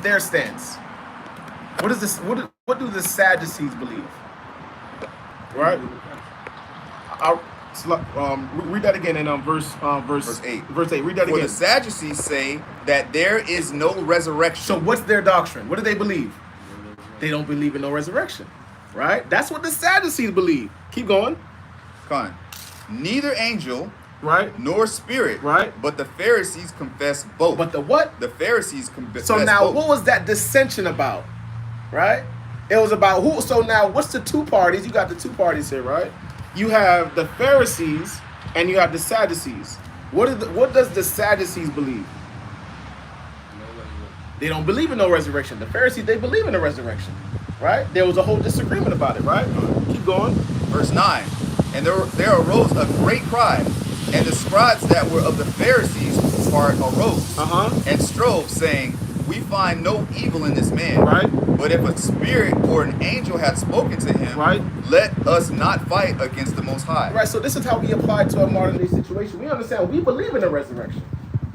their stance? What is this? What do the Sadducees believe? Right. Read that again in verse 8. Verse 8. Read that again. For the Sadducees say that there is no resurrection. So what's their doctrine? What do they believe? They don't believe in no resurrection. Right? That's what the Sadducees believe. Keep going. Come on. Neither angel, right, nor spirit, right, but the Pharisees confess both. But the what? The Pharisees confess both. So now, both. what was that dissension about? Right? It was about who? So now, what's the two parties? You got the two parties here, right? You have the Pharisees and you have the Sadducees. What does the Sadducees believe? They don't believe in no resurrection. The Pharisees, they believe in the resurrection, right? There was a whole disagreement about it, right? Keep going. Verse 9. And there arose a great cry, and the scribes that were of the Pharisees' part arose and strove, saying, we find no evil in this man. Right. But if a spirit or an angel had spoken to him, right, let us not fight against the Most High. Right, so this is how we apply to a modern day situation. We understand we believe in the resurrection.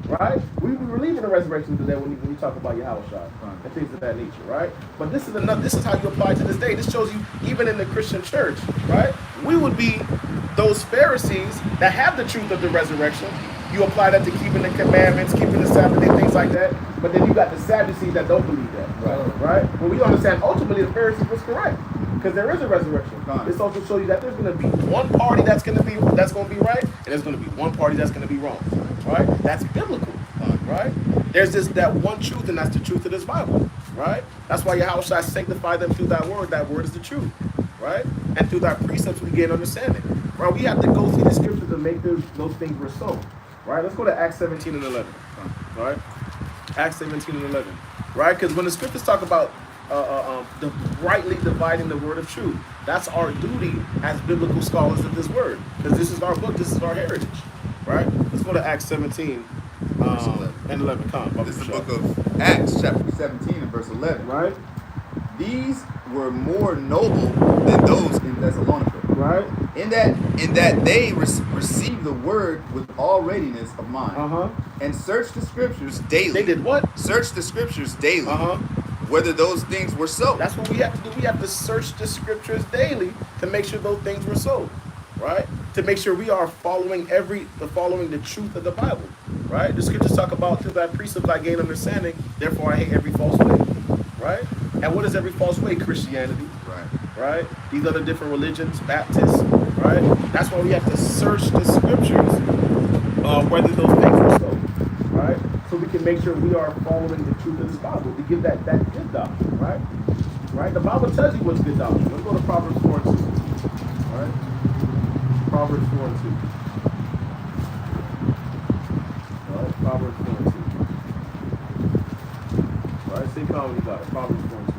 Right? We believe in the resurrection today when you talk about Yahushua and things of that nature, right? But this is how you apply to this day. This shows you even in the Christian church, right? We would be those Pharisees that have the truth of the resurrection. You apply that to keeping the commandments, keeping the Sabbath day, things like that. But then you got the Sadducees that don't believe that, right? But we understand ultimately the Pharisees was correct because there is a resurrection. This also shows you that there's going to be one party that's going to be right, and there's going to be one party that's going to be wrong, right? That's biblical, right? There's that one truth, and that's the truth of this Bible, right? That's why Yahushua sanctify them through that word. That word is the truth, right? And through thy precepts we gain understanding, right? We have to go through the scriptures to make those things were so. Right, let's go to Acts 17 and 11. Right, Acts 17 and 11. Right, because when the scriptures talk about the rightly dividing the word of truth, that's our duty as biblical scholars of this word. Because this is our book, this is our heritage. Right, let's go to Acts 17 and 11. This is the book of Acts, chapter 17 and verse 11. Right, these were more noble than those in Thessalonica. Right, in that they received the word with all readiness of mind, and searched the scriptures daily. They did what? Search the scriptures daily, whether those things were so. That's what we have to do. We have to search the scriptures daily to make sure those things were so, right? To make sure we are following the truth of the Bible, right? The scriptures talk about through thy precepts I gain understanding. Therefore, I hate every false way, right? And what is every false way? Christianity. Right? These other different religions, Baptists, right? That's why we have to search the scriptures, whether those things are so, right? So we can make sure we are following the truth of this Bible to give that good doctrine, right? Right? The Bible tells you what's good doctrine. Let's go to Proverbs 4 and 2. Right? Proverbs 4 and 2. Right? Proverbs 4 and 2. Right? Say comment when you got it. Proverbs 4 and 2.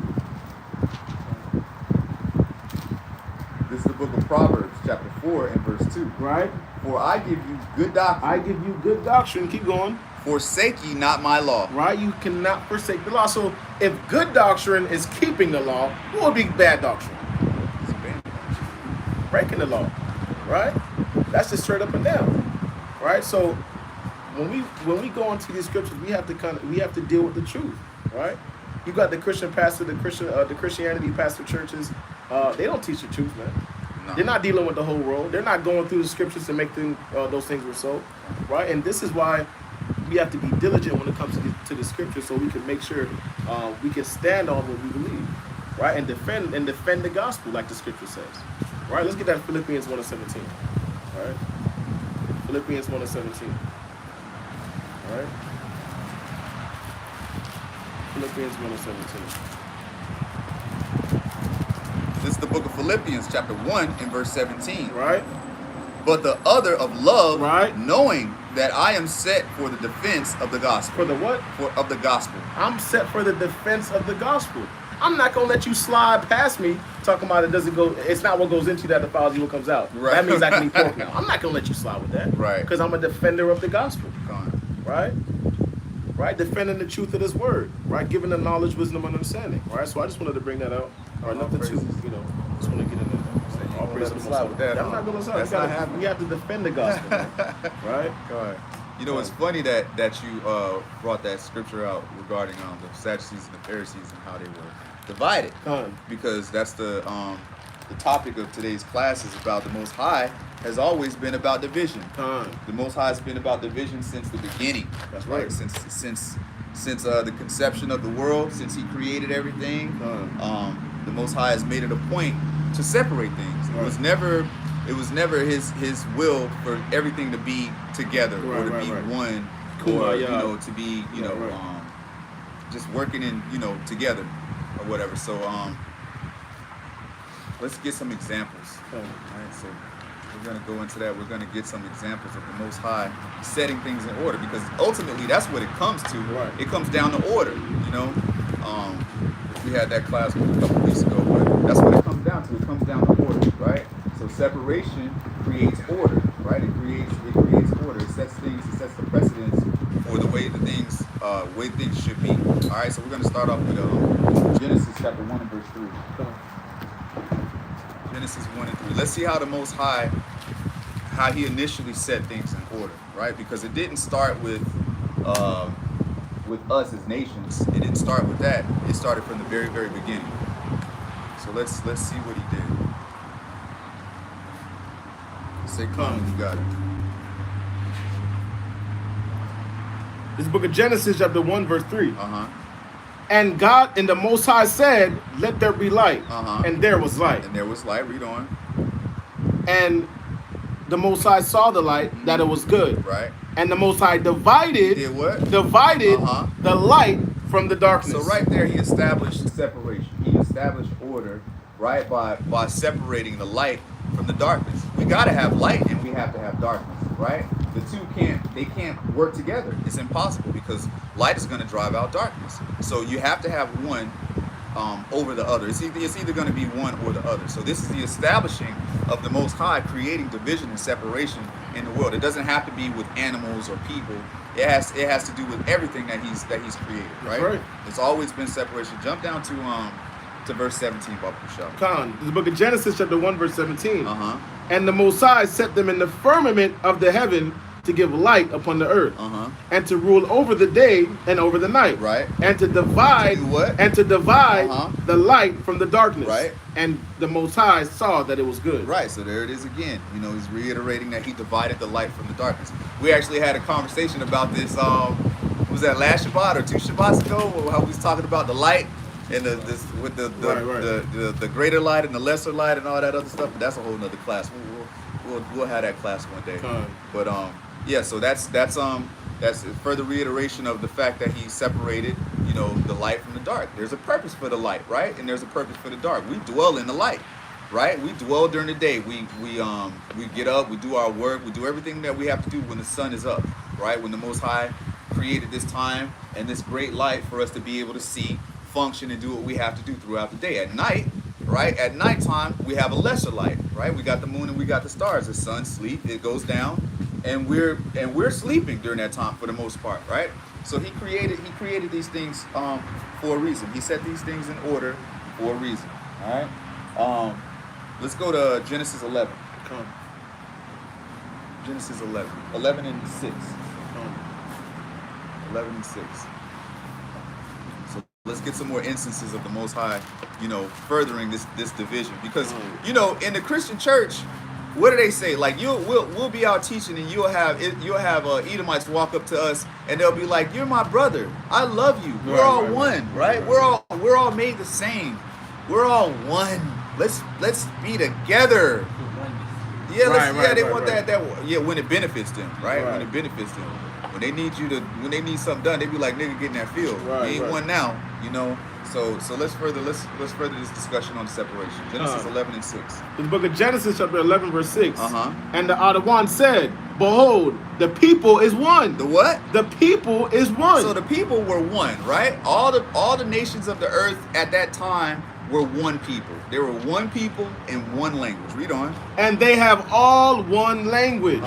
This is the book of Proverbs, chapter 4 and verse 2. Right? For I give you good doctrine. I give you good doctrine. Keep going. Forsake ye not my law. Right? You cannot forsake the law. So if good doctrine is keeping the law, what would be bad doctrine? It's bad doctrine. Breaking the law. Right? That's just straight up and down. Right? So when we go into these scriptures, we have to deal with the truth. Right? You got the Christian pastor, the Christianity pastor churches. They don't teach the truth, man. No. They're not dealing with the whole world. They're not going through the scriptures to make those things were so, right? And this is why we have to be diligent when it comes to the scriptures, so we can make sure we can stand on what we believe, right? And defend the gospel, like the scripture says, right? Let's get that Philippians 1 and 17, right? Philippians 1 and 17, right? Philippians 1 and 17. This is the book of Philippians, chapter 1 and verse 17. Right. But the other of love, right, knowing that I am set for the defense of the gospel. For the what? Of the gospel. I'm set for the defense of the gospel. I'm not going to let you slide past me talking about it's not what goes into you that defiles you, what comes out. Right. That means I can eat pork now. I'm not going to let you slide with that. Right. Because I'm a defender of the gospel. Right? Right? Defending the truth of this word. Right? Giving the knowledge, wisdom, and understanding. Right? So I just wanted to bring that out. All right, nothing too, just want to get in there. All praise to the Most High. I'm not going to slide. We have to defend the gospel. Right? Go ahead. You know, it's funny that you brought that scripture out regarding the Sadducees and the Pharisees and how they were divided, because that's the topic of today's class is about the Most High has always been about division. The Most High has been about division since the beginning. That's right. Since the conception of the world, since He created everything, the Most High has made it a point to separate things. It was never his will for everything to be together or to be one, or to be just working in together or whatever. So let's get some examples. All right, so we're going to go into that. We're going to get some examples of the Most High setting things in order, because ultimately that's what it comes to. Right. It comes down to order. We had that class a couple weeks ago, but that's what it comes down to. It comes down to order, right? So separation creates order, right? It creates order. It sets the precedence for the way things should be. All right, so we're going to start off with Genesis chapter 1 and verse 3. Genesis 1 and 3. Let's see how the Most High, how He initially set things in order, right? Because it didn't start with us as nations. It didn't start with that. It started from the very, very beginning. So let's see what He did. Say come when you got it. This book of Genesis chapter 1 verse 3. And God and the Most High said, let there be light. And there was light. And there was light. Read on. And the Most High saw the light, that it was good. Right. And the Most High divided the light from the darkness. So right there He established separation. He established order, right, by separating the light from the darkness. We got to have light and we have to have darkness, right? The two can't work together. It's impossible, because light is going to drive out darkness. So you have to have one over the other. It's either going to be one or the other. So this is the establishing of the Most High creating division and separation in the world. It doesn't have to be with animals or people. It has to do with everything that he's created, right? Right. It's always been separation. Jump down to verse 17, Baba Kushal. This book of Genesis chapter 1 verse 17. And the Most High set them in the firmament of the heaven to give light upon the earth, and to rule over the day and over the night, right? And to divide the light from the darkness, right? And the Most High saw that it was good, right? So there it is again. He's reiterating that He divided the light from the darkness. We actually had a conversation about this. Was that last Shabbat or 2 Shabbats ago? How we was talking about the light and the greater light and the lesser light and all that other stuff. But that's a whole nother class. We'll have that class one day. But yeah, so that's a further reiteration of the fact that He separated, the light from the dark. There's a purpose for the light, right? And there's a purpose for the dark. We dwell in the light, right? We dwell during the day. We get up, we do our work, we do everything that we have to do when the sun is up, right? When the Most High created this time and this great light for us to be able to see, function, and do what we have to do throughout the day. At night, right? At nighttime, we have a lesser light, right? We got the moon and we got the stars. The sun sleep, it goes down, and we're sleeping during that time for the most part, right? So He created these things for a reason. He set these things in order for a reason. All right. Let's go to Genesis 11. Genesis 11 and 6. 11 and 6. So let's get some more instances of the Most High, furthering this division, because in the Christian church, what do they say? Like we'll be out teaching, and you'll have Edomites walk up to us, and they'll be like, "You're my brother. I love you. We're all one, right? We're all made the same. We're all one. Let's be together." Yeah, they want that. Yeah, when it benefits them, right? When it benefits them. When they need something done, they be like, "Nigga, get in that field. We ain't one now, So let's further this discussion on separation. Genesis 11 and 6. The book of Genesis chapter 11 verse 6. And the other one said, "Behold, the people is one." The what? The people is one. So the people were one, right? All the nations of the earth at that time were one people. They were one people in one language. Read on. And they have all one language.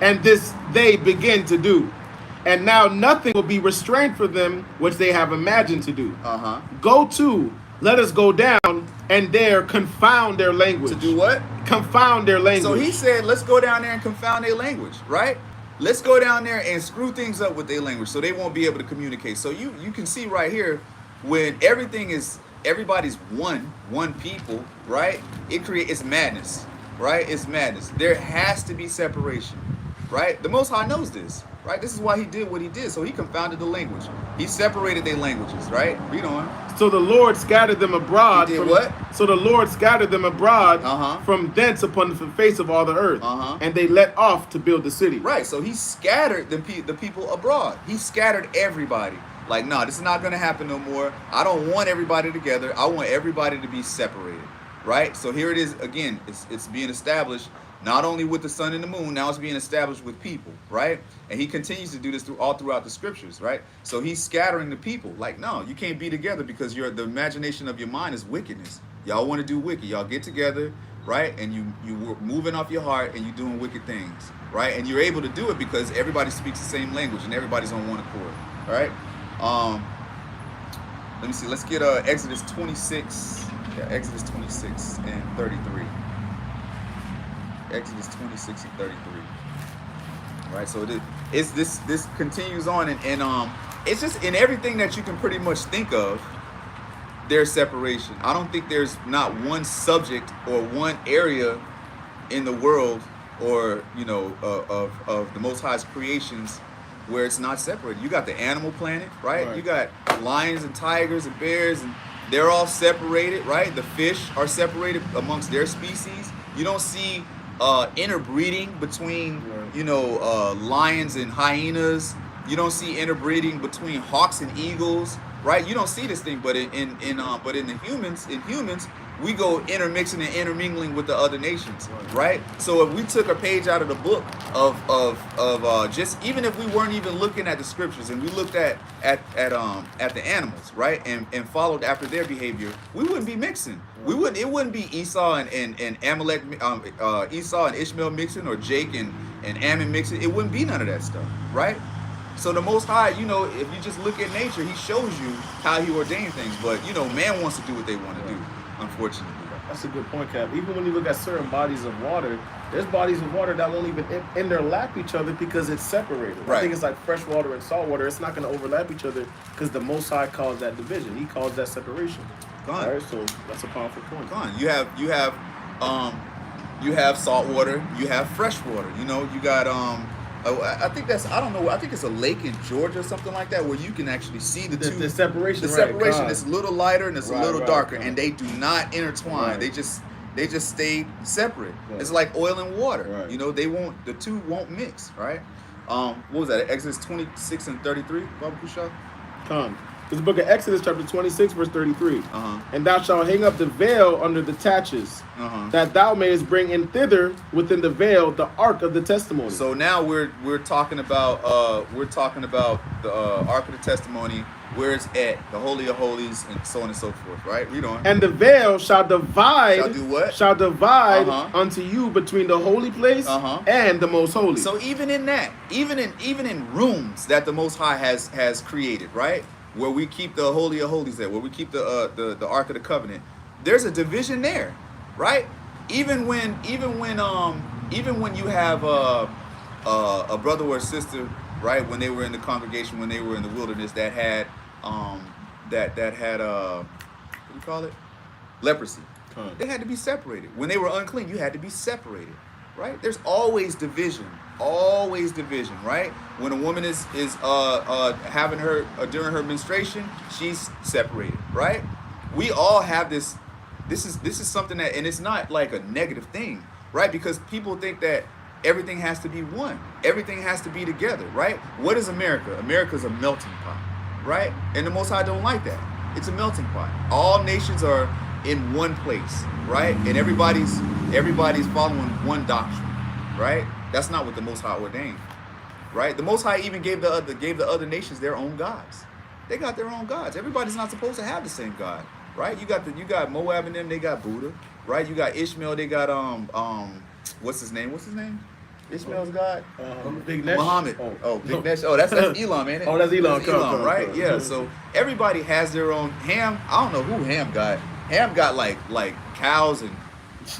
And this they begin to do. And now nothing will be restrained for them which they have imagined to do. Go to, let us go down, and there confound their language. To do what? Confound their language. So He said, let's go down there and confound their language, right? let's go down there and screw things up with their language so they won't be able to communicate. So you can see right here, when everybody's one people, right? It's madness, right? It's madness. There has to be separation, right? The Most High knows this, right? This is why he did what he did. So he confounded the language. He separated their languages, right? Read on. So the Lord scattered them abroad. He did what? So the Lord scattered them abroad from thence upon the face of all the earth, and they let off to build the city. Right. So he scattered the people abroad. He scattered everybody. Like, no, this is not going to happen no more. I don't want everybody together. I want everybody to be separated, right? So here it is again. It's being established not only with the sun and the moon. Now it's being established with people, right? And he continues to do this all throughout the scriptures, right? So he's scattering the people. Like, no, you can't be together because the imagination of your mind is wickedness. Y'all want to do wicked. Y'all get together, right? And you moving off your heart and you doing wicked things, right? And you're able to do it because everybody speaks the same language and everybody's on one accord, right? Let me see. Let's get Exodus 26. Yeah, Exodus 26 and 33. Exodus 26 and 33. Right. So this continues on, and it's just in everything that you can pretty much think of. There's separation. I don't think there's not one subject or one area in the world, or of the Most High's creations, where it's not separated. You got the animal planet, right? You got lions and tigers and bears, and they're all separated, right? The fish are separated amongst their species. You don't see interbreeding between, lions and hyenas. You don't see interbreeding between hawks and eagles, right? You don't see this thing, but in humans, we go intermixing and intermingling with the other nations, right? So if we took a page out of the book of just, even if we weren't even looking at the scriptures and we looked at the animals, right, and followed after their behavior, we wouldn't be mixing. It wouldn't be Esau and Amalek, Esau and Ishmael mixing, or Jake and Ammon mixing. It wouldn't be none of that stuff, right? So the Most High, if you just look at nature, he shows you how he ordained things. But, man wants to do what they want to do, unfortunately. That's a good point, Cap. Even when you look at certain bodies of water, there's bodies of water that won't even interlap each other because it's separated. Right. I think it's like fresh water and salt water. It's not going to overlap each other because the Most High calls that division. He calls that separation. Gone. All right, so that's a powerful point. Gone. You have salt water. You have fresh water. You got I think it's a lake in Georgia or something like that, where you can actually see the separation. The separation is a little lighter and it's a little darker, and they do not intertwine. They just stay separate. Right. It's like oil and water. Right. The two won't mix. Right. What was that? Exodus 26 and 33. Baba Kusha? Come. It's the book of Exodus, chapter 26, verse 33. And thou shalt hang up the veil under the taches, that thou mayest bring in thither within the veil the ark of the testimony. So now we're talking about the ark of the testimony, where it's at, the Holy of Holies, and so on and so forth. Right? Read on. And the veil shall divide. Shall do what? Shall divide unto you between the holy place and the most holy. So even in that, even in rooms that the Most High has created, right? Where we keep the Holy of Holies there, where we keep the Ark of the Covenant, there's a division there, right? Even when you have a brother or a sister, right, when they were in the congregation, when they were in the wilderness, that had what do you call it? Leprosy. They had to be separated. When they were unclean, you had to be separated, right? There's always division. Always division, right? When a woman is having her during her menstruation, she's separated, right? We all have this. This is something that, and it's not like a negative thing, right? Because people think that everything has to be one, everything has to be together, right? What is America? America's a melting pot, right? And the Most High don't like that. It's a melting pot. All nations are in one place, right? And everybody's following one doctrine, right? That's not what the Most High ordained, right? The Most High even gave the other nations their own gods. They got their own gods. Everybody's not supposed to have the same God, right? You got Moab and them, they got Buddha, right? You got Ishmael, they got what's his name? Ishmael's God? Big Nesh. Muhammad. Big Nesh. Oh, that's Elam, ain't it? Oh, that's Elam. Elam, right? Yeah. So everybody has their own. Ham. I don't know who Ham got. Ham got like cows and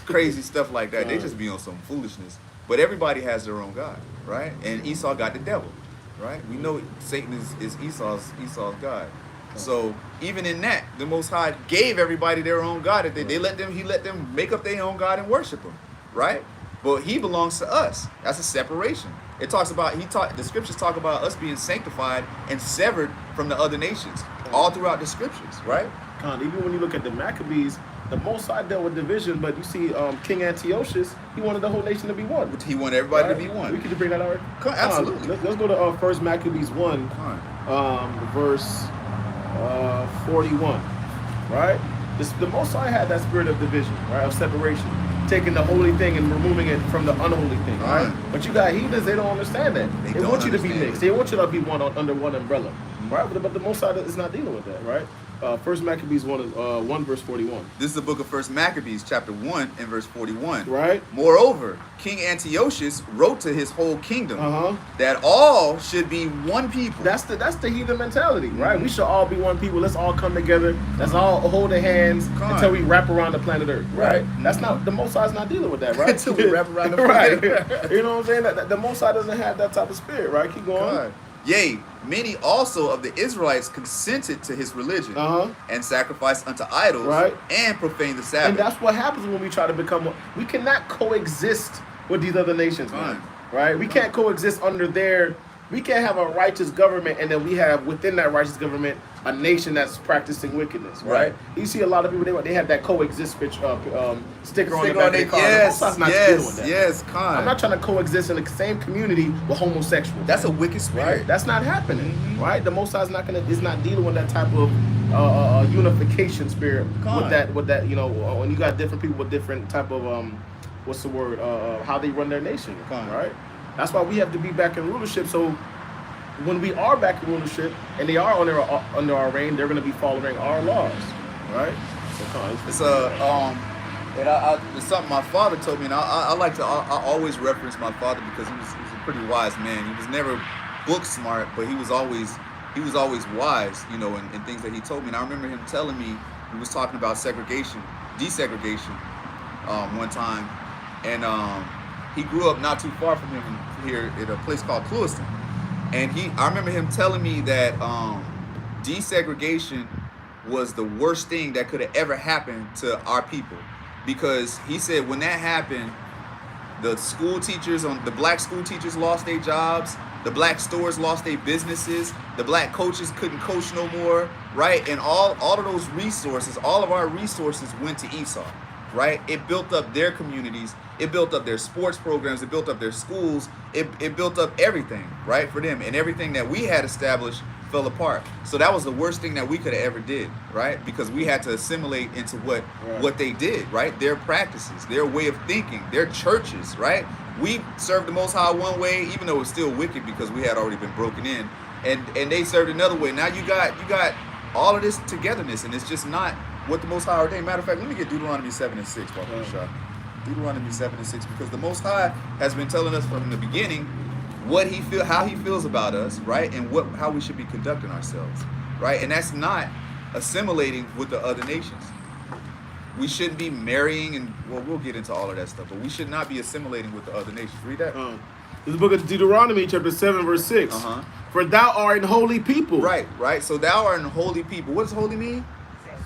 crazy stuff like that. They just be on some foolishness. But everybody has their own God, right? And Esau got the devil, right? We know Satan is Esau's God. So even in that, the Most High gave everybody their own God. That he let them make up their own God and worship him, right? But he belongs to us. That's a separation. It talks about the scriptures talk about us being sanctified and severed from the other nations all throughout the scriptures, right? Even when you look at the Maccabees, the Most High dealt with division, but you see King Antiochus, he wanted the whole nation to be one. He wanted everybody to be one. We could bring that out. Absolutely. Let's go to 1 Maccabees 1, verse 41, right? The Most High had that spirit of division, right, of separation, taking the holy thing and removing it from the unholy thing, right? But you got heathens, they don't understand that. They want you to be mixed. They want you to be one under one umbrella, right? But the Most High is not dealing with that, right? 1 Maccabees 1 verse 41. This is the book of 1 Maccabees chapter 1 and verse 41. Right. Moreover, King Antiochus wrote to his whole kingdom that all should be one people. That's the heathen mentality, right? We should all be one people. Let's all come together. Let's all hold their hands until we wrap around the planet Earth, right? That's not, the Most High's not dealing with that, right? Until we wrap around the planet Earth. You know what I'm saying? The Most High doesn't have that type of spirit, right? Keep going. Yea, many also of the Israelites consented to his religion and sacrificed unto idols and profaned the Sabbath. And that's what happens when we try to become one. We cannot coexist with these other nations, man, right? We can't coexist under their... We can't have a righteous government and then we have within that righteous government a nation that's practicing wickedness, right? You see a lot of people, they have that coexist sticker on the back of their car. Yes, I'm not trying to coexist in the same community with homosexuals. That's a wicked spirit. Right? That's not happening, right? The Most High is not dealing with that type of unification spirit with that, you know, when you got different people with different type of what's the word, how they run their nation, right? That's why we have to be back in rulership. So when we are back in rulership and they are under our reign, they're going to be following our laws, right? It's it's something my father told me, and I always reference my father because he was a pretty wise man. He was never book smart, but he was always wise, you know, in things that he told me. And I remember him telling me, he was talking about desegregation, one time, and he grew up not too far from him here at a place called Clewiston. And I remember him telling me that desegregation was the worst thing that could have ever happened to our people. Because he said when that happened, the black school teachers lost their jobs, the black stores lost their businesses, the black coaches couldn't coach no more, right? And all of those resources, all of our resources went to Esau. Right? It built up their communities, it built up their sports programs, it built up their schools, it built up everything, right, for them. And everything that we had established fell apart. So that was the worst thing that we could have ever did, right? Because we had to assimilate into what they did, right? Their practices, their way of thinking, their churches, right? We served the Most High one way, even though it was still wicked because we had already been broken in, and they served another way. Now you got all of this togetherness, and it's just not what the Most High ordained. Matter of fact, let me get Deuteronomy 7 and 6, Deuteronomy 7 and 6, because the Most High has been telling us from the beginning how he feels about us, right, and how we should be conducting ourselves, right, and that's not assimilating with the other nations. We shouldn't be marrying, and we'll get into all of that stuff, but we should not be assimilating with the other nations. Read that. This is the book of Deuteronomy, chapter 7, verse 6. For thou art an holy people. Right. So thou art an holy people. What does holy mean?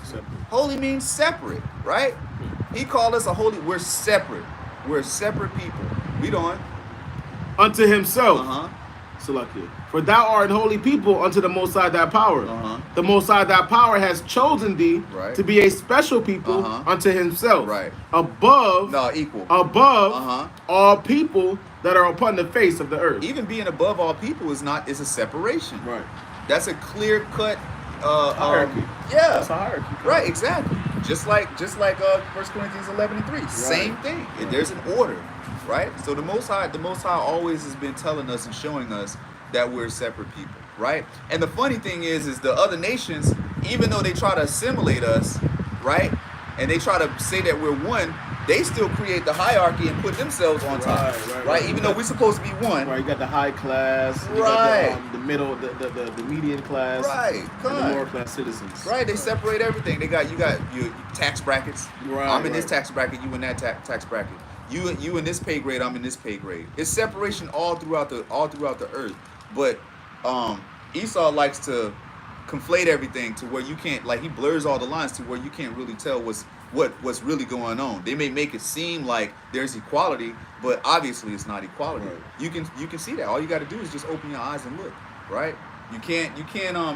Separate. Holy means separate, right? He called us we're separate. We're a separate people. Read on. Unto himself. Salakia. For thou art an holy people unto the Most High thy power. The Most High thy power has chosen thee to be a special people unto himself. Above all people that are upon the face of the earth. Even being above all people is a separation. Right. That's a clear cut hierarchy. That's a hierarchy. Right, exactly. Just like 1 Corinthians 11 and 3. Right. Same thing. Right. There's an order, right? So the Most High always has been telling us and showing us that we're separate people, right? And the funny thing is the other nations, even though they try to assimilate us, right, and they try to say that we're one, they still create the hierarchy and put themselves on top, right? Even though we're supposed to be one. Right, you got the high class, you got the middle, the median class, and the lower class citizens. Right, they separate everything. You got your tax brackets. Right, I'm in this tax bracket, you in that tax bracket. You in this pay grade, I'm in this pay grade. It's separation all throughout the earth. But Esau likes to conflate everything to where you can't, like, he blurs all the lines to where you can't really tell what's really going on. They may make it seem like there's equality, but obviously it's not equality. Right. You can see that. All you got to do is just open your eyes and look, right? You can't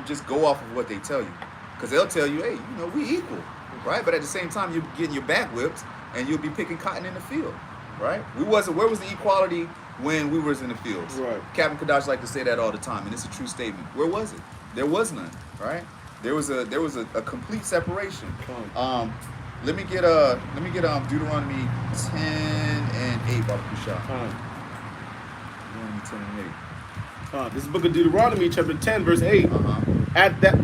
just go off of what they tell you, because they'll tell you, hey, we equal, right? But at the same time, you're getting your back whipped and you'll be picking cotton in the field, right? Where was the equality when we was in the fields? Right. Captain Kadash like to say that all the time, and it's a true statement. Where was it? There was none, right? There was a complete separation. Let me get Deuteronomy 10 and 8, Baba Kusha. Deuteronomy 10 and 8. This is the book of Deuteronomy, chapter 10, verse 8. At that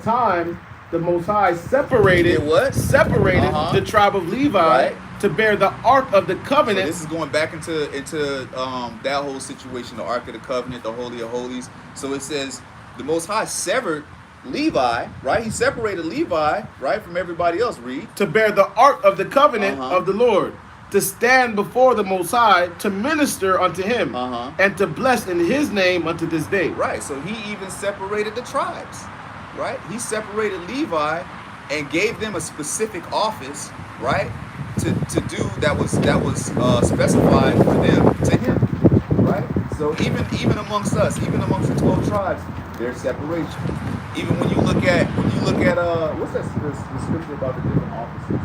time, the Most High separated the tribe of Levi to bear the Ark of the Covenant. So this is going back into that whole situation, the Ark of the Covenant, the Holy of Holies. So it says the Most High severed Levi, right? He separated Levi, right, from everybody else. Read. To bear the Ark of the Covenant of the Lord, to stand before the Most High, to minister unto him, and to bless in his name unto this day. Right. So he even separated the tribes, right? He separated Levi and gave them a specific office, right, to do that was specified for them to him, right? So even amongst us, even amongst the 12 tribes, there's separation. Even when you look at what's that the scripture about the different offices?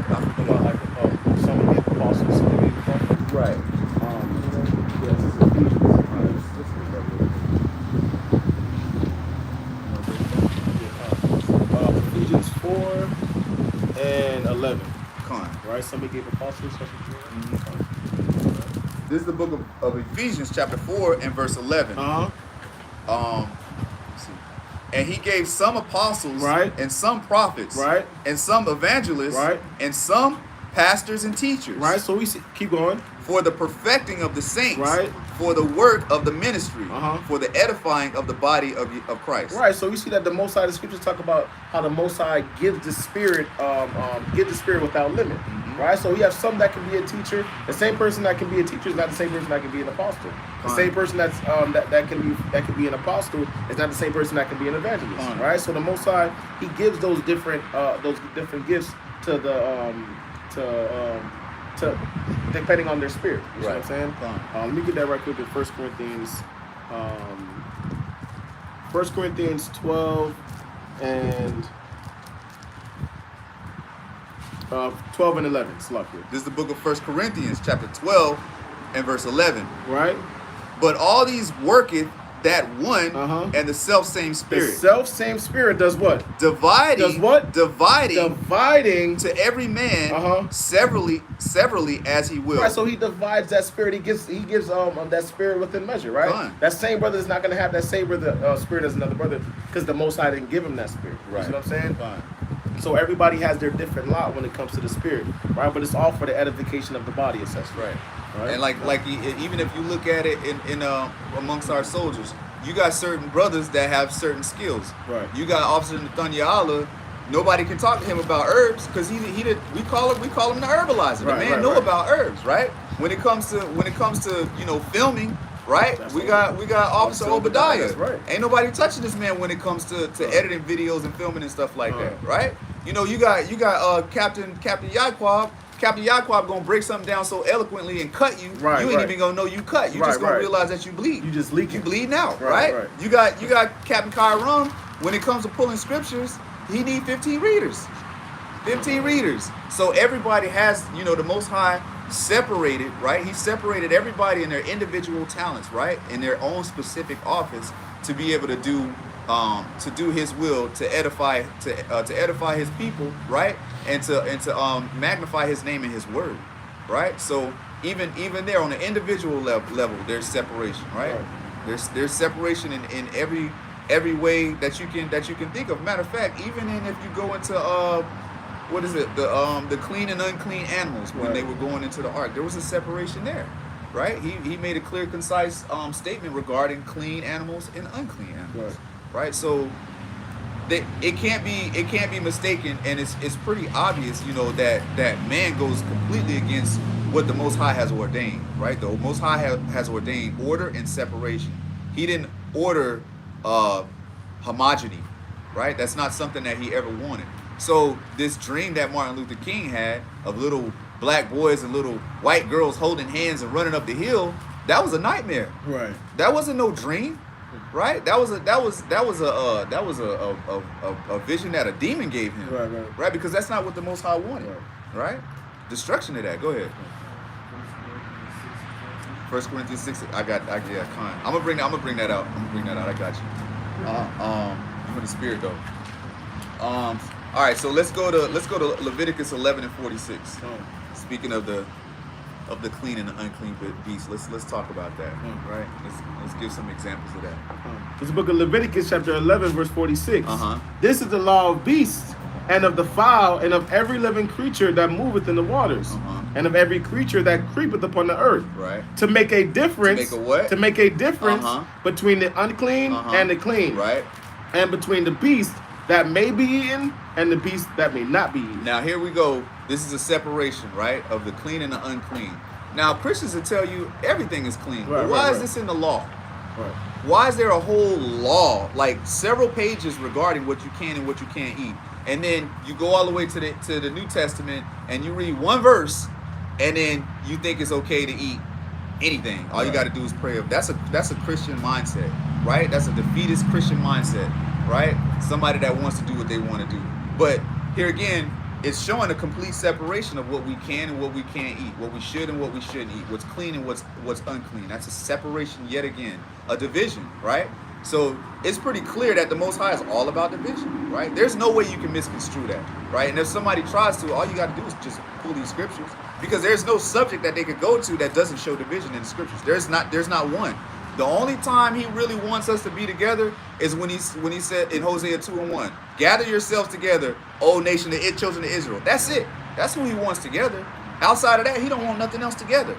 I forget about like some of the apostles, some of the prophets. Right. Yes, it's Ephesians 4 and 11. Right? Somebody gave apostles. This is the book of Ephesians, chapter 4 and verse 11. Let's see. And he gave some apostles, and some prophets, and some evangelists, and some pastors and teachers. Right. So we see, keep going. For the perfecting of the saints, for the work of the ministry, for the edifying of the body of Christ. Right. So we see that the Most High, the scriptures talk about how the Most High gives the Spirit, without limit. Right. So we have some that can be a teacher. The same person that can be a teacher is not the same person that can be an apostle. The same person that's that can be an apostle is not the same person that can be an evangelist. Right. So the Most High, he gives those different gifts to the to depending on their spirit. You know what I'm saying? Let me get that right quick in 1 Corinthians 12 and 12 and 11. This is the book of 1 Corinthians, chapter 12 and verse 11. Right. But all these worketh that one and the self-same Spirit. The self-same Spirit does what? Dividing. Does what? Dividing to every man severally as he will. Right, so he divides that Spirit. He gives that Spirit within measure, right? That same brother is not going to have that same Spirit as another brother because the Most High didn't give him that Spirit. Right. You see what I'm saying? So everybody has their different lot when it comes to the Spirit, right? But it's all for the edification of the body, essentially. Right. And like even if you look at it in amongst our soldiers, you got certain brothers that have certain skills. Right. You got Officer Nathaniel. Nobody can talk to him about herbs because we call him the herbalizer. The man know about herbs, right? When it comes to filming, right? We got Officer Obadiah. Right. Ain't nobody touching this man when it comes to editing videos and filming and stuff like that, right? You got Captain Yaquab. Captain Yaquab gonna break something down so eloquently and cut you. You ain't even gonna know you cut. You just gonna realize that you bleed. You just leaking. You bleeding out, right? You got Captain Kyron. When it comes to pulling scriptures, he need 15 readers. 15 readers. So everybody has, the Most High separated, right? He separated everybody in their individual talents, right? In their own specific office to be able to do his will, to edify his people, right? And to magnify his name and his word, right? So even there on the individual level, there's separation, right? There's separation in every way that you can think of. Matter of fact, even if you go into the clean and unclean animals when they were going into the ark, there was a separation there, right? He made a clear, concise statement regarding clean animals and unclean animals, right? So it can't be mistaken, and it's pretty obvious, you know, that man goes completely against what the Most High has ordained, right? The Most High has ordained order and separation. He didn't order homogeny, right? That's not something that he ever wanted. So this dream that Martin Luther King had of little black boys and little white girls holding hands and running up the hill, that was a nightmare. Right. That wasn't no dream. Right, that was a vision that a demon gave him. Right, because that's not what the Most High wanted. Right, destruction of that. Go ahead. 1 Corinthians 6. I'm gonna bring that out. I got you. I'm in the spirit though. All right, so let's go to Leviticus 11 and 46. Speaking of the clean and the unclean beast, let's talk about that. Right, let's give some examples of that. This book of Leviticus chapter 11 verse 46. Uh-huh. This is the law of beasts and of the fowl and of every living creature that moveth in the waters, and of every creature that creepeth upon the earth. Right. To make a difference. To make a what? To make a difference between the unclean and the clean. Right. And between the beast that may be eaten and the beast that may not be eaten. Now here we go. This is a separation, right, of the clean and the unclean. Now Christians will tell you everything is clean. But why is this in the law? Right. Why is there a whole law, like several pages regarding what you can and what you can't eat? And then you go all the way to the New Testament and you read one verse, and then you think it's okay to eat anything. All you got to do is pray. That's a Christian mindset, right? That's a defeatist Christian mindset, right? Somebody that wants to do what they want to do. But here again, it's showing a complete separation of what we can and what we can't eat, what we should and what we shouldn't eat, what's clean and what's unclean. That's a separation yet again, a division, right? So it's pretty clear that the Most High is all about division, right? There's no way you can misconstrue that, right? And if somebody tries to, all you got to do is just pull these scriptures, because there's no subject that they could go to that doesn't show division in the scriptures. There's not one. The only time he really wants us to be together is when he said in Hosea 2:1, gather yourselves together, O nation, the children of Israel. That's it. That's who he wants together. Outside of that, he don't want nothing else together.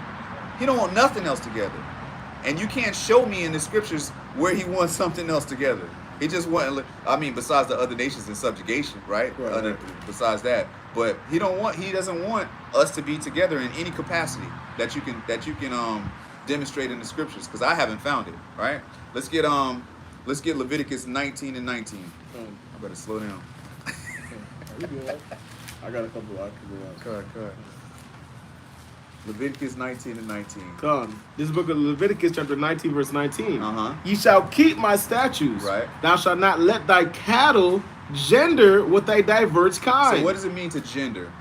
He don't want nothing else together. And you can't show me in the scriptures where he wants something else together. He just wants, besides the other nations in subjugation, right? Besides that. But he doesn't want us to be together in any capacity that you can demonstrate in the scriptures, because I haven't found it, right? Let's get Leviticus 19 and 19. I better slow down. I got a couple. Cut. Leviticus 19 and 19. Come. This book of Leviticus chapter 19 verse 19. Ye shall keep my statutes. Right. Thou shalt not let thy cattle gender with a diverse kind. So what does it mean to gender?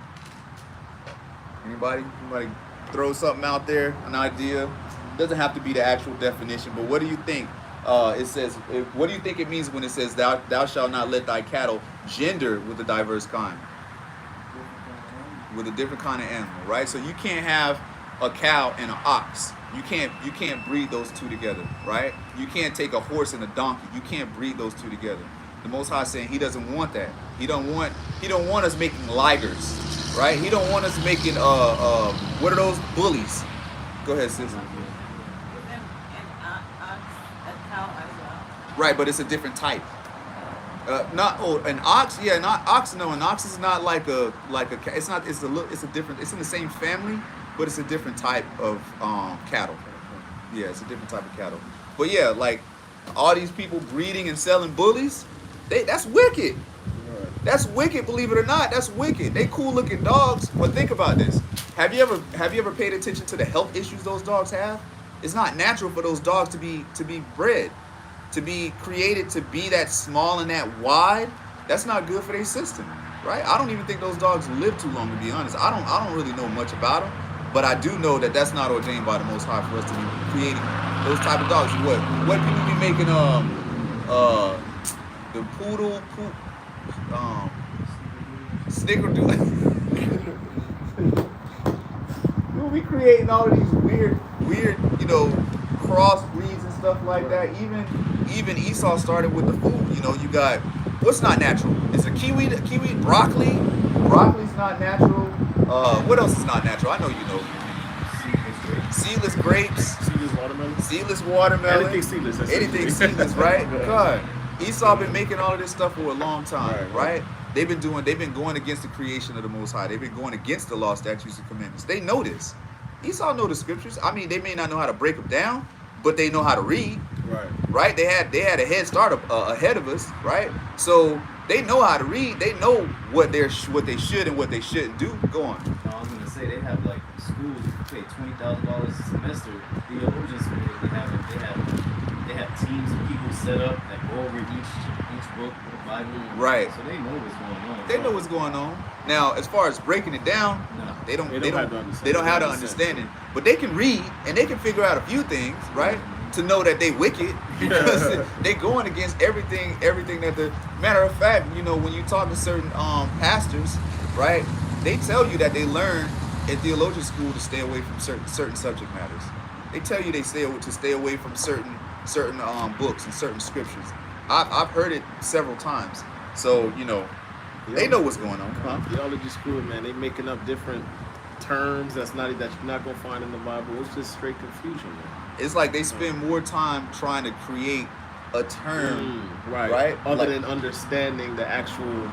Anybody throw something out there, an idea? Doesn't have to be the actual definition, but what do you think it says? What do you think it means when it says thou shalt not let thy cattle gender with a diverse kind? With a different kind of animal, right? So you can't have a cow and an ox. You can't breed those two together, right? You can't take a horse and a donkey. You can't breed those two together. The Most High is saying he doesn't want that. He don't want us making ligers, right? He don't want us making what are those bullies? Go ahead, sis. Right, but it's a different type. An ox. Yeah, not ox. No, an ox is not like a. It's not. It's a different. It's in the same family, but it's a different type of cattle. Yeah, it's a different type of cattle. But yeah, like all these people breeding and selling bullies, that's wicked. That's wicked. Believe it or not, that's wicked. They cool looking dogs, but think about this. Have you ever paid attention to the health issues those dogs have? It's not natural for those dogs to be bred, to be created to be that small and that wide. That's not good for their system, right? I don't even think those dogs live too long, to be honest. I don't really know much about them, but I do know that that's not ordained by the Most High for us to be creating those type of dogs. What people be making the poodle snickerdoodle. We'll be creating all of these weird, cross breeds and stuff like that. Even Esau started with the food. You got what's not natural. It's a kiwi, broccoli. Broccoli's not natural. What else is not natural? I know you know. Seedless grapes. Seedless watermelon. Seedless watermelon. Anything seedless. Anything seedless, right? God. Esau been making all of this stuff for a long time, right? They've been going against the creation of the Most High. They've been going against the law, statutes, and commandments. They know this. Esau know the scriptures. I mean, they may not know how to break them down, but they know how to read. Right? They had a head start ahead of us, right? So they know how to read. They know what they should and what they shouldn't do. Go on. I was gonna say they have like schools you pay $20,000 a semester. Theologians, they have teams of people set up that go over each book of the Bible. Right. So they know what's going on. They know what's going on. Now, as far as breaking it down, they don't have to understand it. But they can read and they can figure out a few things, right? To know that they wicked because they going against everything that the matter of fact, you know, when you talk to certain pastors, right? They tell you that they learn at theologian school to stay away from certain subject matters. They tell you to stay away from certain books and certain scriptures. I've heard it several times. So, you know, they know what's going on. Theology school, man, they making up different terms that you're not gonna find in the Bible. It's just straight confusion, man. It's like they spend more time trying to create a term, right? Other than understanding the actual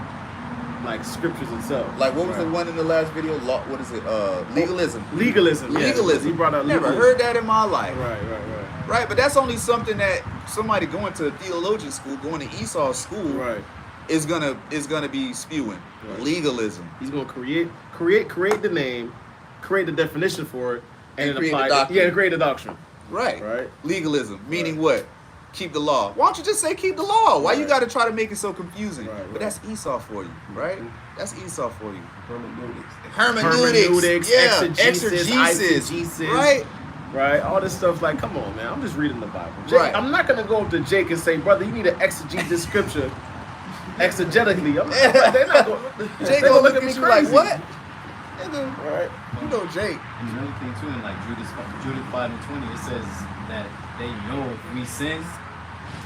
scriptures itself. Like what was the one in the last video? What is it? Legalism. Legalism. Legalism. He brought up Never heard that in my life. Right. But that's only something that somebody going to a theologian school, going to Esau's school, is gonna be spewing. Legalism. He's gonna create the name, create the definition for it, and create apply the doctrine. create the doctrine. Right. Legalism, meaning what? Keep the law. Why don't you just say keep the law? Why you got to try to make it so confusing? But that's Esau for you, right? That's Esau for you. Hermeneutics. Yeah. Exegesis. Right. All this stuff. Like, come on, man. I'm just reading the Bible. Right. I'm not gonna go up to Jake and say, brother, you need to exegete this scripture exegetically. They're not going. Jake gonna look at me like, what? Right. You know Jake. And another thing too, in like Judas 5:20, it says that they know if we sin,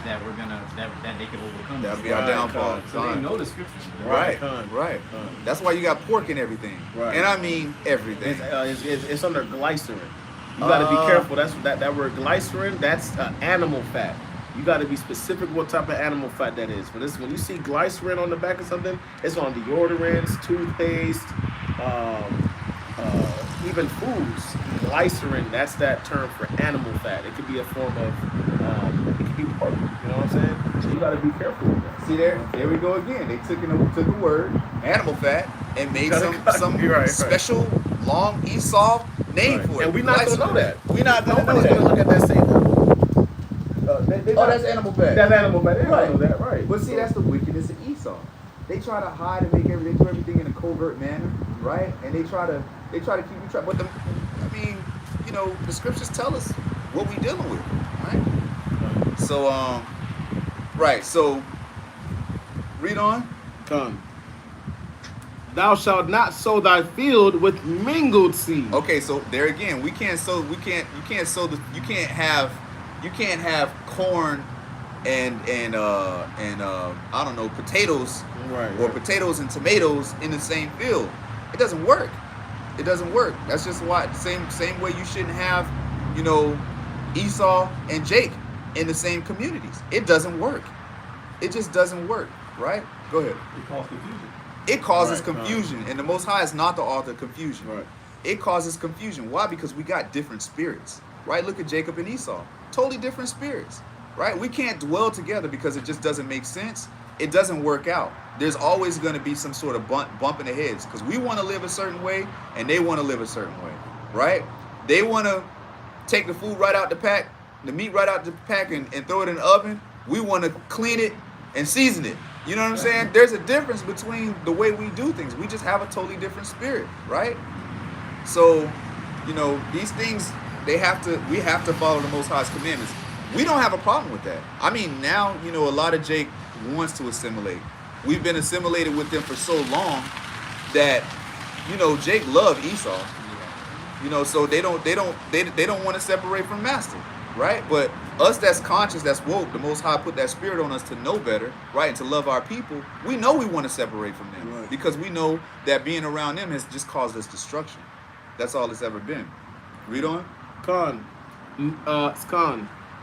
that we're gonna that they can overcome. That'll be our downfall. So they know the scriptures. Right. That's why you got pork in everything. Right. And I mean everything. It's under glycerin. You got to be careful. That's that word glycerin. That's animal fat. You got to be specific what type of animal fat that is. When you see glycerin on the back of something, it's on deodorants, toothpaste, even foods. Glycerin, that's that term for animal fat. It could be a form of, it could be pork. You know what I'm saying? So you got to be careful with that. See there we go again. They took a word, animal fat, and made some special long Esau name for it. And we're not going to know that. We're not going to know Nobody's that. going to look at that same that's animal fat. That's animal fat. They don't know that, right? But see, that's the wickedness of Esau. They try to hide and they do everything in a covert manner, right? And they try to keep you trapped. But the scriptures tell us what we dealing with, right? So, So, read on. Come. Thou shalt not sow thy field with mingled seed. Okay, so there again, you can't have corn and I don't know, potatoes or potatoes and tomatoes in the same field. It doesn't work. That's just why same way you shouldn't have, Esau and Jake in the same communities. It doesn't work. It just doesn't work, right? Go ahead. It causes confusion, and the Most High is not the author of confusion. Right. It causes confusion. Why? Because we got different spirits, right? Look at Jacob and Esau. Totally different spirits, right? We can't dwell together because it just doesn't make sense. It doesn't work out. There's always going to be some sort of bump in the heads because we want to live a certain way and they want to live a certain way, right? They want to take the food right out the pack, the meat right out the pack and throw it in the oven. We want to clean it and season it. You know what I'm saying? There's a difference between the way we do things. We just have a totally different spirit, right? So, these things, we have to follow the Most High's commandments. We don't have a problem with that. I mean, now, a lot of Jake wants to assimilate. We've been assimilated with them for so long that, Jake loved Esau. So they don't want to separate from master, right? But us that's conscious, that's woke, the Most High put that spirit on us to know better, right? And to love our people. We know we want to separate from them because we know that being around them has just caused us destruction. That's all it's ever been. Read on. Khan.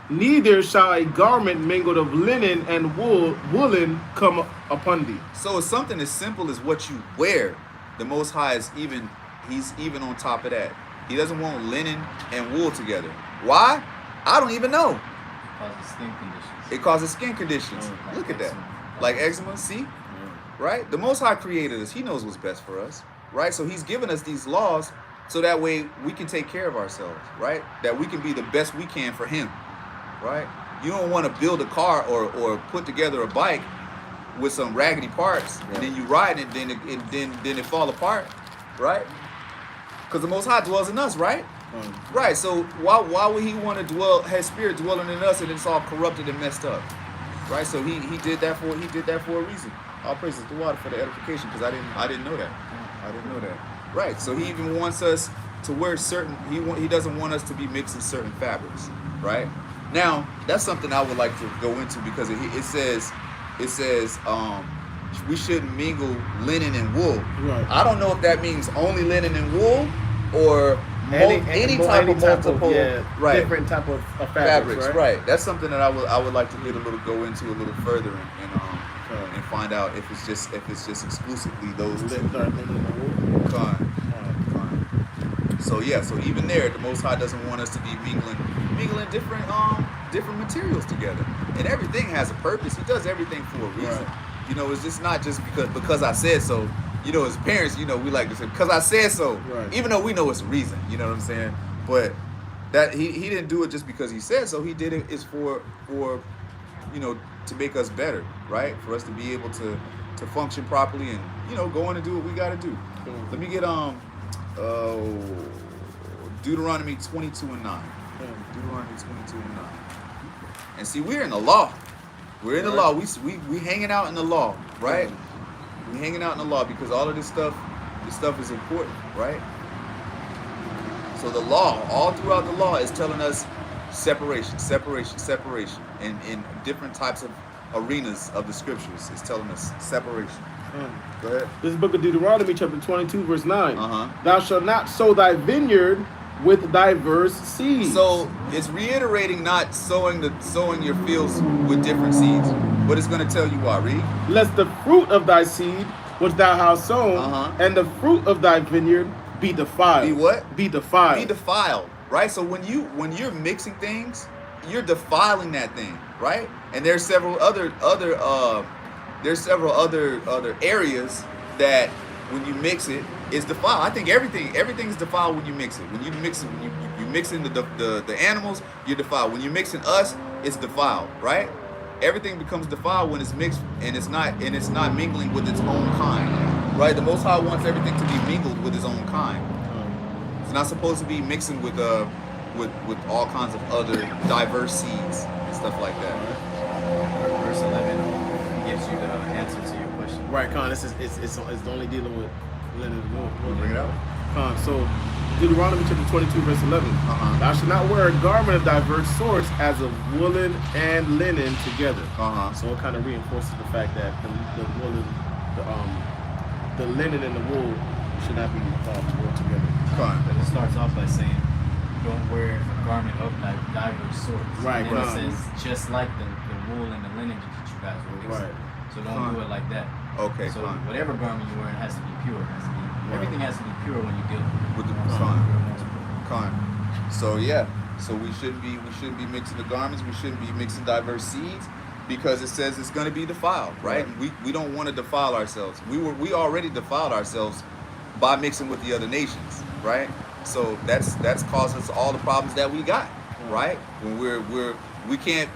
neither shall a garment mingled of linen and woolen come upon thee. So it's something as simple as what you wear. The Most High is he's even on top of that. He doesn't want linen and wool together. Why? I don't even know. Causes skin conditions. It causes skin conditions. Like Look at that. eczema. Like eczema, see? Right? The Most High created us. He knows what's best for us. Right? So he's given us these laws so that way we can take care of ourselves. Right? That we can be the best we can for him. Right? You don't want to build a car or put together a bike with some raggedy parts, and then you ride it, then it fall apart, right? Because the Most High dwells in us, right? Right. So why would he want to have spirit dwelling in us, and it's all corrupted and messed up, right? So he did that for a reason. All praises to water for the edification, because I didn't know that. I didn't know that. Right. So he even wants us to wear certain. He doesn't want us to be mixing certain fabrics, right? Now that's something I would like to go into, because it says we shouldn't mingle linen and wool. Right. I don't know if that means only linen and wool or any type of multiple, right, different type of fabrics. Right. That's something that I would like to go into a little further and find out if it's just exclusively those two. So yeah, so even there, the Most High doesn't want us to be mingling different materials together. And everything has a purpose. He does everything for a reason. Right. You know, it's just not just because I said so. You know, as parents, you know, we like to say, because I said so. Right. Even though we know it's a reason, you know what I'm saying? But that he didn't do it just because he said so. He did it is for you know, to make us better, right? For us to be able to function properly and, you know, go on and do what we got to do. Let me get Deuteronomy 22:9. Deuteronomy 22:9. And see, we're in the law. We're in the law. We hanging out in the law, right? We hanging out in the law because all of this stuff is important, right? So the law, all throughout the law, is telling us separation, in different types of arenas of the scriptures. It's telling us separation. Go ahead. This is book of Deuteronomy, chapter 22, verse 9. Uh-huh. Thou shalt not sow thy vineyard with diverse seeds. So it's reiterating not sowing your fields with different seeds. But it's going to tell you why. Read. Lest the fruit of thy seed, which thou hast sown, and the fruit of thy vineyard be defiled. Be what? Be defiled. Be defiled. Right? So when you're mixing things, you're defiling that thing, right? And there's several other areas that when you mix it is defiled. I think everything's defiled when you mix it. When you mix it, when you mix in the animals, you're defiled. When you're mixing us, it's defiled, right? Everything becomes defiled when it's mixed and it's not mingling with its own kind, right? The Most High wants everything to be mingled with His own kind. It's not supposed to be mixing with all kinds of other diverse seeds and stuff like that. Verse 11 gives you the answer to your question. Right, Con. It's only dealing with linen and wool. We'll bring it out. Con. So Deuteronomy chapter 22, verse 11. Thou shalt not wear a garment of diverse sorts, as of woolen and linen together. So it kind of reinforces the fact that the woolen, the linen and the wool should not be worn together. But it starts off by saying, don't wear a garment of diverse sorts. Right. And it says, just like the wool and the linen that you guys were mixing. Right. So don't do it like that. Okay. So whatever garment you're wearing has to be pure. Everything has to be pure when you deal With the So yeah. So we shouldn't be mixing the garments. We shouldn't be mixing diverse seeds, because it says it's going to be defiled, right? We don't want to defile ourselves. We already defiled ourselves by mixing with the other nations, right? So that's caused us all the problems that we got, right? When we can't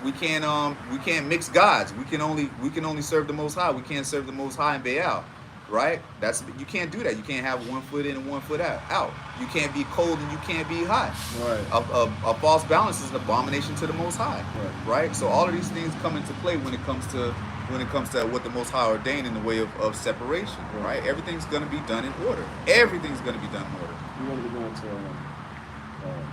mix gods. We can only serve the Most High. We can't serve the Most High and Baal, right? You can't do that. You can't have 1 foot in and 1 foot out. You can't be cold and you can't be hot. Right. A false balance is an abomination to the Most High, right? So all of these things come into play when it comes to what the Most High ordained in the way of separation, right? Everything's going to be done in order. Everything's going to be done in order. We wanted to go into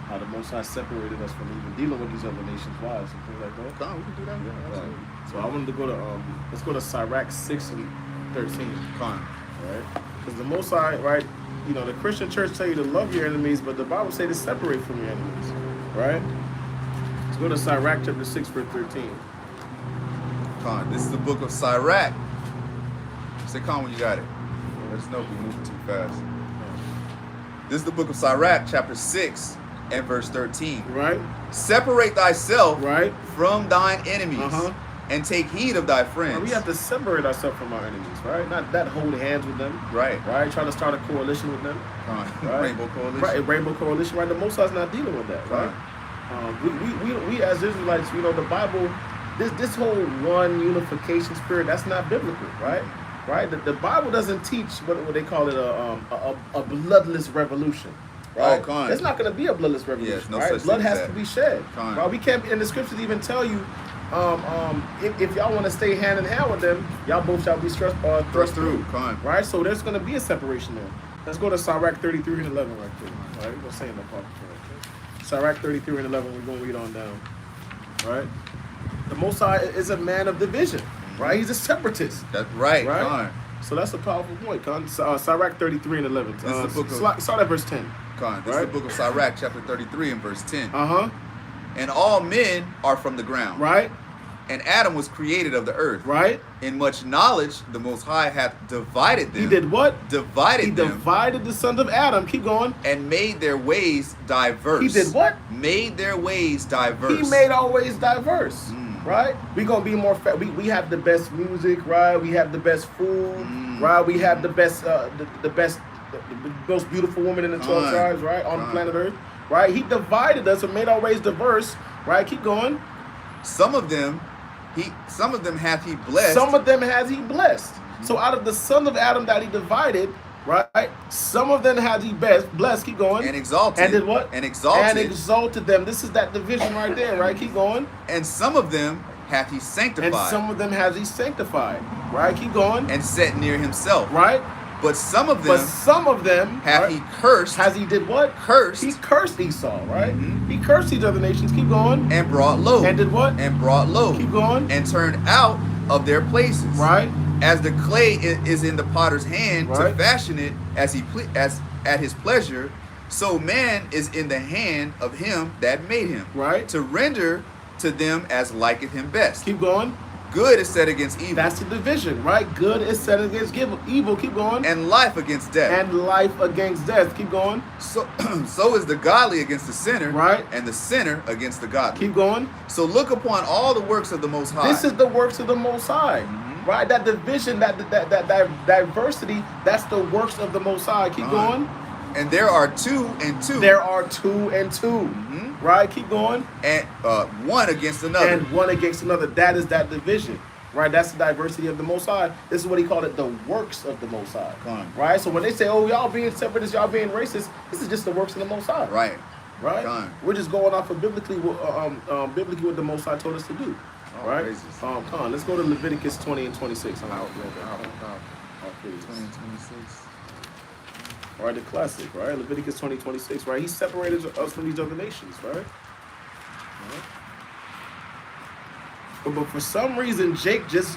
how the Most High separated us from even dealing with these other nations' wives and things like that. Come on, we can do that. Yeah, absolutely. So I wanted to go to let's go to Cyrax 6 and 13. Come on. Right? Because the Most High, right? You know, the Christian church tell you to love your enemies, but the Bible say to separate from your enemies, right? Let's go to Cyrax chapter 6, verse 13. Con, this is the book of Cyrax. Say Con when you got it. Let us know if we're moving too fast. This is the book of Cyrax, chapter 6 and verse 13. Right. Separate thyself Right. from thine enemies and take heed of thy friends. Well, we have to separate ourselves from our enemies, right? Not hold hands with them. Right. Right. Try to start a coalition with them. Right. Rainbow coalition. Right. Rainbow coalition. Right. The Most High's not dealing with that. Right. We as Israelites, you know, the Bible, this whole one unification spirit, that's not biblical, right? Right. The Bible doesn't teach what they call it a bloodless revolution. Right. Oh, It's not going to be a bloodless revolution. Yes, no right. such Blood thing as has that. to be shed. Right. We can't. And the scriptures even tell you, if y'all want to stay hand in hand with them, y'all both shall be thrust through. Right. So there's going to be a separation there. Let's go to Cyrax 33 and 11 right there. All right. We're saying that part. Cyrax 33 and 11. We're going to read on down. Right. The Most High is a man of division. Right. He's a separatist. That's right. Right. So that's a powerful point. Cyrax 33 and 11. This is the book of, start at verse 10. This is the book of Cyrax, chapter 33 and verse 10. And all men are from the ground. Right. And Adam was created of the earth. Right. In much knowledge, the Most High hath divided them. He did what? Divided them. He divided the sons of Adam. Keep going. And made their ways diverse. He did what? Made their ways diverse. He made our ways diverse. Right? We're going to be more we have the best music, right? We have the best food, right? We have the best, the most beautiful woman in the 12 tribes, right? On the planet Earth, right? He divided us and made our ways diverse, right? Keep going. Some of them hath he blessed. Some of them has he blessed. So out of the sons of Adam that he divided, right? Some of them has he blessed. Keep going. And exalted. And did what? And exalted. And exalted them. This is that division right there, right? Keep going. And some of them hath he sanctified. And some of them has he sanctified. Right? Keep going. And set near himself. Right? But some of them hath right, he cursed. Has he did what? Cursed. He cursed Esau, right? He cursed these other nations. Keep going. And brought low. And did what? And brought low. Keep going. And turned out of their places. Right? As the clay is in the potter's hand right. to fashion it as at his pleasure, so man is in the hand of him that made him. Right. To render to them as liketh him best. Keep going. Good is set against evil. That's the division, right? Good is set against evil. Keep going. And life against death. And life against death. Keep going. So is the godly against the sinner. Right. And the sinner against the godly. Keep going. So look upon all the works of the Most High. This is the works of the Most High. Right? That division, that diversity, that's the works of the Most High. Keep going. And there are two and two. There are two and two. Right? Keep going. And one against another. And one against another. That is that division. Right? That's the diversity of the Most High. This is what he called it, the works of the Most High. Right? So when they say, oh, y'all being separatists, y'all being racist, this is just the works of the Most High. Right. Right? We're just going off of biblically what the Most High told us to do. Right? Let's go to Leviticus 20 and 26. 20 and 26. All right, the classic, right? Leviticus 20, 26, right? He separated us from these other nations, right? But for some reason, Jake just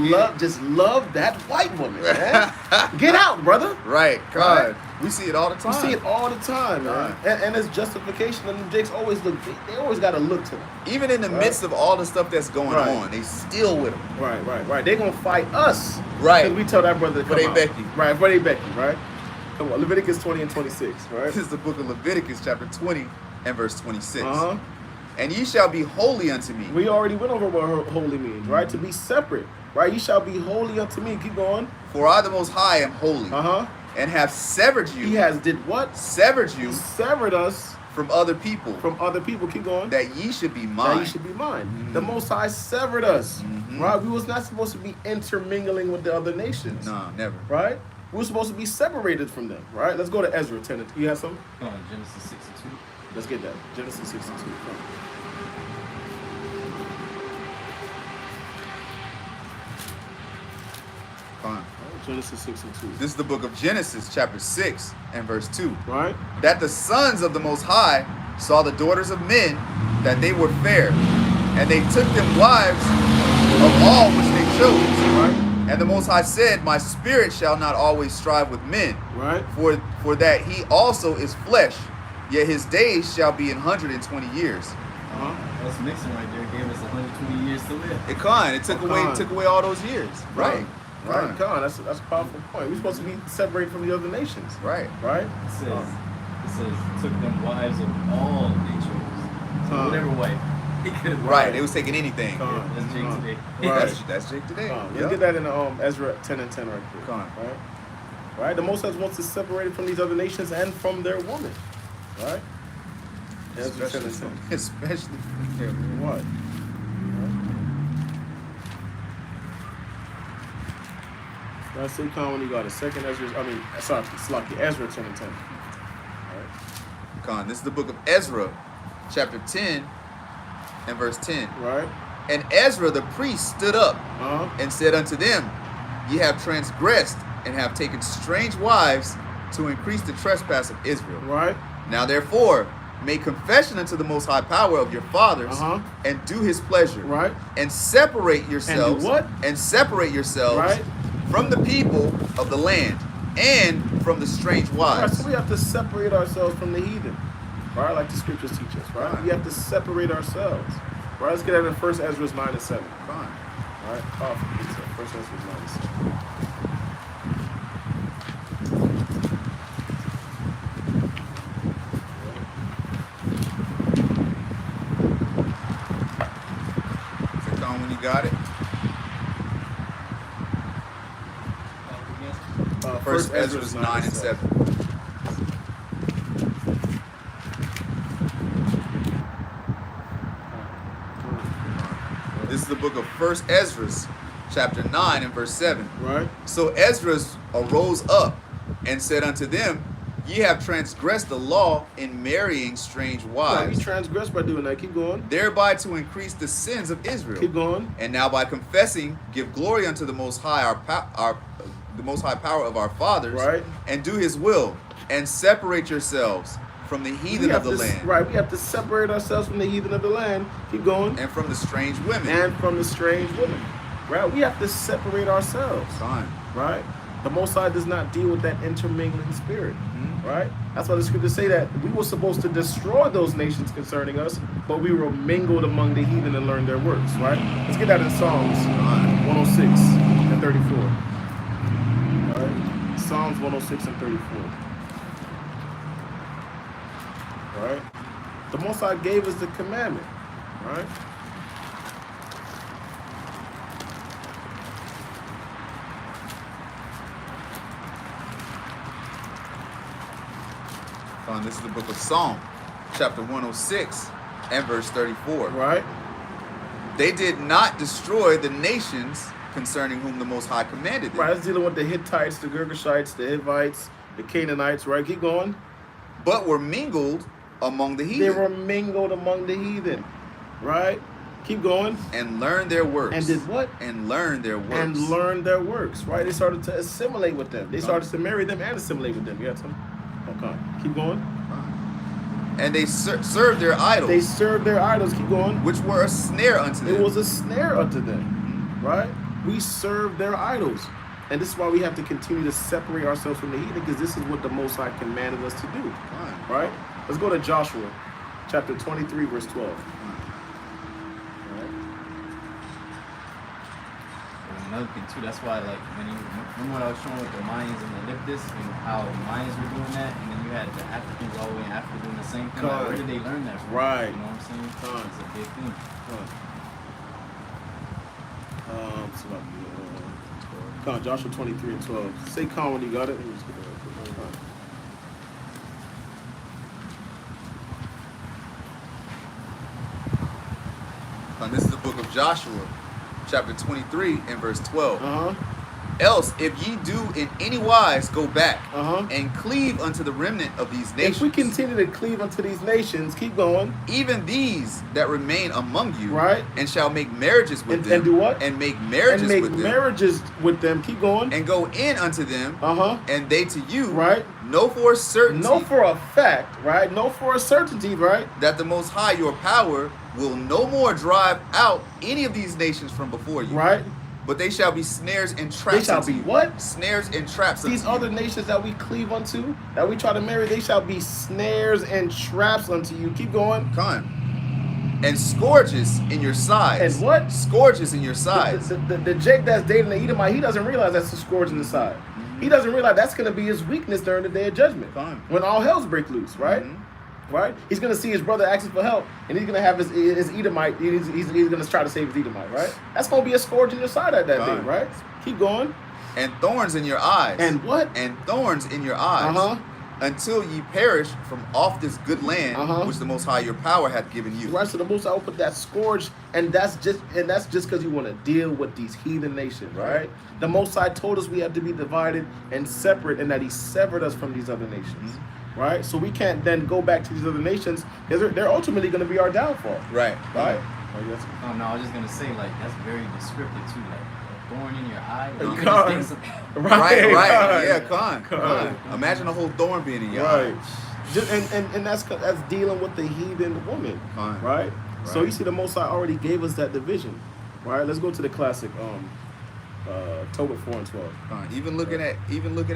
loved that white woman, man. Get out, brother. Right. God. We see it all the time. We see it all the time, man. And it's justification, and the Jakes always look. They always got to look to them. Even in the midst of all the stuff that's going on, they still with them. Right. They're gonna fight us. Right. Because we tell that brother to come out. Becky. Right. For they Becky. Right. Come on. Leviticus 20 and 26. Right. This is the book of Leviticus, chapter 20 and verse 26. And ye shall be holy unto me. We already went over what holy means, right? To be separate, right? You shall be holy unto me. Keep going. For I, the Most High, am holy. And have severed you. He has did what? Severed you. He severed us from other people. From other people. Keep going. That ye should be mine. That ye should be mine. The Most High severed us, right? We was not supposed to be intermingling with the other nations. No, never. Right? We were supposed to be separated from them, right? Let's go to Ezra 10. You have something? Genesis 6 and 2. Let's get that. Genesis 6 and 2. Fine. Genesis 6 and 2. This is the book of Genesis, chapter 6 and verse 2. Right. That the sons of the Most High saw the daughters of men, that they were fair, and they took them wives of all which they chose. Right. And the Most High said, my spirit shall not always strive with men. Right. For that he also is flesh, yet his days shall be 120 years. Us mixing right there gave us 120 years to live. It took away all those years. Right. Right. That's a powerful point. We're supposed to be separated from the other nations. Right. It says took them wives of all they chose. So whatever wife. Right. They was taking anything. That's Jake today. Right. That's Jake today. Let's get that in Ezra 10 and 10 right there. Right. The Most High wants to separate it from these other nations and from their woman. Right. Ezra 10 and 10. Especially from their what? That's so common when you got a second Ezra. Ezra 10 and 10. Right. This is the book of Ezra, chapter 10 and verse 10. Right. And Ezra the priest stood up and said unto them, Ye have transgressed and have taken strange wives to increase the trespass of Israel. Right. Now therefore, make confession unto the Most High Power of your fathers, and do His pleasure. Right. And separate yourselves. And do what? And separate yourselves. Right. From the people of the land and from the strange wives. Right, so we have to separate ourselves from the heathen. Right, like the scriptures teach us. Right. We have to separate ourselves. Right. Let's get that in 1 Ezra 9 and 7. Fine. All right. 1 Ezra 9 and 7. When you got it. 1 Ezra 9 and 7. This is the book of 1 Ezra, chapter 9 and verse 7. Right. So Ezra arose up and said unto them, Ye have transgressed the law in marrying strange wives. Right, we transgressed by doing that. Keep going. Thereby to increase the sins of Israel. Keep going. And now by confessing, give glory unto the Most High, the Most High Power of our fathers. Right. And do His will, and separate yourselves from the heathen of the land. Right. We have to separate ourselves from the heathen of the land. Keep going. And from the strange women. Right. We have to separate ourselves. Fine. Right. The Most High does not deal with that intermingling spirit. Right? That's why the scriptures say that we were supposed to destroy those nations concerning us, but we were mingled among the heathen and learned their works. Right? Let's get that in Psalms 106 and 34. All right? Psalms 106 and 34. All right? The Most High gave us the commandment. Right? This is the book of Psalm, chapter 106 and verse 34. Right. They did not destroy the nations concerning whom the Most High commanded them. Right, it's dealing with the Hittites, the Girgashites, the Hivites, the Canaanites, right? Keep going. But were mingled among the heathen. They were mingled among the heathen, right? Keep going. And learned their works. And did what? And learned their works. And learned their works, right? They started to assimilate with them. They started to marry them and assimilate with them. You got some? Okay. Keep going. And they served their idols. They served their idols. Keep going. Which were a snare unto them. It was a snare unto them, right? We serve their idols. And this is why we have to continue to separate ourselves from the heathen, because this is what the Most High commanded us to do, right? Let's go to Joshua, chapter 23, verse 12. Another thing too, that's why like when you remember what I was showing with the Mayans and the Leviticus and how the Mayans were doing that, and then you had the Africans all the way in Africa doing the same thing. Like, where did they learn that from? Right. You know what I'm saying? It's a big thing. Joshua 23 and 12. Say calm when you got it. This is the book of Joshua, chapter 23 and verse 12. Else, if ye do in any wise go back and cleave unto the remnant of these nations. If we continue to cleave unto these nations, keep going. Even these that remain among you, right? And shall make marriages with them. And do what? And make marriages with them. Keep going. And go in unto them. And they to you. Right. Know for a certainty. Know for a fact, right? Know for a certainty, right? That the Most High, your power, will no more drive out any of these nations from before you. Right. But they shall be snares and traps. They shall be what? Snares and traps. These other nations that we cleave unto, that we try to marry, they shall be snares and traps unto you. Keep going. And scourges in your sides. And what? Scourges in your sides. The Jake that's dating the Edomite, he doesn't realize that's a scourge in the side. He doesn't realize that's going to be his weakness during the day of judgment. When all hell's break loose, right? Right? He's going to see his brother asking for help, and he's going to have his Edomite, he's going to try to save his Edomite, right? That's going to be a scourge in your side at that day, right? Keep going. And thorns in your eyes. And what? And thorns in your eyes. Until ye perish from off this good land, which the Most High your power hath given you. Right, so the Most High will put that scourge, and that's just because you want to deal with these heathen nations, right? The Most High told us we have to be divided and separate, and that He severed us from these other nations, right? So we can't then go back to these other nations because they're ultimately going to be our downfall, right? Oh no, I was just gonna say like that's very descriptive too, like a thorn in your eye. Right. Yeah, con. Imagine a whole thorn being in your eye. Just, and that's dealing with the heathen woman, right? So you see, the Most High already gave us that division, right? Let's go to the classic, Tobit 4 and 12. Even looking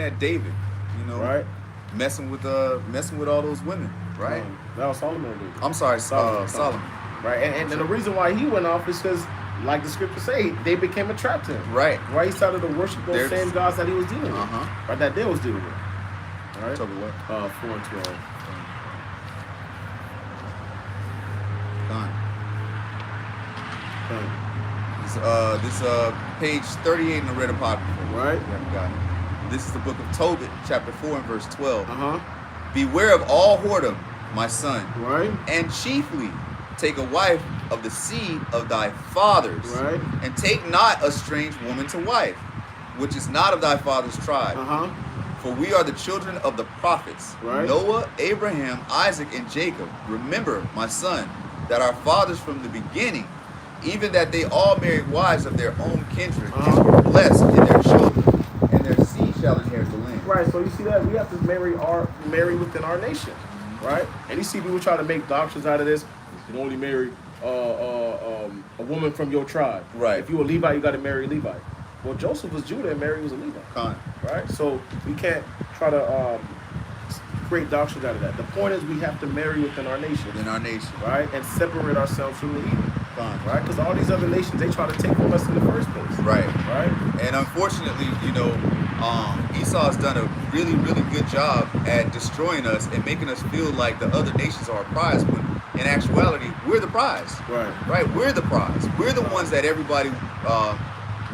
at David, you know, right? Messing with all those women, right? That was Solomon. I'm sorry, Solomon. Right, and the reason why he went off is because, like the scripture say, they became a trap to him. Right. He started to worship those same gods that he was dealing with. Right, that they was dealing with. All right. Talk about what? 4 and 12. This page 38 in the Red Apocrypha. Right. You haven't got it. This is the book of Tobit, chapter 4 and verse 12. Beware of all whoredom, my son. Right. And chiefly take a wife of the seed of thy fathers. Right. And take not a strange woman to wife, which is not of thy father's tribe. For we are the children of the prophets, Noah, Abraham, Isaac, and Jacob. Remember, my son, that our fathers from the beginning, even that they all married wives of their own kindred, and were blessed in their children, and their seed shall inherit the land. Right, so you see that we have to marry within our nation, right? And you see people try to make doctrines out of this. You can only marry a woman from your tribe. Right. If you're a Levite, you got to marry a Levite. Well, Joseph was Judah and Mary was a Levite. Right? So we can't try to create doctrines out of that. The point is we have to marry within our nation. Right? And separate ourselves from the heathen. Right? Because all these other nations, they try to take from us in the first place. Right. Right? And unfortunately, you know, Esau has done a really, really good job at destroying us and making us feel like the other nations are a prize, when in actuality, we're the prize. Right? We're the prize. We're the ones that everybody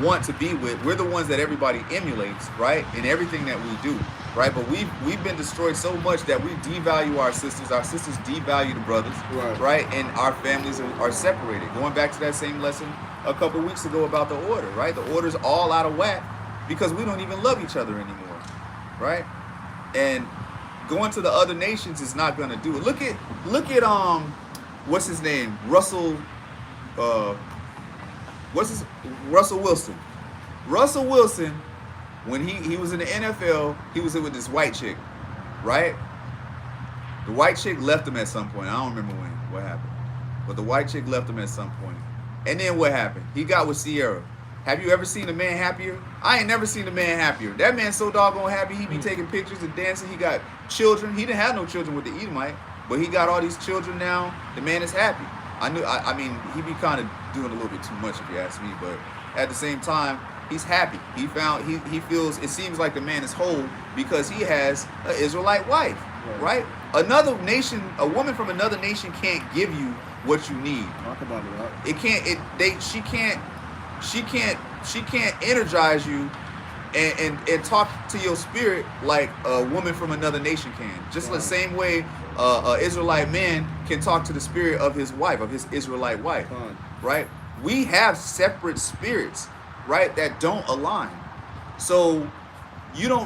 want to be with. We're the ones that everybody emulates, right? In everything that we do, right? But we've been destroyed so much that we devalue our sisters. Our sisters devalue the brothers, right? And our families are separated. Going back to that same lesson a couple weeks ago about the order, right? The order's all out of whack because we don't even love each other anymore, right? And going to the other nations is not going to do it. Look at what's his name? Russell Wilson. Russell Wilson, when he was in the NFL, he was with this white chick, right? The white chick left him at some point. I don't remember what happened. But the white chick left him at some point. And then what happened? He got with Sierra. Have you ever seen a man happier? I ain't never seen a man happier. That man's so doggone happy, he be taking pictures and dancing. He got children. He didn't have no children with the Edomite, but he got all these children now. The man is happy. I mean, he be kind of doing a little bit too much if you ask me, but at the same time, he's happy. He feels, it seems like the man is whole because he has an Israelite wife, right? Another nation, a woman from another nation can't give you what you need. Talk about it, right? It can't, she can't energize you and talk to your spirit like a woman from another nation can. Just the same way an Israelite man can talk to the spirit of his wife, of his Israelite wife, right? We have separate spirits, right, that don't align. So you'll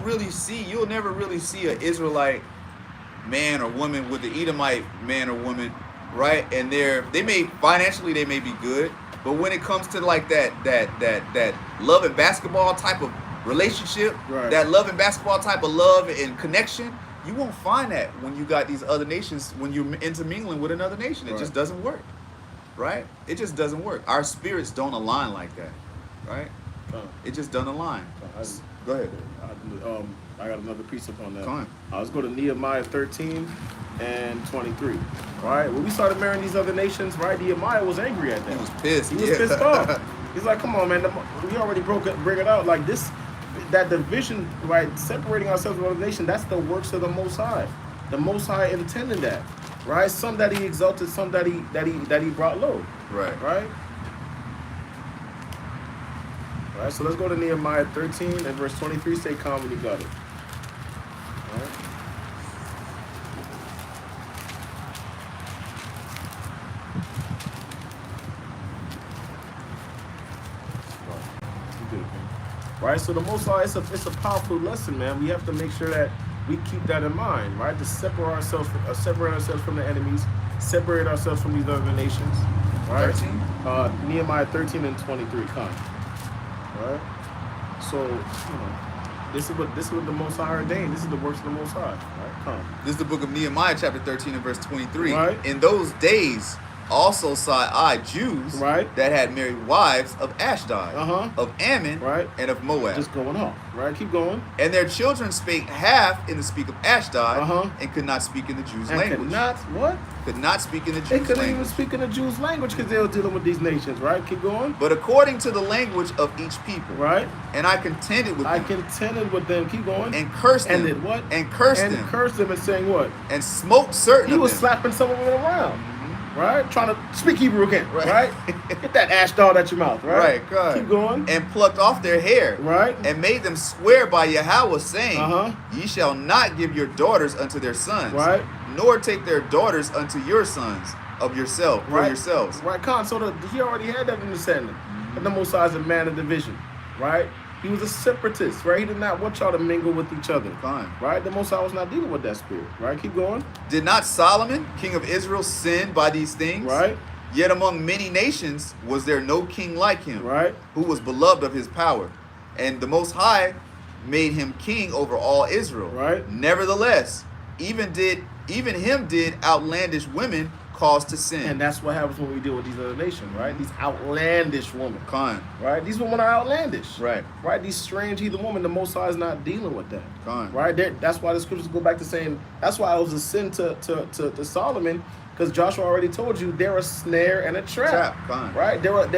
never really see an Israelite man or woman with the Edomite man or woman, right? And they may financially they may be good, but when it comes to like that love and basketball type of relationship, that love and basketball type of love and connection, you won't find that when you got these other nations, when you're intermingling with another nation. It just doesn't work, right? It just doesn't work. Our spirits don't align like that, right? It just doesn't align. Go ahead. I got another precept on that. Come on. Let's go to Nehemiah 13 and 23. All right, when we started marrying these other nations, right, Nehemiah was angry at that. He was pissed. He was pissed off. He's like, come on, man, we already bring it out. Like this, that division, right, separating ourselves from other nations, that's the works of the Most High. The Most High intended that, right? Some that he exalted, some that he brought low. Right. Right? All right, so let's go to Nehemiah 13 and verse 23. Stay calm when you got it. All right. Right, so the Most High, it's a powerful lesson, man. We have to make sure that we keep that in mind, right? To separate ourselves from the enemies, separate ourselves from these other nations. Right? 13? Nehemiah 13 and 23. Come. Right? So, this is what the Most High ordained. This is the works of the Most High. Right? Come. This is the book of Nehemiah, chapter 13 and verse 23. Right. In those days also saw I Jews right. that had married wives of Ashdod, of Ammon, right. and of Moab. Just going off. Right? Keep going. And their children spake half in the speak of Ashdod, and could not speak in the Jews' language. Could not what? Could not speak in the Jews' They language. couldn't even speak in the Jews' language because they were dealing with these nations, right? Keep going. But according to the language of each people. Right. And I contended with them. I contended with them. Keep going. And cursed them. And did what? And cursed them. And cursed them and saying what? And smote certain of them. He was slapping some of them around. Right? Trying to speak Hebrew again. Right? Get that Ashdod out your mouth. Right? Right. God. Keep going. And plucked off their hair. Right? And made them swear by Yahweh, saying, Ye shall not give your daughters unto their sons. Right? Nor take their daughters unto your sons of yourself, for yourselves. Right, Khan. So he already had that understanding. And the Most High is a man of division. Right? He was a separatist, right? He did not want y'all to mingle with each other. Fine. Right? The Most High was not dealing with that spirit. Right? Keep going. Did not Solomon, king of Israel, sin by these things? Right? Yet among many nations was there no king like him, right? Who was beloved of his power. And the Most High made him king over all Israel. Right? Nevertheless, even him did outlandish women cause to sin. And that's what happens when we deal with these other nations, right? These outlandish women. Con. Right? These women are outlandish. Right. Right? These strange heathen women, the Most High is not dealing with that. Con. Right? That's why the scriptures go back to saying, that's why it was a sin to Solomon, because Joshua already told you they're a snare and a trap. Con. Right? They're what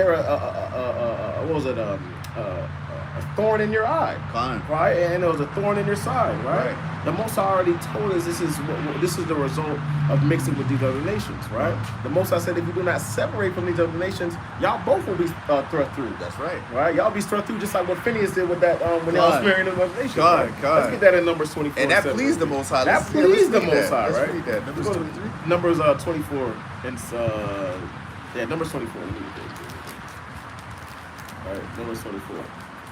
was it? A thorn in your eye. Con. Right? And it was a thorn in your side. Right? The Most High already told us this is the result of mixing with these other nations. Right? The Most High said if you do not separate from these other nations, y'all both will be thrust through. That's right. Right? Y'all be thrust through just like what Phineas did with that when y'all was marrying the other nations. Right? Let's get that in Numbers 24. And that pleased the Most High. That pleased the Most High, right? right? Read that. Numbers 23. Numbers 24 and Numbers 24. All right, Numbers 24.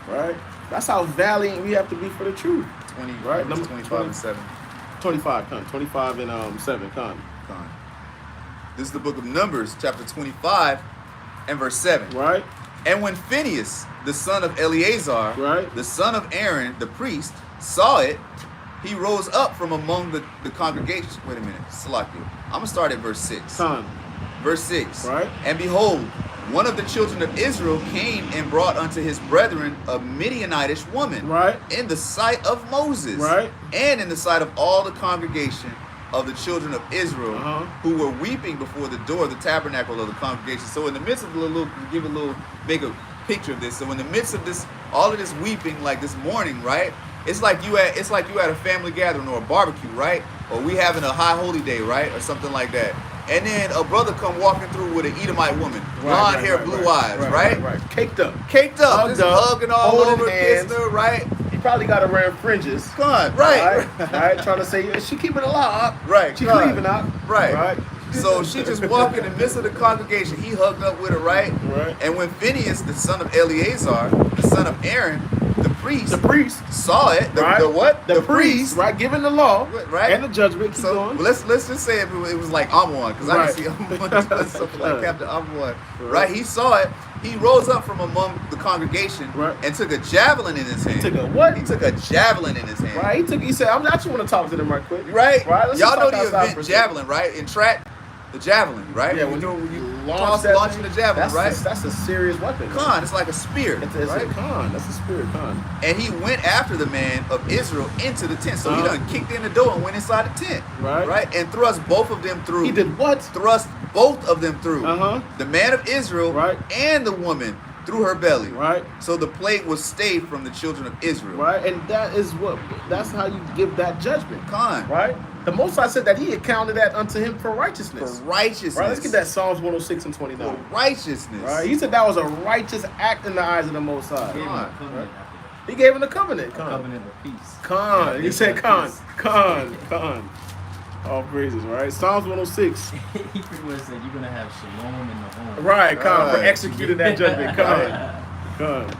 Right? That's how valiant we have to be for the truth. 20, right? Numbers 25 and 7. 25, con. 25 and 7, con. This is the book of Numbers, chapter 25 and verse 7. Right? And when Phinehas, the son of Eleazar, right, the son of Aaron, the priest, saw it, he rose up from among the congregation. Wait a minute, Salakia. I'm going to start at verse 6. Con. Verse 6. Right? And behold, one of the children of Israel came and brought unto his brethren a Midianitish woman, right, in the sight of Moses, right, and in the sight of all the congregation of the children of Israel, who were weeping before the door of the tabernacle of the congregation. So in the midst of make a picture of this. So in the midst of this, all of this weeping, like this morning, right? It's like you at a family gathering or a barbecue, right? Or we having a high holy day, right? Or something like that. And then a brother come walking through with an Edomite woman, blonde hair, blue eyes, right? Caked up, just hugging all over, kissing her, right? He probably got her wearing fringes. God, right? Right, trying to say, is she keeping it alive? Right, she leaving out, right? So she just walked in the midst of the congregation. He hugged up with her, right? Right. And when Phinehas, the son of Eleazar, the son of Aaron, the priest saw it. The priest, right? Giving the law, right? And the judgment. Keep going. Let's just say it was like Amon, because I didn't see Amon something like Captain Amon, right? He saw it. He rose up from among the congregation, and took a javelin in his hand. Took a what? He took a javelin in his hand. Right. He said, I actually want to talk to them right quick. Right. Right. Y'all know the event javelin, right? In track, the javelin, right? Yeah. When launching the javelin, right? That's a serious weapon. Con, it's like a spear. It's right? a con. That's a spirit con. And he went after the man of Israel into the tent. So he done kicked in the door and went inside the tent. Right? And thrust both of them through. He did what? Thrust both of them through. The man of Israel and the woman through her belly. Right. So the plague was stayed from the children of Israel. Right. And that's how you give that judgment. Con. Right? The Most High said that he accounted that unto him for righteousness. For righteousness. Right, let's get that Psalms 106 and 29. For righteousness. Right. He said that was a righteous act in the eyes of the Most High. He gave him the covenant. A covenant of peace. Con. He said con. All praises, right? Psalms 106. He pretty much said you're gonna have shalom in the home. Right, con. For executing that judgment. Con.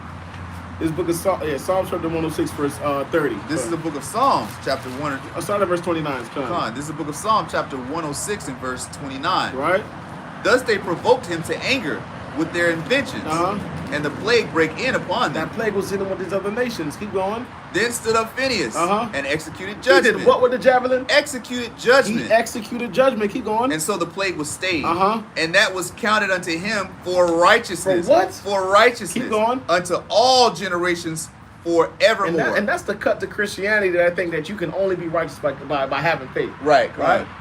This book of Psalms chapter 106, verse 30. This is the book of Psalms, chapter 1. I'll start at verse 29. Con. This is the book of Psalms, chapter 106 and verse 29. Right. Thus they provoked him to anger with their inventions, and the plague break in upon them. That plague was in with these other nations. Keep going. Then stood up Phinehas and executed judgment. He did what with the javelin? Executed judgment. He executed judgment. Keep going. And so the plague was stayed. And that was counted unto him for righteousness. For what? For righteousness. Keep going. Unto all generations forevermore. And that's the cut to Christianity that I think that you can only be righteous by having faith. Right.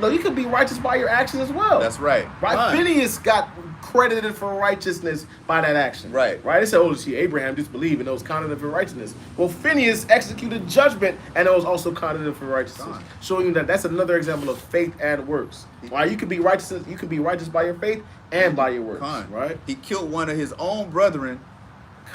No, you can be righteous by your actions as well. That's right. Right. Phineas got credited for righteousness by that action. Right. They said, see, Abraham disbelieved and it was counted for righteousness. Well, Phineas executed judgment and it was also counted for righteousness. Showing you that that's another example of faith and works. Why you can be righteous by your faith and by your works. Right. He killed one of his own brethren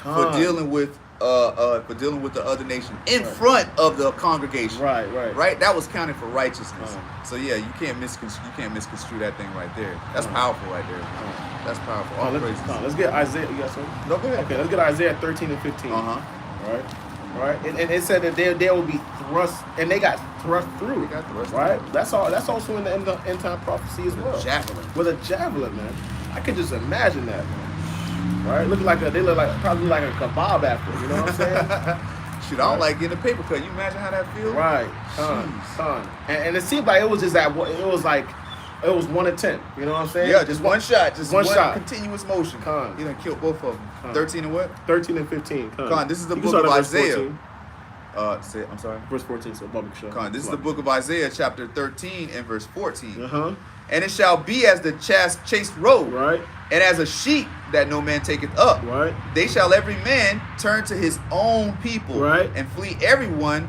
for dealing with the other nation in front of the congregation. Right. That was counted for righteousness. So yeah, you can't misconstrue that thing right there. That's powerful right there. That's powerful. All praises. Let's get Isaiah. You got something? No, go ahead. Okay, let's get Isaiah 13 and 15. Right. And it said that they will be thrust, and they got thrust through. Right. That's also in the end time prophecy as well. With a javelin, man. I could just imagine that, man. Right. They look like probably like a kebab after. You know what I'm saying? Shit, I don't like getting a paper cut. You imagine how that feels? Right. And it seemed like it was just that. It was like. It was 1 attempt, you know what I'm saying? Yeah, just one shot. Just one shot. Continuous motion. He done killed both of them. 13 and what? 13 and 15. This is the book of Isaiah. I'm sorry. Verse 14, so public show. This is the book of Isaiah, chapter 13 and verse 14. And it shall be as the chased road, right, and as a sheep that no man taketh up. Right. They shall every man turn to his own people, right, and flee everyone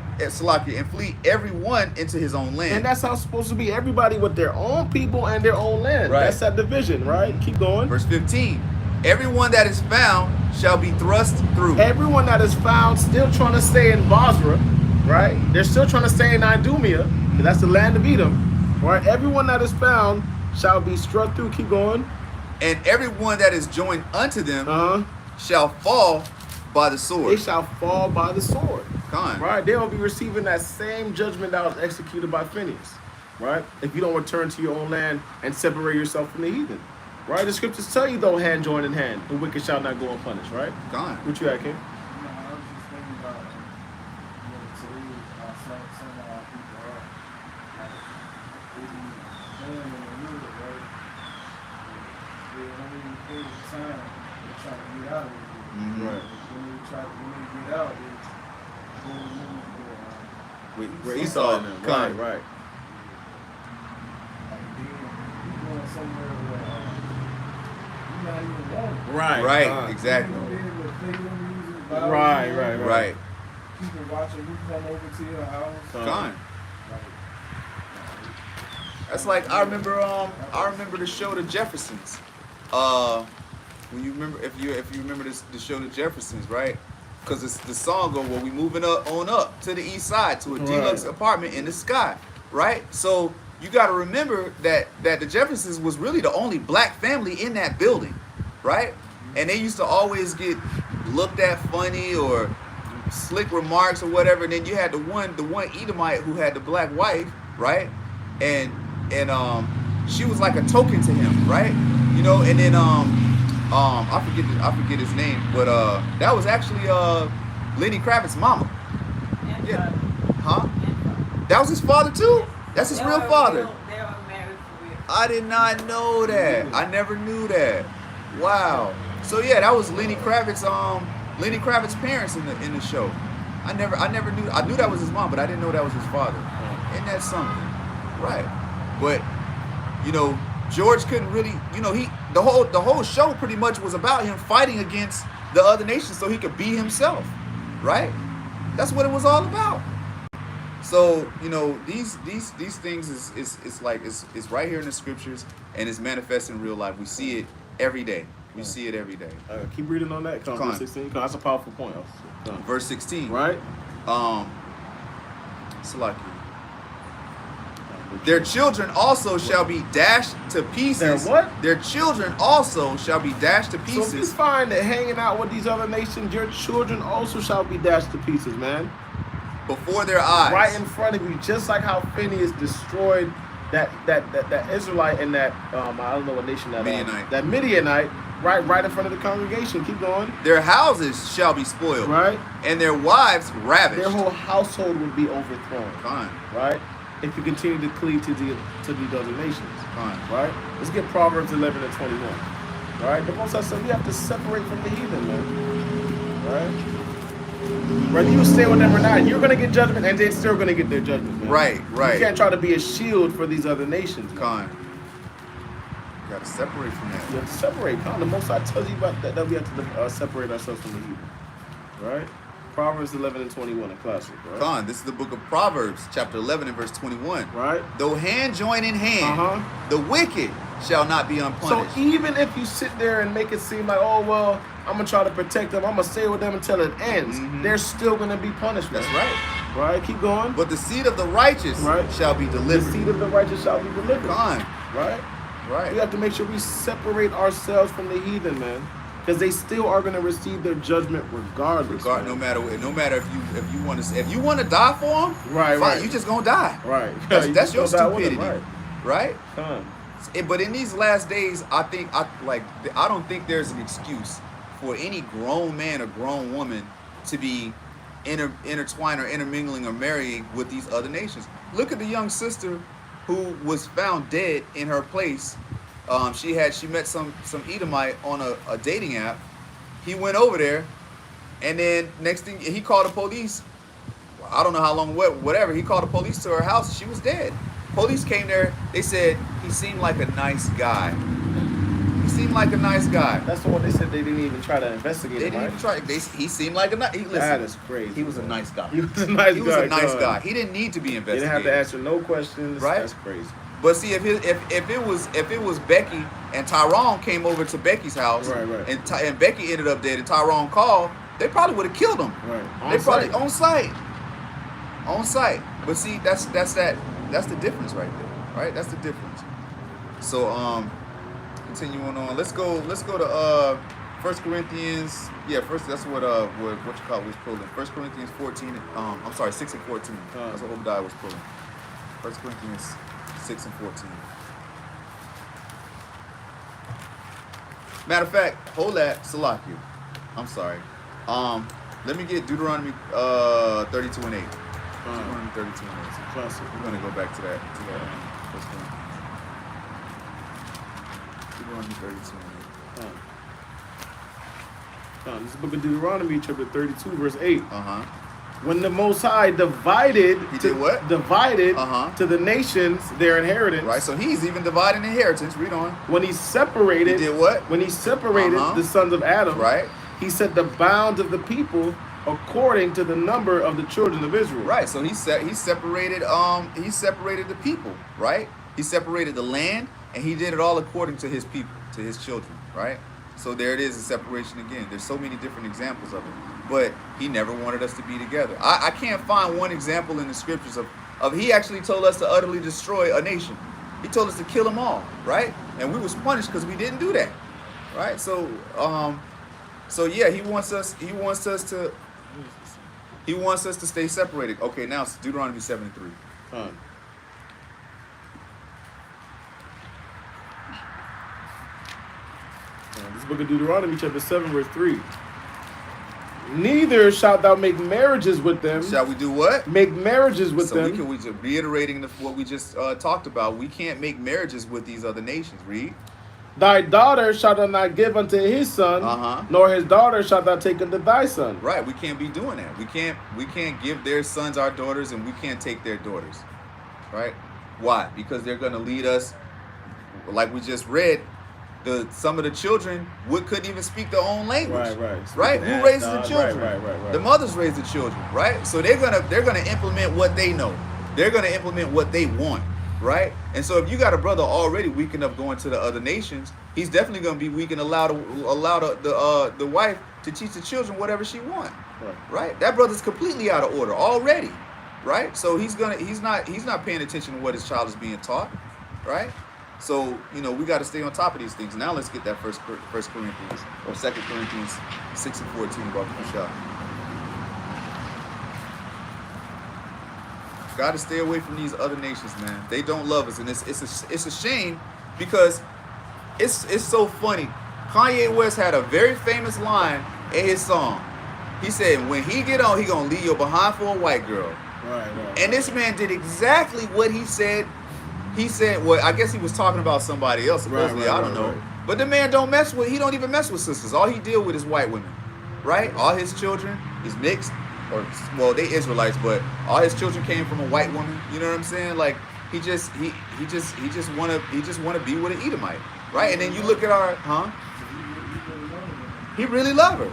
into his own land. And that's how it's supposed to be. Everybody with their own people and their own land. Right. That's that division, right? Keep going. Verse 15. Everyone that is found shall be thrust through. Everyone that is found still trying to stay in Basra, right? They're still trying to stay in Idumea, because that's the land of Edom. Right, everyone that is found shall be struck through. Keep going. And everyone that is joined unto them shall fall by the sword. They shall fall by the sword. Right, they will be receiving that same judgment that was executed by Phineas. Right, if you don't return to your own land and separate yourself from the heathen. Right, the scriptures tell you, though, hand joined in hand, the wicked shall not go unpunished. Right. What you at, King? Where Esau in them. Right. Right, exactly. Right. People watching you come over to your house. That's like I remember the show The Jeffersons. When you remember if you remember the show The Jeffersons, right? Because it's the song go, well, we moving up to the east side to a deluxe apartment in the sky, right? So you got to remember that the Jeffersons was really the only black family in that building, right? And they used to always get looked at funny or slick remarks or whatever. And then you had the one Edomite who had the black wife, right? And she was like a token to him, right? You know, and then I forget his name, but that was actually Lenny Kravitz's mama. That was his father too. That's his real father. They were married for real. I did not know that. I never knew that. Wow. So yeah, that was Lenny Kravitz. Lenny Kravitz's parents in the show. I never knew. I knew that was his mom, but I didn't know that was his father. Isn't that something? Right. But you know, George couldn't really. You know, the whole show pretty much was about him fighting against the other nations so he could be himself. Right. That's what it was all about. So you know, these things is like it's right here in the scriptures and it's manifest in real life. We see it every day. We see it every day. Keep reading on that. Verse 16. That's a powerful point. Verse 16. Right. Salaki. Their children also shall be dashed to pieces. Their what? Their children also shall be dashed to pieces. So if you find that hanging out with these other nations, your children also shall be dashed to pieces, man. Before their eyes. Right in front of you, just like how Phineas destroyed that Israelite and that I don't know what nation that Midianite. That Midianite, right in front of the congregation. Keep going. Their houses shall be spoiled. Right. And their wives ravished. Their whole household would be overthrown. Fine. Right? If you continue to cleave to these other nations. Fine. Right? Let's get Proverbs 11 and 21. Right? The Most High said we have to separate from the heathen, man. Right? Whether you stay with them or not, you're going to get judgment, and they're still going to get their judgment, man. Right. You can't try to be a shield for these other nations. Con. You got to separate from that. You have to separate. Con. The Most High tells you about that we have to separate ourselves from the heathen. Right? Proverbs 11 and 21, a classic, right? Con, this is the book of Proverbs, chapter 11 and verse 21. Right? Though hand join in hand, the wicked shall not be unpunished. So even if you sit there and make it seem like, oh, well, I'm going to try to protect them, I'm going to stay with them until it ends, they're still going to be punished. That's right. Right? Keep going. But the seed of the righteous shall be delivered. The seed of the righteous shall be delivered. Con. Right? Right. We have to make sure we separate ourselves from the heathen, man. Because they still are going to receive their judgment regardless. No matter if you want to die for them, right, fine, right. You just gonna die. Right. That's your stupidity, right? But in these last days, I don't think there's an excuse for any grown man or grown woman to be intertwined or intermingling or marrying with these other nations. Look at the young sister who was found dead in her place. She met some Edomite on a dating app. He went over there, and then next thing he called the police. I don't know how long, whatever. He called the police to her house. She was dead. Police came there. They said he seemed like a nice guy. That's the one they said they didn't even try to investigate. They didn't even try. He seemed like a nice. That is crazy. He was a nice guy. He was a nice guy. He didn't need to be investigated. You didn't have to answer no questions. Right? That's crazy. But see, if it was Becky and Tyrone came over to Becky's house, right. and Becky ended up dead, and Tyrone called, they probably would have killed him. Right. On site. But see, that's the difference right there, right? That's the difference. So continuing on, let's go to 1 Corinthians. Yeah, first that's what you call it was pulling. 1 Corinthians 14. 6 and 14. That's what Obadiah was pulling. 1 Corinthians 6 and 14. Matter of fact, hold that, Salakia. I'm sorry. Let me get Deuteronomy 32 and 8. Deuteronomy 32 and 8. Classic. We're gonna go back to that. Deuteronomy 32 and 8. This is the book of Deuteronomy, chapter 32, verse 8. When the Most High divided, did what? Divided to the nations their inheritance. Right, so he's even dividing inheritance. Read on. When he separated, he did what? When he separated the sons of Adam, right? He set the bounds of the people according to the number of the children of Israel. Right, so he separated the people, right? He separated the land, and he did it all according to his people, to his children, right? So there it is, a separation again. There's so many different examples of it. But he never wanted us to be together. I can't find one example in the scriptures of he actually told us to utterly destroy a nation. He told us to kill them all, right? And we was punished because we didn't do that, right? So yeah, he wants us to stay separated. Okay, now it's Deuteronomy 7:3. This book of Deuteronomy, chapter 7, verse 3. Neither shalt thou make marriages with them. Shall we do what? Make marriages with So them. we just reiterating what we just talked about. We can't make marriages with these other nations. Read. Thy daughter shalt thou not give unto his son, nor his daughter shalt thou take unto thy son. Right. We can't be doing that. We can't give their sons our daughters, and we can't take their daughters. Right? Why? Because they're going to lead us, like we just read. Some of the children couldn't even speak their own language. Right. Who raises the children? Right. The mothers raise the children. Right. So they're gonna implement what they know. They're gonna implement what they want. Right. And so if you got a brother already weak enough going to the other nations, he's definitely gonna be weak and allow the wife to teach the children whatever she wants. Right. That brother's completely out of order already. Right. So he's not paying attention to what his child is being taught. Right. So, we got to stay on top of these things. Now let's get that First Corinthians or 2 Corinthians 6 and 14 about the shot. Got to stay away from these other nations, man. They don't love us, and it's a shame because it's so funny. Kanye West had a very famous line in his song. He said, "When he get on, he gonna leave you behind for a white girl." Right. And this man did exactly what he said. He said, well, I guess he was talking about somebody else, supposedly. I don't know. But the man he don't even mess with sisters. All he deal with is white women, right? All his children, he's mixed, they Israelites, but all his children came from a white woman. You know what I'm saying? Like, he just wanna be with an Edomite, right? And then you look at he really love her.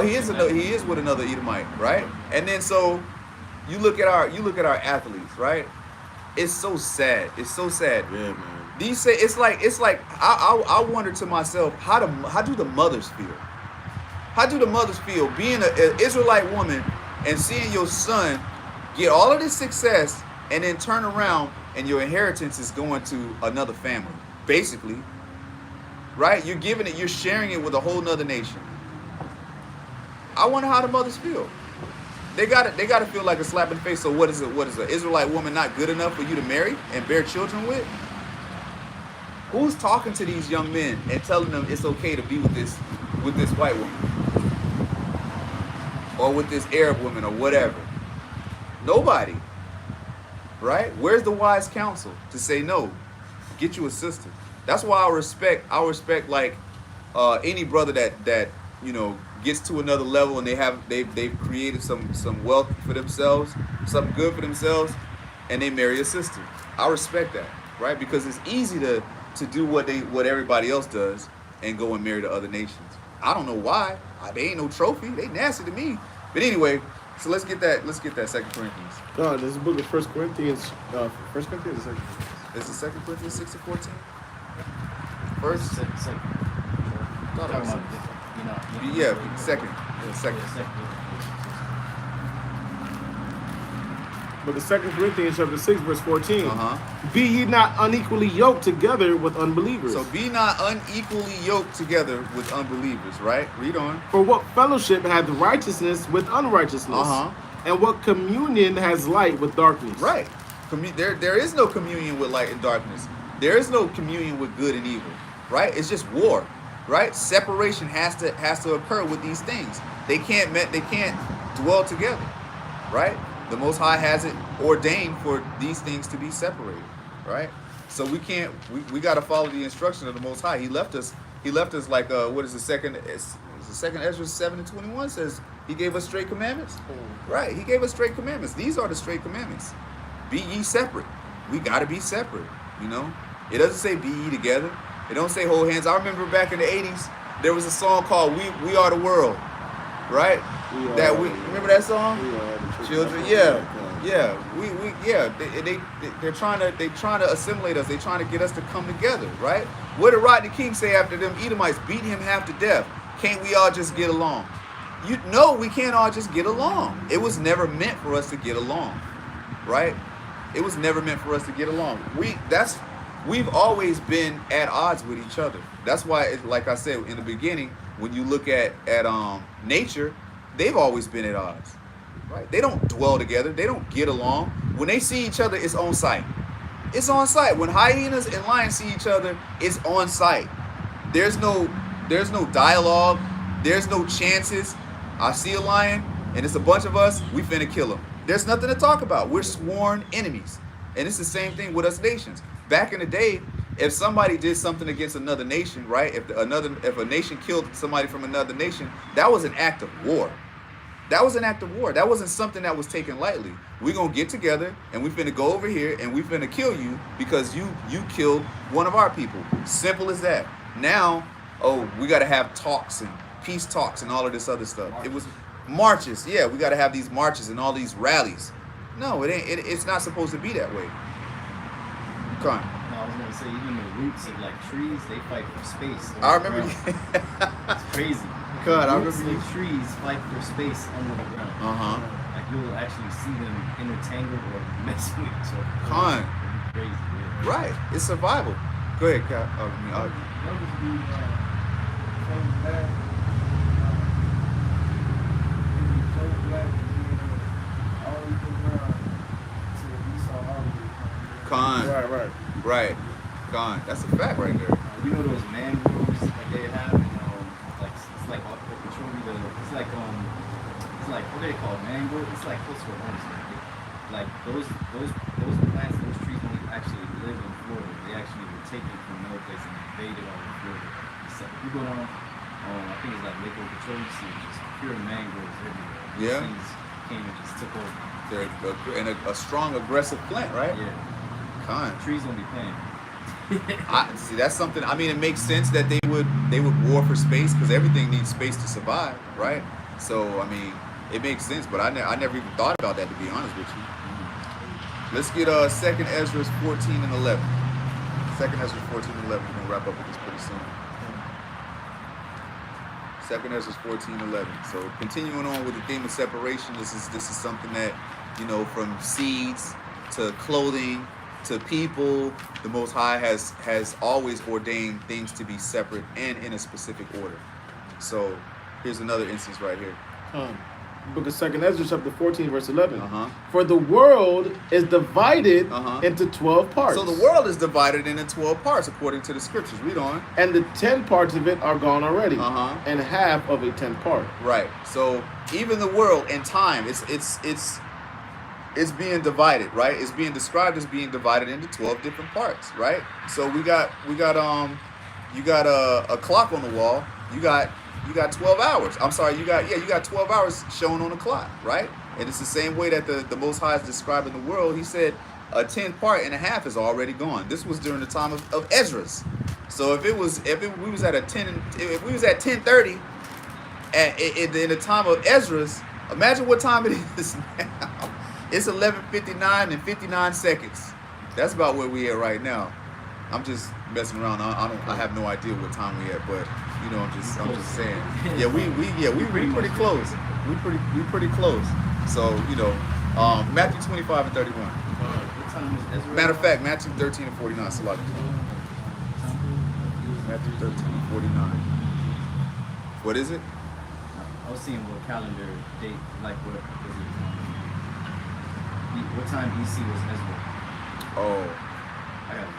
He is with another Edomite, right? And then so you look at our athletes, right? It's so sad. It's so sad. Yeah, man. It's like I wonder to myself, how do the mothers feel? How do the mothers feel being an Israelite woman and seeing your son get all of this success and then turn around and your inheritance is going to another family, basically, right? You're sharing it with a whole nother nation. I wonder how the mothers feel. They gotta feel like a slap in the face. So what is an Israelite woman not good enough for you to marry and bear children with? Who's talking to these young men and telling them it's okay to be with this white woman? Or with this Arab woman or whatever? Nobody. Right? Where's the wise counsel to say no? Get you a sister. That's why I respect like any brother that gets to another level and they've created some wealth for themselves, something good for themselves, and they marry a sister. I respect that, right? Because it's easy to do what everybody else does and go and marry the other nations. I don't know why. They ain't no trophy. They nasty to me. But anyway, so let's get that 2 Corinthians. No, this is the book of 1 Corinthians. 1 Corinthians or 2 Corinthians? This is 2 Corinthians 6 and 14. First? Second. Second. But the 2 Corinthians chapter 6, verse 14. Be ye not unequally yoked together with unbelievers. So be not unequally yoked together with unbelievers, right? Read on. For what fellowship hath righteousness with unrighteousness? And what communion has light with darkness? Right. There is no communion with light and darkness. There is no communion with good and evil, right? It's just war, right? Separation has to occur with these things. They can't dwell together, right? The Most High has it ordained for these things to be separated, right? So we got to follow the instruction of the Most High. He left us like what is the second Ezra 7 and 21 says he gave us straight commandments, right? He gave us straight commandments. These are the straight commandments. Be ye separate. We got to be separate. It doesn't say be ye together. It don't say hold hands. I remember back in the 80s there was a song called We Are the World, right? Remember that song? Children, yeah. They're trying to assimilate us. They're trying to get us to come together, right? What did Rodney King say after them Edomites beat him half to death? Can't we all just get along? We can't all just get along. It was never meant for us to get along, right? It was never meant for us to get along. We've always been at odds with each other. That's why, like I said in the beginning, when you look at nature, they've always been at odds, right? They don't dwell together. They don't get along. When they see each other, it's on sight. It's on sight. When hyenas and lions see each other, it's on sight. There's no dialogue. There's no chances. I see a lion and it's a bunch of us, we finna kill him. There's nothing to talk about. We're sworn enemies. And it's the same thing with us nations. Back in the day, if somebody did something against another nation, right? If a nation killed somebody from another nation, that was an act of war. That was an act of war. That wasn't something that was taken lightly. We're gonna get together and we finna go over here and we finna kill you because you killed one of our people. Simple as that. Now, oh, we gotta have talks and peace talks and all of this other stuff. It was marches. Yeah, we gotta have these marches and all these rallies. No, it ain't. It's not supposed to be that way. Come on. No, I was gonna say even the roots of like trees, they fight for space. I remember. It's crazy. God, I Roots remember. of trees fight for space under the ground. Like you'll actually see them intertangled or messing with each other. Con. Crazy. Yeah. Right. It's survival. Go ahead, Cal. Notice we came back. We so black and always around till we saw all of it. Con. Right. Con. That's a fact right there. You know those mangroves that they have, like it's like it's like what they call mangrove. It's like close to a homestead. Like those plants, those trees don't actually live in Florida. They actually were taken from another place and invaded all of Florida. So if you go down, I think it's like Lake Okeechobee, just pure mangroves everywhere. Yeah. These things came and just took over. They're a strong, aggressive plant, right? Yeah. Con. Trees don't be playing. I see. That's something. I mean, it makes sense that they would war for space because everything needs space to survive, right? So I mean, it makes sense. But I never even thought about that, to be honest with you. Let's get 2nd Ezra 14 and 11. 2nd Ezra 14 and 11. We're gonna wrap up with this pretty soon. 2nd Ezra 14 and 11. So continuing on with the theme of separation. This is something that, you know, from seeds to clothing to people, the Most High has always ordained things to be separate and in a specific order. So here's another instance right here. Book of 2nd Ezra, chapter 14, verse 11. For the world is divided into 12 parts. So the world is divided into 12 parts according to the scriptures. Read on. And the 10 parts of it are gone already. And half of a 10th part. Right. So even the world in time, it's being divided, right? It's being described as being divided into 12 different parts, right? So you got a clock on the wall. You got 12 hours. I'm sorry, you got 12 hours shown on the clock, right? And it's the same way that the Most High is describing the world. He said a 10th part and a half is already gone. This was during the time of Ezra's. So if we was at 10:30 in the time of Ezra's, imagine what time it is now. It's 11:59 and 59 seconds. That's about where we at right now. I'm just messing around. I have no idea what time we at, but you know, I'm just saying. Yeah, we pretty close. We pretty close. So, you know, Matthew 25 and 31. What time is Ezra? Matter of fact, Matthew 13 and 49. Salaki. Matthew 13 and 49. What is it? I was seeing what calendar date, like what was it? What time BC was Ezra? Oh. I got it.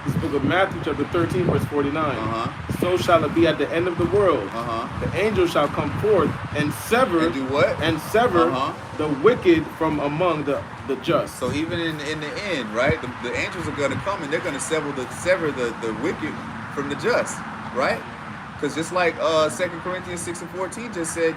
This book of Matthew, chapter 13, verse 49. So shall it be at the end of the world. The angel shall come forth and sever. And do what? And sever the wicked from among the just. So even in the end, right? The angels are going to come and they're going to sever the wicked from the just, right? Because just like 2 Corinthians 6 and 14 just said,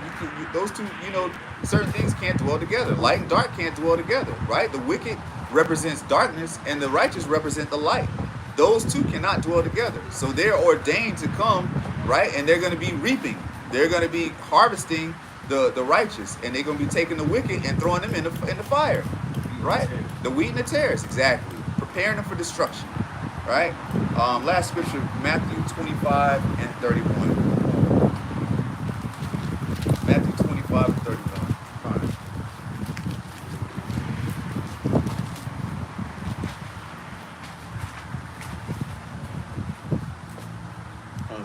those two, you know, certain things can't dwell together. Light and dark can't dwell together, right? The wicked represents darkness and the righteous represent the light. Those two cannot dwell together. So they're ordained to come, right? And they're going to be reaping. They're going to be harvesting the righteous, and they're going to be taking the wicked and throwing them in the fire, right? The wheat and the tares, exactly. Preparing them for destruction, right? Last scripture, Matthew 25 and 31. Matthew 25 and 31. Fine.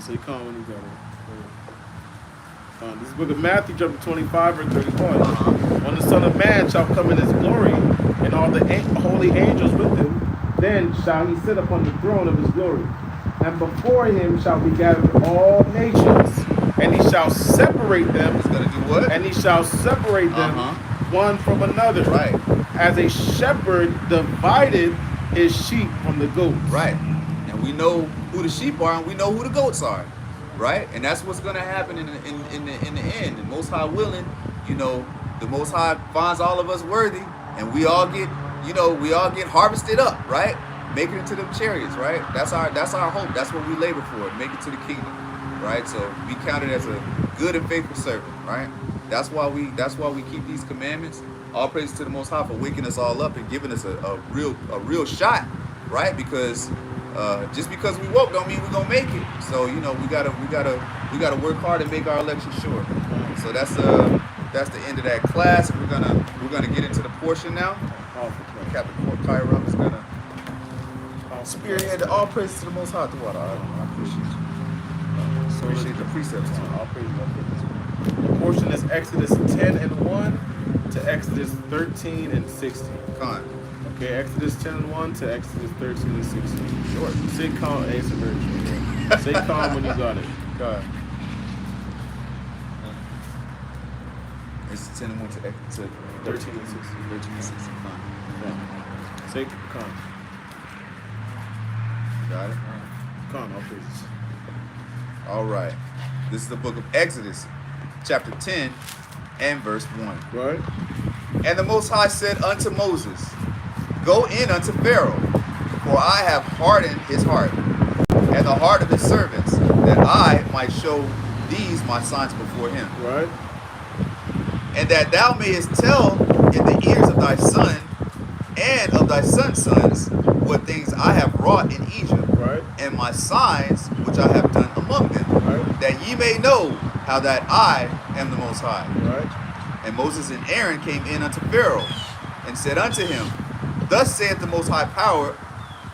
So you come when you got it. This is book of Matthew, chapter 25, verse 31. when the Son of Man shall come in his glory, and all the holy angels with him, then shall he sit upon the throne of his glory. And before him shall be gathered all nations, and he shall separate them. He's gonna do what? And he shall separate them one from another. Right. As a shepherd divided his sheep from the goats. Right. And we know who the sheep are, and we know who the goats are. Right. And that's what's gonna happen in the end. And Most High willing, you know, the Most High finds all of us worthy, and we all get, you know, we all get harvested up, right? Make it into them chariots, right? That's our hope. That's what we labor for. Make it to the kingdom, right? So be counted as a good and faithful servant, right? That's why we keep these commandments. All praise to the Most High for waking us all up and giving us a real shot, right? Because just because we woke don't mean we're gonna make it. So you know we gotta work hard and make our election sure. So that's the end of that class. We're gonna get into the portion now. Captain Cyrax is gonna spearhead the all praise to the Most High throughout. I appreciate the precepts. All praise. The portion is Exodus 10 and 1 to Exodus 13 and 16. Con. Okay, Exodus 10 and 1 to Exodus 13 and 16. Sure. Say calm. It's a very short. Say calm when you got it. God. It's 10 and 1 to 13 and 16. 13 and 16. Yeah. Say calm. Got it? Calm, all praises. All right. This is the book of Exodus, chapter 10 and verse 1. Right? And the Most High said unto Moses, Go in unto Pharaoh, for I have hardened his heart, and the heart of his servants, that I might show these my signs before him. Right? And that thou mayest tell in the ears of thy son and of thy son's sons what things I have wrought in Egypt, Right? and my signs which I have done among them, Right? that ye may know how that I am the Most High. Right? And Moses and Aaron came in unto Pharaoh, and said unto him, Thus saith the Most High power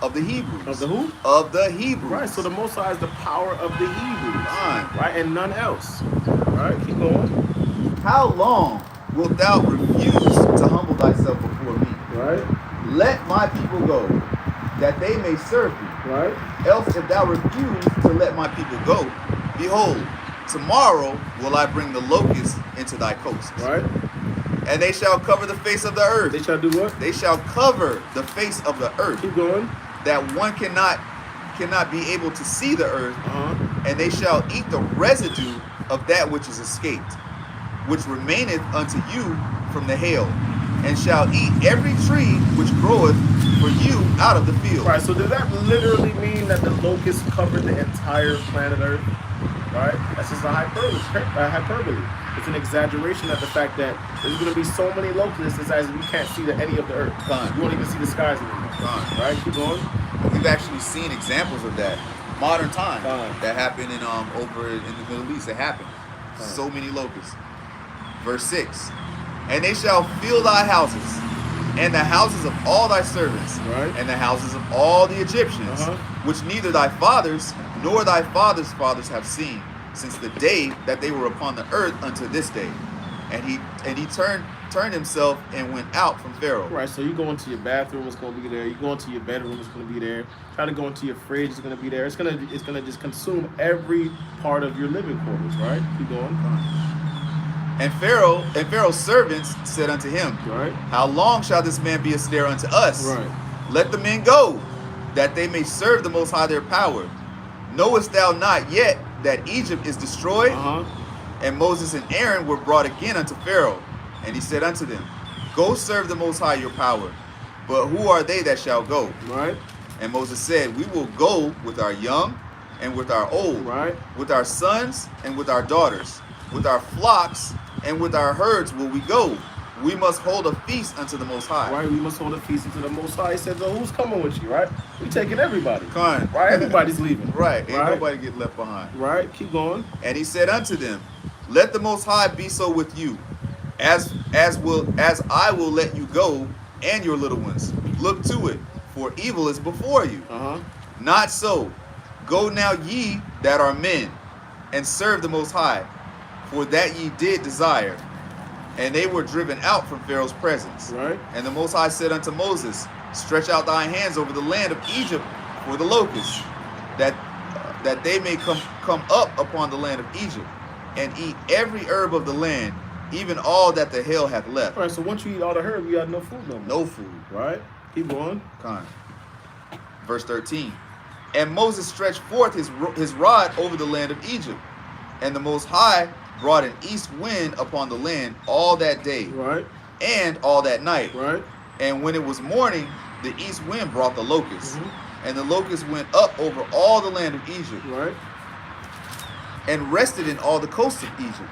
of the Hebrews. Of the who? Of the Hebrews. Right, so the Most High is the power of the Hebrews. Fine. Right? And none else. Right? Keep going. How long wilt thou refuse to humble thyself before me? Right? Let my people go, that they may serve thee. Right? Else if thou refuse to let my people go, behold, tomorrow will I bring the locusts into thy coasts. Right? And they shall cover the face of the earth. They shall do what? They shall cover the face of the earth, Keep going. that one cannot be able to see the earth, Uh-huh. and they shall eat the residue of that which is escaped, which remaineth unto you from the hail, and shall eat every tree which groweth for you out of the field. Right, so does that literally mean that the locusts covered the entire planet Earth? Right? That's just a hyperbole. It's an exaggeration of the fact that there's going to be so many locusts, it's as if you can't see any of the Earth. Fine. You won't even see the skies anymore. Fine. Right? Keep going. We've actually seen examples of that modern time Fine. that happened in over in the Middle East. It happened. Fine. So many locusts. Verse 6. And they shall fill thy houses, and the houses of all thy servants, Right. and the houses of all the Egyptians, which neither thy fathers nor thy fathers' fathers have seen, since the day that they were upon the earth unto this day. And he turned himself and went out from Pharaoh. Right, so you go into your bathroom, it's going to be there. You go into your bedroom, it's going to be there. Try to go into your fridge, it's going to be there. It's going to just consume every part of your living quarters, right? Keep going. And Pharaoh's servants said unto him, Right? How long shall this man be a snare unto us? Right. Let the men go, that they may serve the Most High their power. Knowest thou not yet that Egypt is destroyed? Uh-huh. And Moses and Aaron were brought again unto Pharaoh. And he said unto them, Go serve the Most High your power. But who are they that shall go? Right? And Moses said, We will go with our young and with our old, Right? with our sons and with our daughters, with our flocks and with our herds will we go. We must hold a feast unto the Most High. Right? We must hold a feast unto the Most High. He said, so who's coming with you, right? We taking everybody. Con. Right? Everybody's leaving. Right. Ain't Right? nobody get left behind. Right? Keep going. And he said unto them, Let the Most High be so with you, as I will let you go and your little ones. Look to it, for evil is before you. Uh-huh. Not so. Go now ye that are men, and serve the Most High, for that ye did desire. And they were driven out from Pharaoh's presence. Right. And the Most High said unto Moses, stretch out thine hands over the land of Egypt for the locusts, that they may come up upon the land of Egypt, and eat every herb of the land, even all that the hail hath left. All right, so once you eat all the herb, you got no food no more. No food. Right? Keep going. Con. Verse 13. And Moses stretched forth his rod over the land of Egypt, and the Most High brought an east wind upon the land all that day, Right. and all that night. Right. And when it was morning, the east wind brought the locusts, Mm-hmm. and the locusts went up over all the land of Egypt, Right. and rested in all the coasts of Egypt.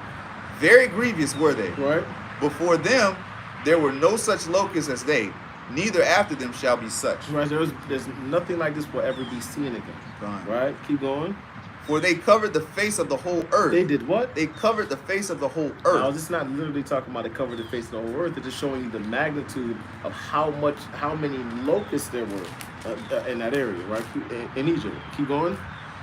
Very grievous were they. Right. Before them there were no such locusts as they, neither after them shall be such. Right. There's nothing like this will ever be seen again. Gone. Right. Keep going. For they covered the face of the whole earth. They did what? They covered the face of the whole Now, earth. this is not literally talking about it covered the face of the whole earth. It's just showing you the magnitude of how many locusts there were in that area, right? In Egypt. Keep going.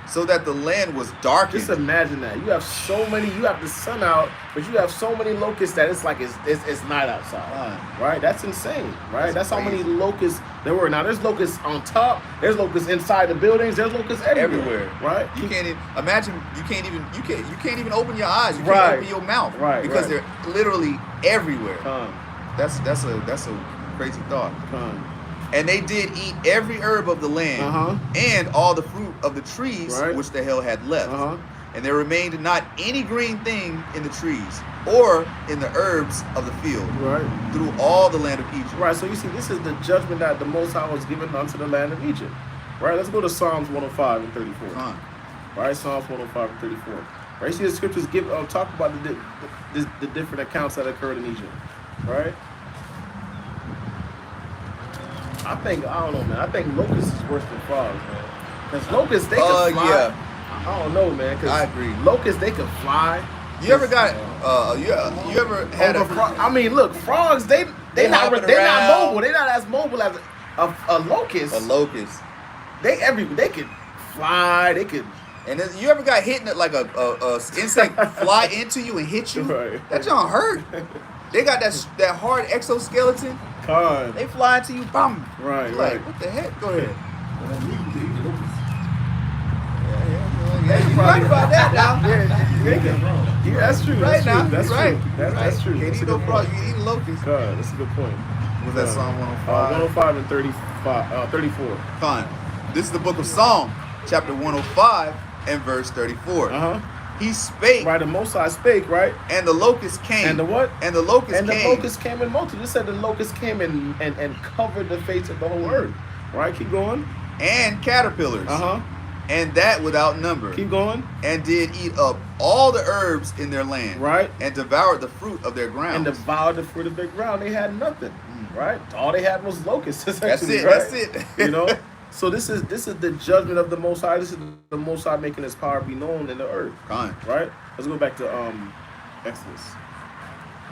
So that the land was darkened. Just imagine that. You have so many. You have the sun out, but you have so many locusts that it's like it's night outside. Right? That's insane. Right? That's how many locusts there were. Now there's locusts on top. There's locusts inside the buildings. There's locusts everywhere. Right? You can't even imagine. You can't even open your eyes. You can't Right. open your mouth. Right, Because right. they're literally everywhere. Come. That's a crazy thought. Come. And they did eat every herb of the land, and all the fruit of the trees Right. which the hail had left. Uh-huh. And there remained not any green thing in the trees, or in the herbs of the field, Right. through all the land of Egypt. Right, so you see, this is the judgment that the Most High was given unto the land of Egypt. Right, let's go to Psalms 105 and 34. Huh. Right, Psalms 105 and 34. Right, you see the scriptures talk about the different accounts that occurred in Egypt. Right? I don't know, man. I think locusts is worse than frogs, man. Because locusts, they can fly. Yeah. I don't know, man. 'Cause I agree. Locusts, they can fly. You ever got? You ever had a? I mean, look, frogs, they not hopping mobile. around. They're not as mobile as a locust. A locust. They could fly. They could. And then you ever got hit in it like a insect fly into you and hit you? Right. That don't hurt. They got that hard exoskeleton. Con. They fly into you, bam. Right, Like, right. what the heck? Go ahead. Yeah, You right about that now. Yeah, that's true. Right That's now. true. That's Right. true. That's true. You That's can't a eat no good frog. point. You can eat a locust. God, that's a good point. Was that Psalm 105? 105 and 34. Fine. This is the book of Psalm, chapter 105 and verse 34. He spake, Right, the Most High spake, right? and the locusts came. And the what? And the locusts And the came. locusts came in multitude. It said the locusts came and covered the face of the whole earth. Right, keep going. And caterpillars. And that without number. Keep going. And did eat up all the herbs in their land. Right. And devoured the fruit of their ground. And devoured the fruit of their ground. They had nothing. Right? All they had was locusts. That's it. Right? That's it. You know? So this is the judgment of the Most High. This is the Most High making his power be known in the earth. Fine. Right? Let's go back to Exodus.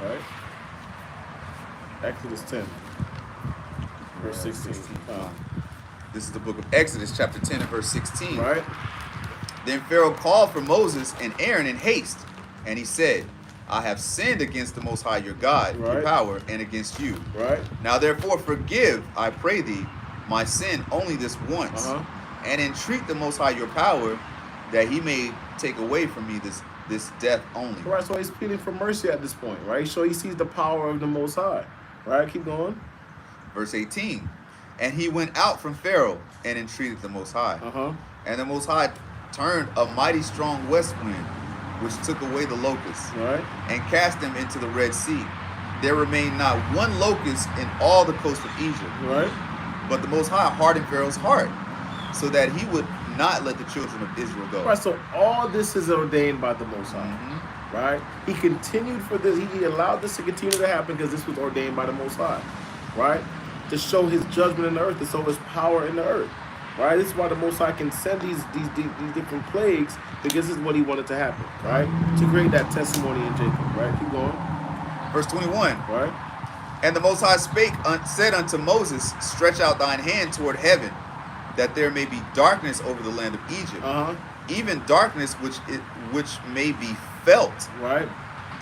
Right? Exodus 10. Verse 16. This is the book of Exodus, chapter 10 and verse 16. Right? Then Pharaoh called for Moses and Aaron in haste, and he said, I have sinned against the Most High your God, your Right. power, and against you. Right? Now therefore forgive, I pray thee, my sin only this once, and entreat the Most High your power, that he may take away from me this death only. Right, so he's pleading for mercy at this point, right? So he sees the power of the Most High. Right? Keep going. Verse 18. And he went out from Pharaoh and entreated the Most High. And the Most High turned a mighty strong west wind, which took away the locusts, Right? and cast them into the Red Sea. There remained not one locust in all the coast of Egypt. Right? But the Most High hardened Pharaoh's heart, so that he would not let the children of Israel go. Right, so all this is ordained by the Most High. Right? He continued for this. He allowed this to continue to happen because this was ordained by the Most High. Right? To show his judgment in the earth, to show his power in the earth. Right? This is why the Most High can send these different plagues, because this is what he wanted to happen. Right? To create that testimony in Jacob. Right? Keep going. Verse 21. Right? And the Most High said unto Moses, stretch out thine hand toward heaven, that there may be darkness over the land of Egypt, even darkness which may be felt, Right?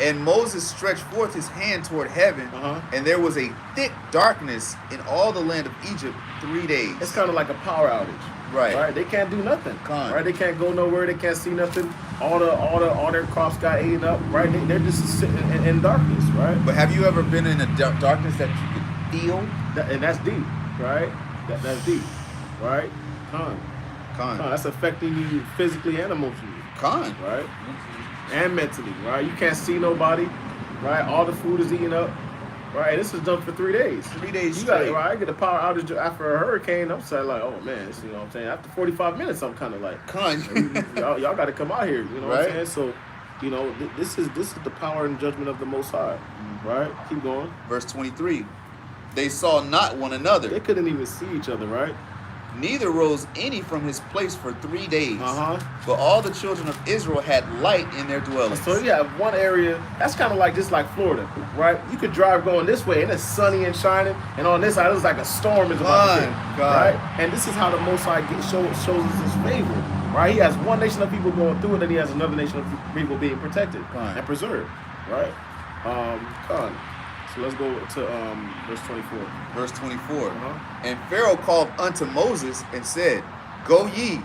And Moses stretched forth his hand toward heaven, and there was a thick darkness in all the land of Egypt 3 days. It's kind of like a power outage. Right. They can't do nothing. Right. They can't go nowhere. They can't see nothing. All their crops got eaten up. Right. They're just sitting in darkness. Right. But have you ever been in a darkness that you could feel? And that's deep. Right. That's deep. Right. Con. That's affecting you physically and emotionally. Right. And mentally. Right. You can't see nobody. Right. All the food is eaten up. Right, this is done for 3 days. 3 days you straight. Got, right, I get a power outage after a hurricane. I'm saying like, oh man, you know what I'm saying? After 45 minutes, I'm kind of like, y'all got to come out here. You know what I'm saying? So, you know, this is the power and judgment of the Most High. Right? Keep going. Verse 23. They saw not one another. They couldn't even see each other. Right? Neither rose any from his place for 3 days. But all the children of Israel had light in their dwellings. So you have one area that's kind of like just like Florida, right? You could drive going this way and it's sunny and shining, and on this side it's like a storm is about to hit, right? And this is how the Most High shows us His favor, right? He has one nation of people going through it, and He has another nation of people being protected and preserved, right? So let's go to verse 24. Verse 24. And Pharaoh called unto Moses and said, Go ye,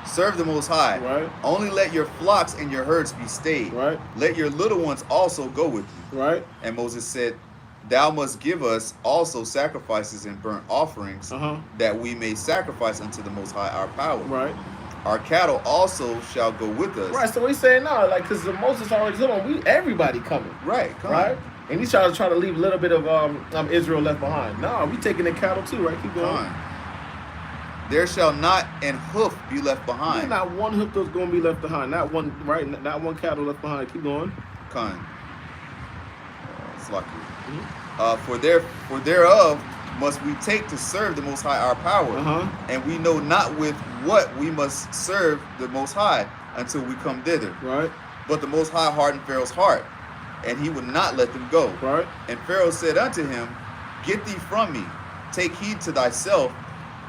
serve the Most High. Right. Only let your flocks and your herds be stayed. Right. Let your little ones also go with you. Right. And Moses said, Thou must give us also sacrifices and burnt offerings, that we may sacrifice unto the Most High our power. Right. Our cattle also shall go with us. Right. So we saying no, like, because Moses already told him, everybody coming. Right. Right. And he's trying to leave a little bit of Israel left behind. No, we taking the cattle too, right? Keep going. There shall not an hoof be left behind. There's not one hoof that's going to be left behind. Not one, right? Not one cattle left behind. Keep going. It's lucky. For thereof must we take to serve the Most High our power, and we know not with what we must serve the Most High until we come thither. Right. But the Most High hardened Pharaoh's heart, and he would not let them go. Right. And Pharaoh said unto him, Get thee from me, take heed to thyself,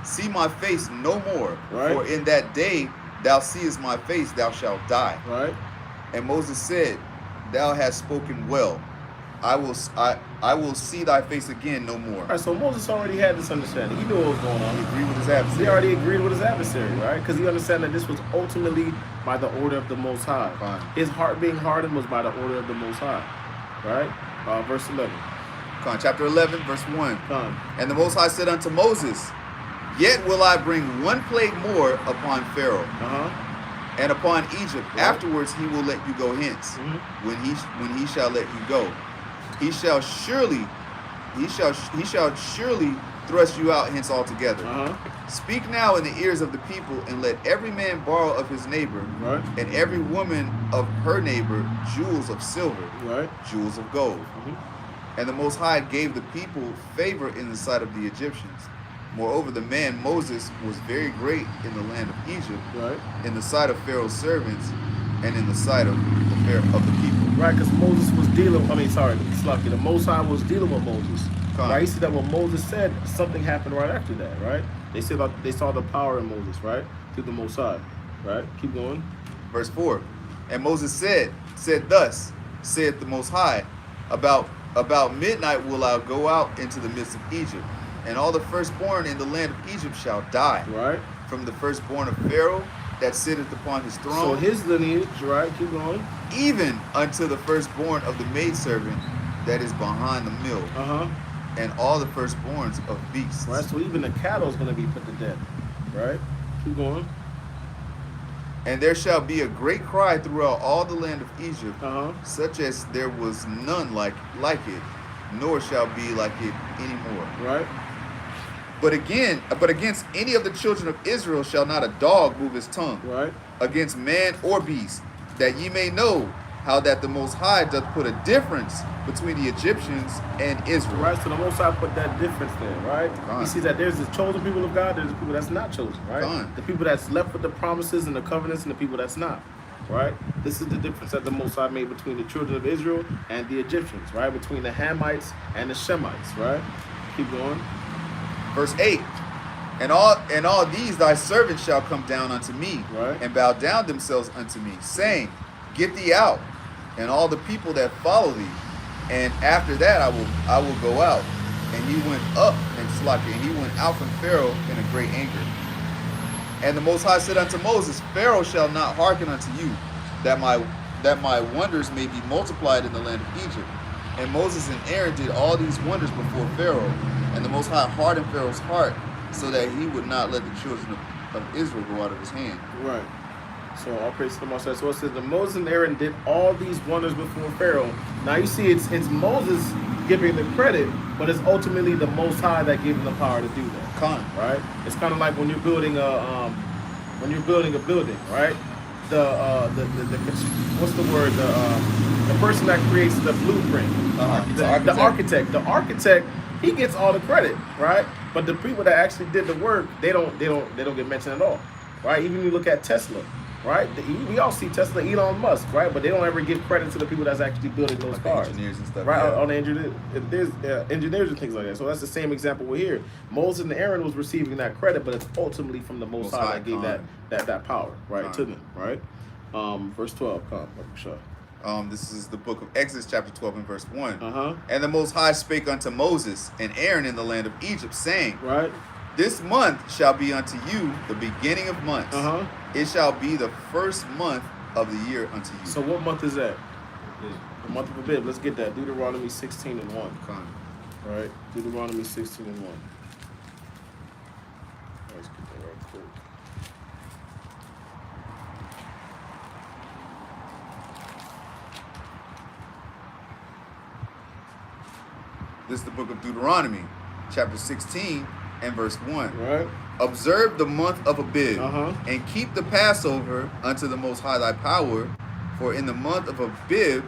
see my face no more. Right. For in that day thou seest my face, thou shalt die. Right. And Moses said, Thou hast spoken well. I will see thy face again no more. All right, so Moses already had this understanding. He knew what was going on. He agreed with his adversary. He already agreed with his adversary, right? Because he understood that this was ultimately by the order of the Most High. His heart being hardened was by the order of the Most High, right? Verse 11. Chapter 11, verse 1. And the Most High said unto Moses, Yet will I bring one plague more upon Pharaoh and upon Egypt. Right. Afterwards he will let you go hence. When he shall let you go, he shall surely thrust you out hence altogether. Speak now in the ears of the people, and let every man borrow of his neighbor, and every woman of her neighbor jewels of silver, jewels of gold. And the Most High gave the people favor in the sight of the Egyptians. Moreover, the man Moses was very great in the land of Egypt, in the sight of Pharaoh's servants, and in the sight of the people. Right, because Moses was dealing. The Most High was dealing with Moses. Right, you see that when Moses said, something happened right after that. Right, they saw the power in Moses. Right, through the Most High. Right, keep going. Verse 4. And Moses said, Thus saith the Most High, about midnight will I go out into the midst of Egypt, and all the firstborn in the land of Egypt shall die. Right. From the firstborn of Pharaoh that sitteth upon his throne. So his lineage, right? Keep going. Even unto the firstborn of the maidservant that is behind the mill. And all the firstborns of beasts. Right. So even the cattle is going to be put to death. Right. Keep going. And there shall be a great cry throughout all the land of Egypt, such as there was none like it, nor shall be like it anymore. Right. But against any of the children of Israel shall not a dog move his tongue, against man or beast, that ye may know how that the Most High doth put a difference between the Egyptians and Israel. Right, so the Most High put that difference there, right? You see that there's the chosen people of God, there's the people that's not chosen, right? The people that's left with the promises and the covenants, and the people that's not, right? This is the difference that the Most High made between the children of Israel and the Egyptians, right? Between the Hamites and the Shemites, right? Keep going. Verse 8. And all these thy servants shall come down unto me, and bow down themselves unto me, saying, Get thee out, and all the people that follow thee. And after that I will go out. And he went up and he went out from Pharaoh in a great anger. And the Most High said unto Moses, Pharaoh shall not hearken unto you, that my wonders may be multiplied in the land of Egypt. And Moses and Aaron did all these wonders before Pharaoh, and the Most High hardened Pharaoh's heart, so that he would not let the children of Israel go out of his hand. Right. So all praise to the Most High. So it says that Moses and Aaron did all these wonders before Pharaoh. Now you see, it's Moses giving the credit, but it's ultimately the Most High that gave him the power to do that. Right? It's kind of like when you're building a building, right? What's the word? The person that creates the blueprint, the architect, he gets all the credit, right? But the people that actually did the work, they don't get mentioned at all, right? Even you look at Tesla, right? We all see Tesla, Elon Musk, right? But they don't ever give credit to the people that's actually building those cars, engineers and stuff, right? yeah. On the engineers, there's engineers and things like that. So that's the same example we're here. Moses and Aaron was receiving that credit, but it's ultimately from the Most High that gave that power, right, to them, right? Verse 12, sure. This is the book of Exod, chapter 12 and verse 1. And the Most High spake unto Moses and Aaron in the land of Egypt, saying, right, this month shall be unto you the beginning of months. It shall be the first month of the year unto you. So what month is that? The month of Abib. Let's get that. Deuteronomy 16 and 1. Right? Deuteronomy 16 and 1. Let's get that right quick. This is the book of Deuteronomy, chapter 16 and verse 1. Right. Observe the month of Abib, and keep the Passover unto the Most High thy power, for in the month of Abib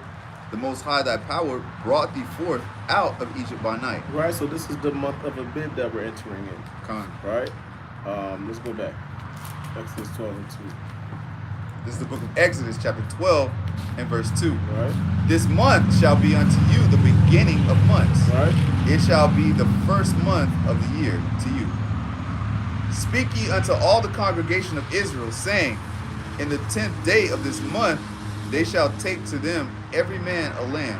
the Most High thy power brought thee forth out of Egypt by night. Right, so this is the month of Abib that we're entering in. Right? Let's go back. Exodus 12 and 2. This is the book of Exodus, chapter 12 and verse 2. Right. This month shall be unto you the beginning of months. Right. It shall be the first month of the year to you. Speak ye unto all the congregation of Israel, saying, in the 10th day of this month they shall take to them every man a lamb,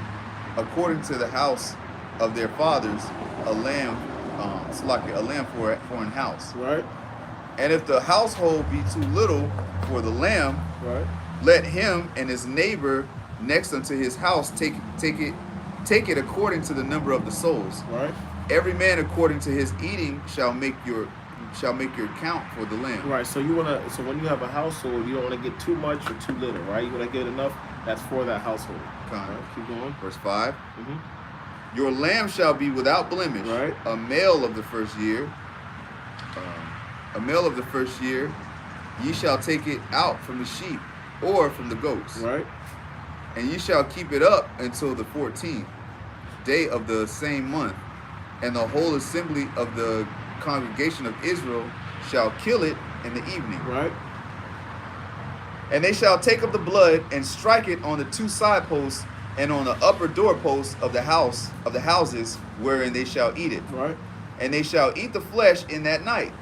according to the house of their fathers, a lamb for an house. Right. And if the household be too little for the lamb, right, let him and his neighbor next unto his house take it according to the number of the souls. Right. Every man according to his eating shall make your count for the lamb. Right. So when you have a household, you don't want to get too much or too little, right? You want to get enough that's for that household. Right. Keep going. Verse 5. Your lamb shall be without blemish, right, a male of the first year. Ye shall take it out from the sheep or from the goats. Right. And ye shall keep it up until the 14th day of the same month. And the whole assembly of the congregation of Israel shall kill it in the evening. Right. And they shall take of the blood and strike it on the two side posts and on the upper doorposts of the houses wherein they shall eat it. Right. And they shall eat the flesh in that night.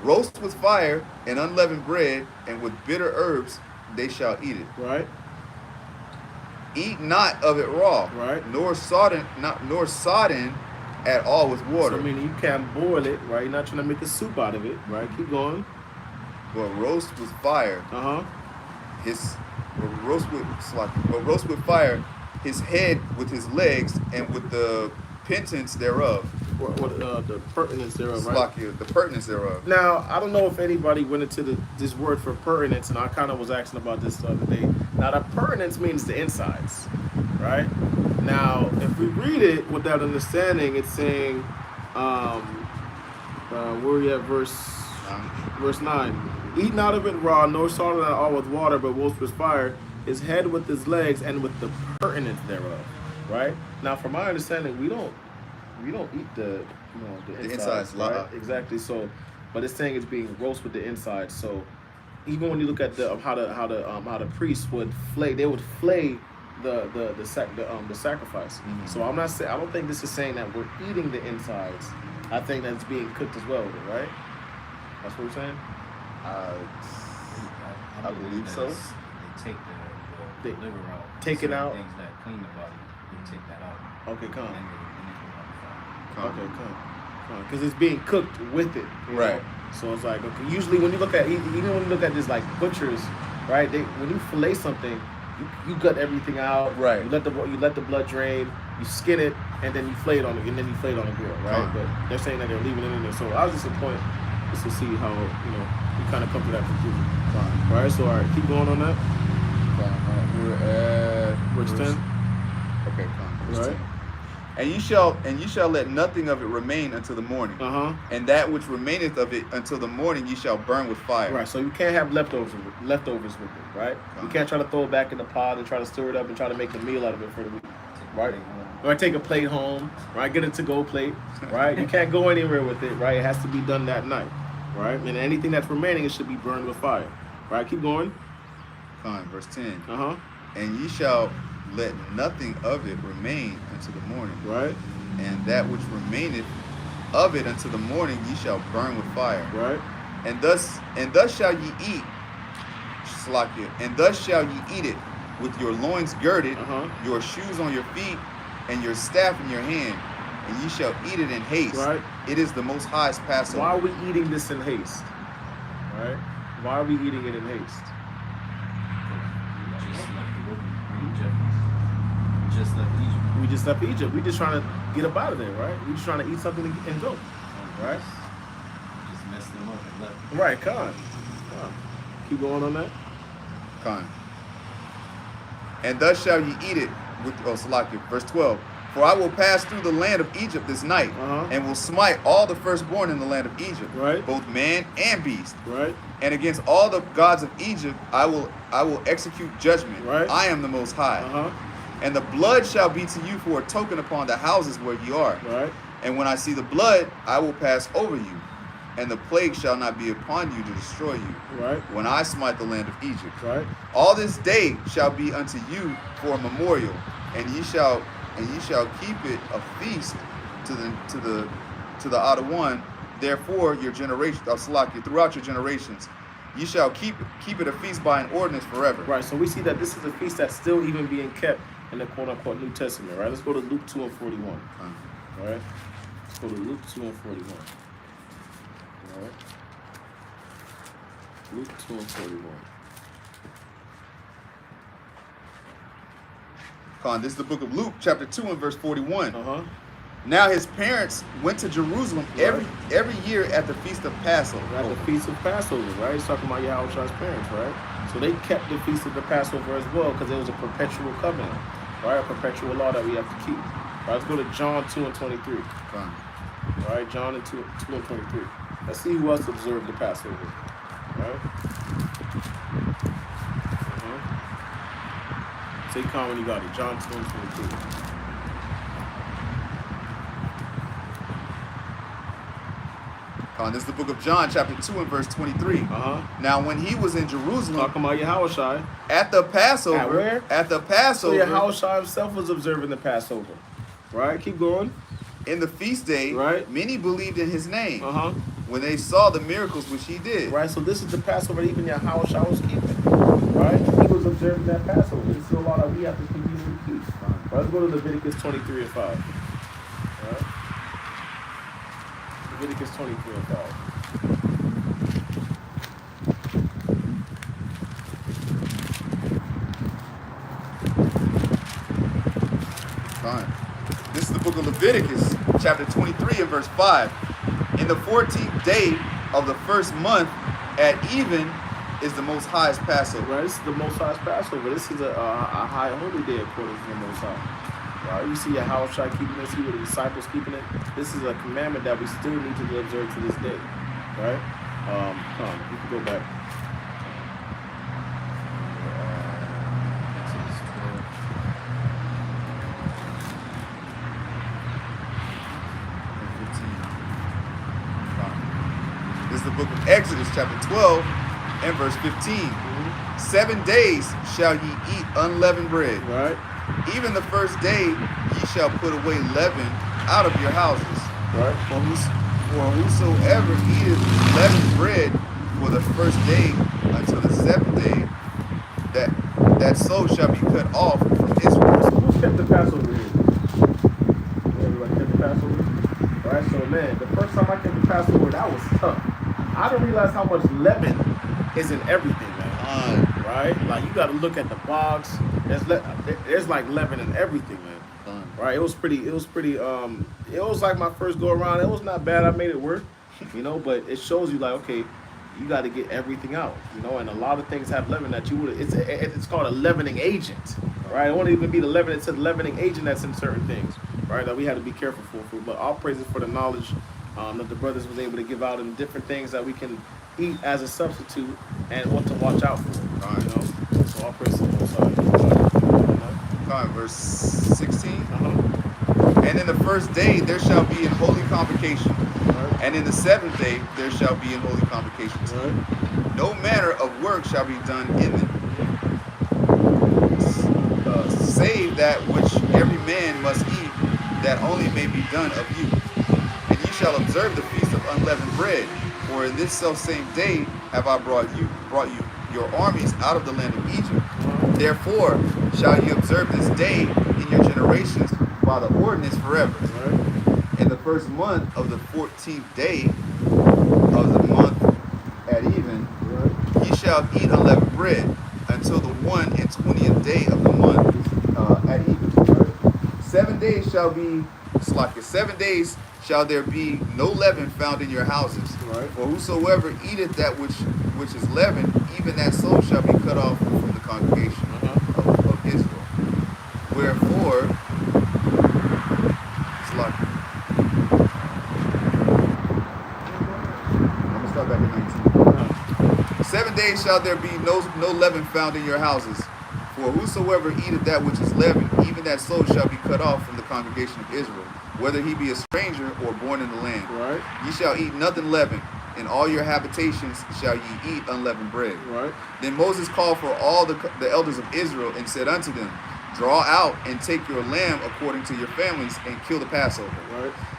Roast with fire and unleavened bread, and with bitter herbs they shall eat it. Right. Eat not of it raw, right, nor sodden at all with water. So meaning you can't boil it, right? You're not trying to make a soup out of it, right? Keep going. But roast with fire. Roast with fire his head with his legs, and with the penance thereof. The pertinence thereof, right? The pertinence thereof. Now, I don't know if anybody went into this word for pertinence, and I kind of was asking about this the other day. Now, the pertinence means the insides, right? Now, if we read it with that understanding, it's saying, where are you at, verse 9? Eat not of it raw, nor salt it at all with water, but roast with fire, his head with his legs, and with the pertinence thereof, right? Now, from my understanding, we don't eat the insides, right? Exactly. So, but it's saying it's being roast with the inside. So, even when you look at how the priests would flay, they would flay the sacrifice. Mm-hmm. So I'm not saying, I don't think this is saying that we're eating the insides. I think that's being cooked as well, right? That's what we're saying. I believe so. They take the They- liver out. take it certain out. Things that clean the body, they take that out. Okay, come. And then they go out the fire. Okay, come. Because it's being cooked with it. you Right. know? So it's like, okay, usually when you look at, even when you look at this like butchers, right? When you fillet something, you gut everything out. Right. You let the blood drain. You skin it, and then you flay it on the grill, right? But they're saying that they're leaving it in there. So I was just a point just to see how we kind of come to that conclusion. Right. So all right, keep going on that. We're at Verse 10. Okay, verse Right. 10. And you shall let nothing of it remain until the morning. And that which remaineth of it until the morning you shall burn with fire. Right. So you can't have leftovers with it, right? You can't try to throw it back in the pot and try to stir it up and try to make a meal out of it for the week, right? Or take a plate home, right? Get a to-go plate, right? You can't go anywhere with it, right? It has to be done that night, right? And anything that's remaining, it should be burned with fire, right? Keep going. Verse 10. And ye shall let nothing of it remain until the morning. Right. And that which remaineth of it until the morning ye shall burn with fire. Right. And thus shall ye eat, Slakia, and thus shall ye eat it with your loins girded, your shoes on your feet, and your staff in your hand, and ye shall eat it in haste. Right. It is the Most High's Passover. Why are we eating this in haste? Right? Why are we eating it in haste? We just left Egypt. We just trying to get up out of there, right? We just trying to eat something and go, right? Just messed them up and left. Right, Con. Keep going on that. Con. And thus shall ye eat it with Salakia, verse 12. For I will pass through the land of Egypt this night, and will smite all the firstborn in the land of Egypt, right, both man and beast. Right. And against all the gods of Egypt I will execute judgment. Right. I am the Most High. And the blood shall be to you for a token upon the houses where you are. Right. And when I see the blood, I will pass over you, and the plague shall not be upon you to destroy you. Right. When I smite the land of Egypt. Right. All this day shall be unto you for a memorial, and ye shall keep it a feast to the Adawan. Therefore your generation of Salakia, throughout your generations, ye shall keep it a feast by an ordinance forever. Right. So we see that this is a feast that's still even being kept in the quote-unquote New Testament, right? Let's go to Luke 2 and 41. All right? Let's go to Luke 2 and 41. All right? Luke 2 and 41. This is the book of Luke, chapter 2 and verse 41. Now his parents went to Jerusalem every year at the feast of Passover. At the feast of Passover, right? He's talking about Yahushua's parents, right? So they kept the feast of the Passover as well because it was a perpetual covenant, right? A perpetual law that we have to keep. Right, let's go to John 2 and 23. All right, John 2 and 23. Let's see who else observed the Passover. Right? Say calm when you got it. John 2 and 23. This is the book of John, chapter 2 and verse 23. Now when he was in Jerusalem, talking about Yahushua, at the Passover. At where? At the Passover. So Yahushua himself was observing the Passover. Right? Keep going. In the feast day, many believed in his name when they saw the miracles which he did. Right, so this is the Passover even Yahushua was keeping. Right? He was observing that Passover. This is a law that we have to continue to keep. Right, let's go to Leviticus 23 and 5. Right? Leviticus 23 and 5. Fine. This is the book of Leviticus, chapter 23 and verse 5. In the 14th day of the first month, at even, is the Most High's Passover. Right, this is the Most High's Passover. This is a high holy day according to the Most High. Right, you see Yahushua keeping this, you see the disciples keeping it. This is a commandment that we still need to observe to this day. Right? Come, you can go back. This is the book of Exodus, chapter 12 and verse 15. 7 days shall ye eat unleavened bread. Right. Even the first day ye shall put away leaven out of your houses. Right. For whosoever eateth leavened bread for the first day until the 7th day, that soul shall be cut off from Israel. So who's kept the Passover here? Everybody kept the Passover? Alright, so man, the first time I kept the Passover, that was tough. I didn't realize how much leaven is in everything, man. Right? Like, you gotta look at the box. There's like leaven in everything, man. Right? It was like my first go around. It was not bad. I made it work, you know, but it shows you like, okay, you got to get everything out, you know, and a lot of things have leaven that you would, it's called a leavening agent, right? It won't even be the leaven, it's a leavening agent that's in certain things, right, that we had to be careful for. But all praises for the knowledge that the brothers was able to give out, and different things that we can eat as a substitute and what to watch out for, you know. So all praises to the Most High. Verse 16. And in the first day there shall be an holy convocation, and in the seventh day there shall be an holy convocation too. No manner of work shall be done in them, save that which every man must eat, that only may be done of you. And ye shall observe the feast of unleavened bread, for in this selfsame day have I brought you your armies out of the land of Egypt. Therefore shall ye observe this day in your generations by the ordinance forever. In the first month of the 14th day of the month at even, ye shall eat unleavened bread until the 21st day of the month at even. 7 days shall be slack. 7 days shall there be no leaven found in your houses. For whosoever eateth that which is leavened, even that soul shall be cut off from the congregation of Israel. Wherefore, slack. I'm gonna start back at 19. 7 days shall there be no leaven found in your houses. For whosoever eateth that which is leavened, even that soul shall be cut off from the congregation of Israel, whether he be a stranger or born in the land. Ye shall eat nothing leavened. In all your habitations shall ye eat unleavened bread. Then Moses called for all the elders of Israel and said unto them, draw out and take your lamb according to your families and kill the Passover.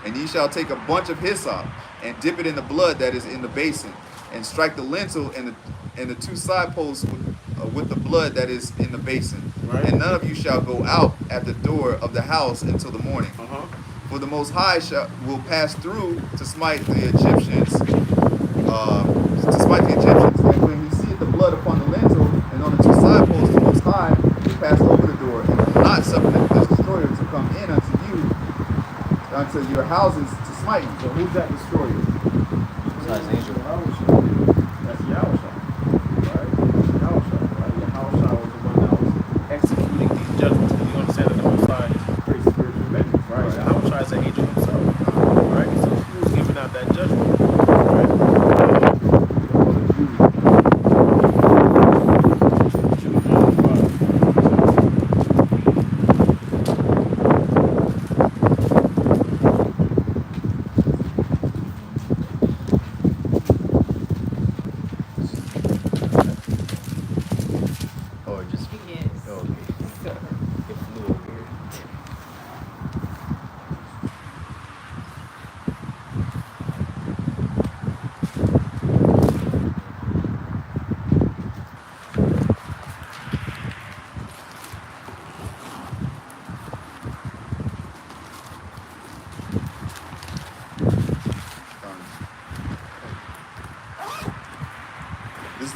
And ye shall take a bunch of hyssop and dip it in the blood that is in the basin, and strike the lintel and the two side posts with the blood that is in the basin. And none of you shall go out at the door of the house until the morning. For the Most High will pass through to smite the Egyptians. And when he seeth the blood upon the lintel and on the two side posts, the Most High will pass over the door, and will not suffer the destroyer to come in unto your houses to smite you. So who's that destroyer? Besides angel. That's Yahushua, right? Yahushua, right? Yahushua was the one that was executing these judgments. You understand that the Most High is pretty spiritual vengeance, right? Yahushua is an angel himself, right? So he was giving out that judgment, right?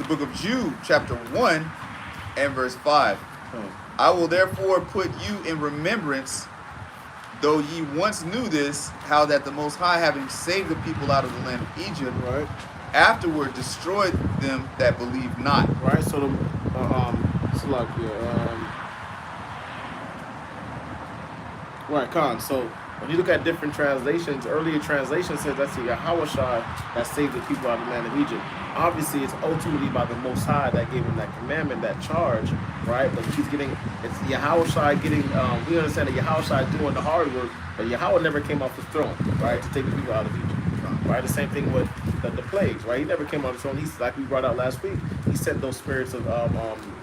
Book of Jude, chapter 1 and verse 5. I will therefore put you in remembrance, though ye once knew this, how that the Most High, having saved the people out of the land of Egypt, afterward destroyed them that believe not. So the So when you look at different translations, earlier translations says that's Yahushua that saved the people out of the land of Egypt. Obviously, it's ultimately by the Most High that gave him that commandment, that charge, right? But it's Yahushua getting, we understand that Yahushua is doing the hard work, but Yahweh never came off his throne, right, to take the people out of Egypt, right? The same thing with the plagues, right? He never came off the throne. He's, like we brought out last week, he sent those spirits of,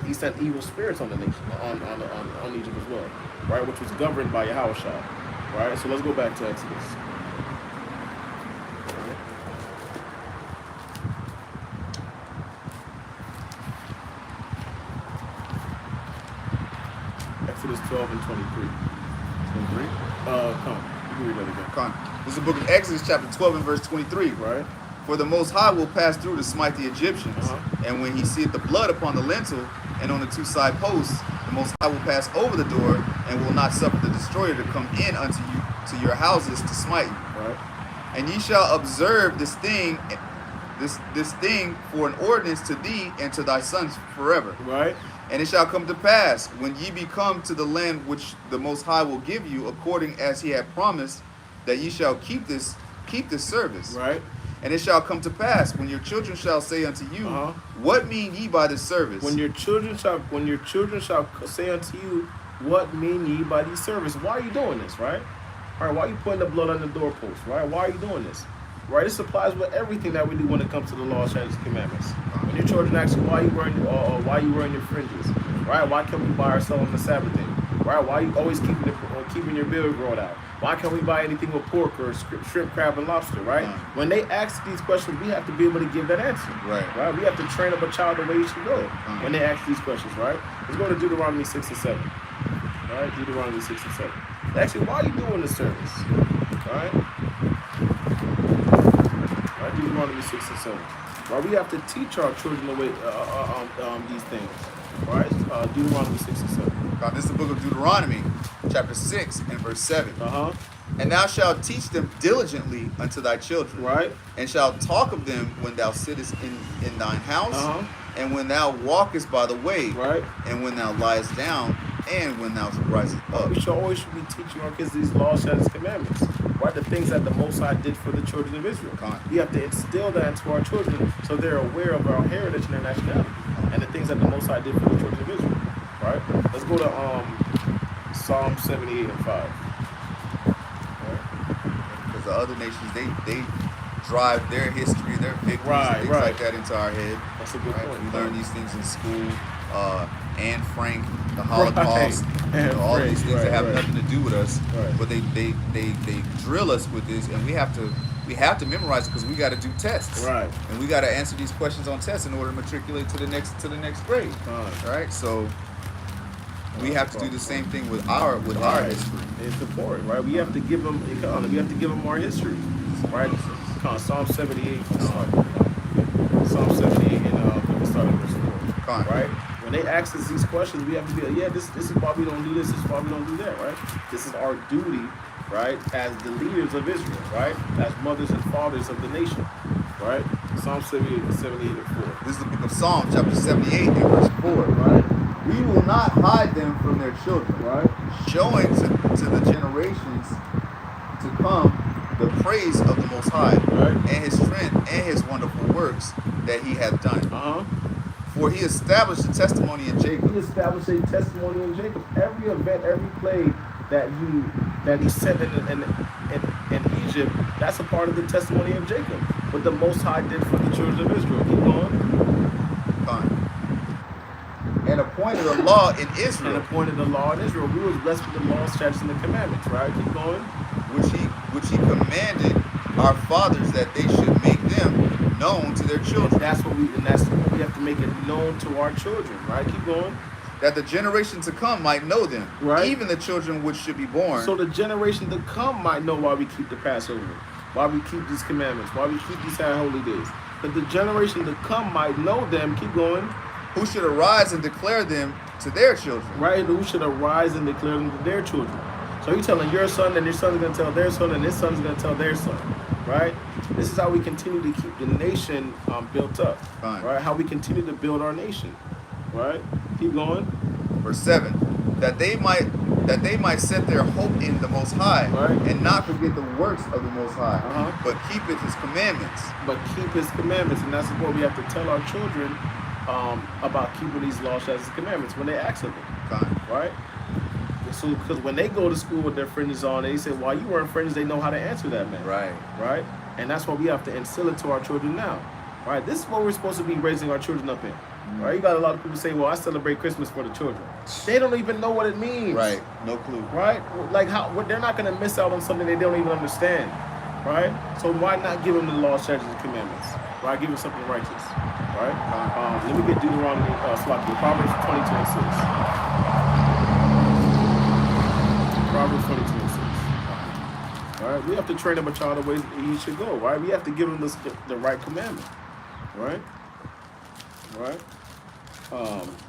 he sent evil spirits on the nation, on Egypt as well, right? Which was governed by Yahushua, right? So let's go back to Exodus. Exodus 12 and 23. 23. Come. You can read that again. Come. This is the book of Exodus, chapter 12 and verse 23. Right. For the Most High will pass through to smite the Egyptians, Uh-huh. and when he seeth the blood upon the lintel and on the two side posts, the Most High will pass over the door and will not suffer the destroyer to come in unto you to your houses to smite you. Right. And ye shall observe this thing for an ordinance to thee and to thy sons forever. Right. And it shall come to pass, when ye be come to the land which the Most High will give you, according as he had promised, that ye shall keep this service. Right. And it shall come to pass, when your children shall say unto you, what mean ye by this service? When your children shall say unto you, what mean ye by these service? Why are you doing this, right? All right, why are you putting the blood on the doorpost, right? Why are you doing this? Right, this applies with everything that we do when it comes to the law, statutes, and commandments. When your children ask you why you wearing your fringes, right? Why can't we buy or sell on the Sabbath day? Right? Why are you always keeping your beard growing out? Why can't we buy anything with pork or shrimp, crab, and lobster? Right? When they ask these questions, we have to be able to give that answer. Right. Right? We have to train up a child the way he should go when they ask these questions. Right? Let's go to Deuteronomy 6 and 7. All right, Deuteronomy 6 and 7. Actually, why are you doing this service? All right. Deuteronomy 6 and 7. Right, we have to teach our children the way these things. Right, Deuteronomy 6 and 7. God, this is the book of Deuteronomy, chapter 6 and verse 7. And thou shalt teach them diligently unto thy children, right, and shalt talk of them when thou sittest in thine house, and when thou walkest by the way, right, and when thou liest down, and when thou risest up. We should always be teaching our kids these laws, statutes, commandments. Right, the things that the Most High did for the children of Israel. We have to instill that into our children so they're aware of our heritage and their nationality, and the things that the Most High did for the children of Israel. Right. Let's go to Psalm 78 and 5. Because the other nations, they drive their history, their victories, and things like that into our head. That's a good point. We learn these things in school. Anne Frank, the Holocaust, all these things that have nothing to do with us, but they drill us with this, and we have to memorize it because we got to do tests, and we got to answer these questions on tests in order to matriculate to the next grade, right? So we have to do the same thing with our history. It's important, right? We have to give them our history, right? Psalm 78. Psalm 78 and start at verse 4. Right? When they ask us these questions, we have to be like, this is why we don't do this is why we don't do that, right? This is our duty, right, as the leaders of Israel, right? As mothers and fathers of the nation, right? Psalm 78 and 4. This is the book of Psalms, chapter 78 and verse 4, right? We will not hide them from their children, right? Showing to the generations to come the praise of the Most High, right, and his strength and his wonderful works that he hath done. For he established a testimony in Jacob. He established a testimony in Jacob. Every event, every plague that he set in Egypt, that's a part of the testimony of Jacob. What the Most High did for the children of Israel. Keep going. Fine. And appointed a law in Israel. And appointed a law in Israel. We was blessed with the laws, statutes, and the commandments, right? Keep going. Which he commanded our fathers that they should make them known to their children. And that's what we have to make it known to our children, right? Keep going. That the generation to come might know them, right? Even the children which should be born. So the generation to come might know why we keep the Passover, why we keep these commandments, why we keep these holy days. That the generation to come might know them. Keep going. Who should arise and declare them to their children. Right? Who should arise and declare them to their children. So you're telling your son, and your son's going to tell their son, and his son's going to tell their son. Right? This is how we continue to keep the nation built up. Fine. Right? How we continue to build our nation. Right? Keep going. Verse 7. That they might set their hope in the Most High, right, and not forget the works of the Most High, but keep it his commandments. But keep his commandments, and that's what we have to tell our children about keeping these laws, statutes, and commandments when they ask of them. Fine. Right? So, because when they go to school with their fringes on, they say, "Why you wearing fringes?" They know how to answer that, man. Right. Right. And that's what we have to instill it to our children now. Right. This is what we're supposed to be raising our children up in. Right. You got a lot of people say, "Well, I celebrate Christmas for the children." They don't even know what it means. Right. No clue. Right. Like they're not going to miss out on something they don't even understand. Right. So why not give them the law, statutes, and commandments? Right. Give them something righteous. Right. Let me get Deuteronomy, Proverbs 22 and 6. Proverbs 22:6. All right, we have to train up a child the way he should go. Right, we have to give him the right commandment. Right, right.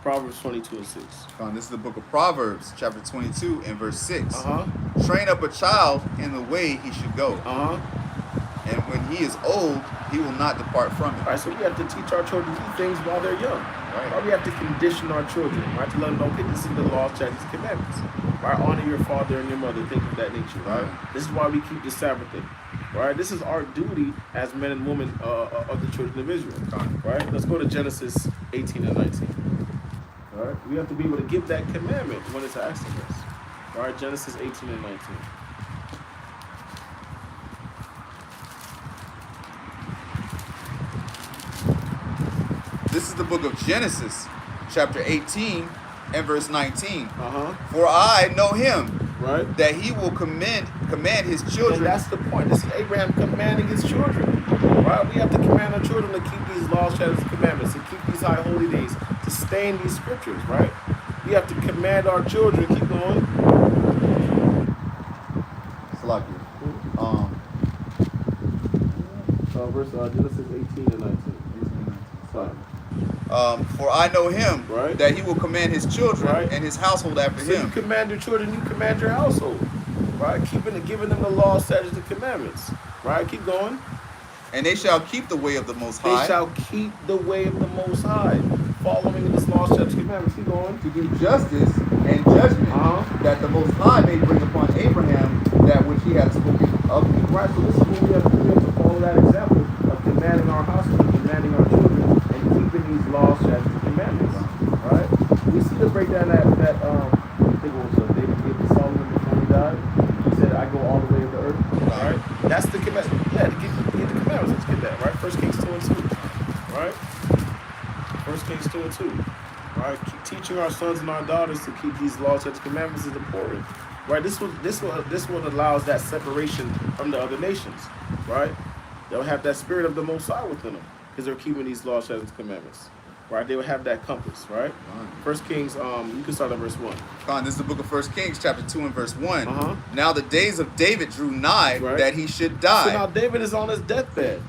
Proverbs 22:6. This is the book of Proverbs, chapter 22 and verse 6. Uh-huh. Train up a child in the way he should go, Uh-huh. and when he is old, he will not depart from it. All right, so we have to teach our children these things while they're young. Right? We have to condition our children, right? To let them know, okay, this is the law, statutes, and commandments. Right? Honor your father and your mother, things of that nature, right? This is why we keep the Sabbath day. Right? This is our duty as men and women of the children of Israel. Right? Let's go to Genesis 18 and 19. All right? We have to be able to give that commandment when it's asking us. All right? Genesis 18 and 19. This is the book of Genesis, chapter 18 and verse 19. Uh-huh. For I know him, Right? that he will command his children. And that's the point. This is Abraham commanding his children. Right? We have to command our children to keep these laws, statutes, and commandments, to keep these high holy days, to stay in these scriptures, right? We have to command our children. Keep going. Salakia. Genesis 18 and 19. Sorry. For I know him, Right. that he will command his children Right. and his household after So you him. command your children, you command your household. Right? Giving them the law, statutes, and commandments. Right? Keep going. And they shall keep the way of the Most They High, shall keep the way of the Most High. Following this law, statutes, and commandments. Keep going. to do justice and judgment, that the Most High may bring upon Abraham that which he hath spoken of me. Right, so this is what we have to do. We have to follow that example of commanding our household, commanding our children, and keeping these laws, statutes, and commandments. Right? We see the breakdown that I think it was David gave to Solomon before he died. He said, I go all the way of the earth. Right? That's the commandment. Yeah, to get the commandments. Let's get that, right? 1 Kings 2 and 2. Right? 1 Kings 2 and 2. Right? Keep teaching our sons and our daughters to keep these laws, statutes, and commandments is important. Right? This one allows that separation from the other nations. Right? They'll have that spirit of the Most High within them because they're keeping these laws, statutes, and commandments. Right? They will have that compass. Right? 1 Kings, you can start at verse 1. This is the book of 1 Kings, chapter 2 and verse 1. Uh-huh. Now the days of David drew nigh, Right. that he should So die. now David is on his deathbed.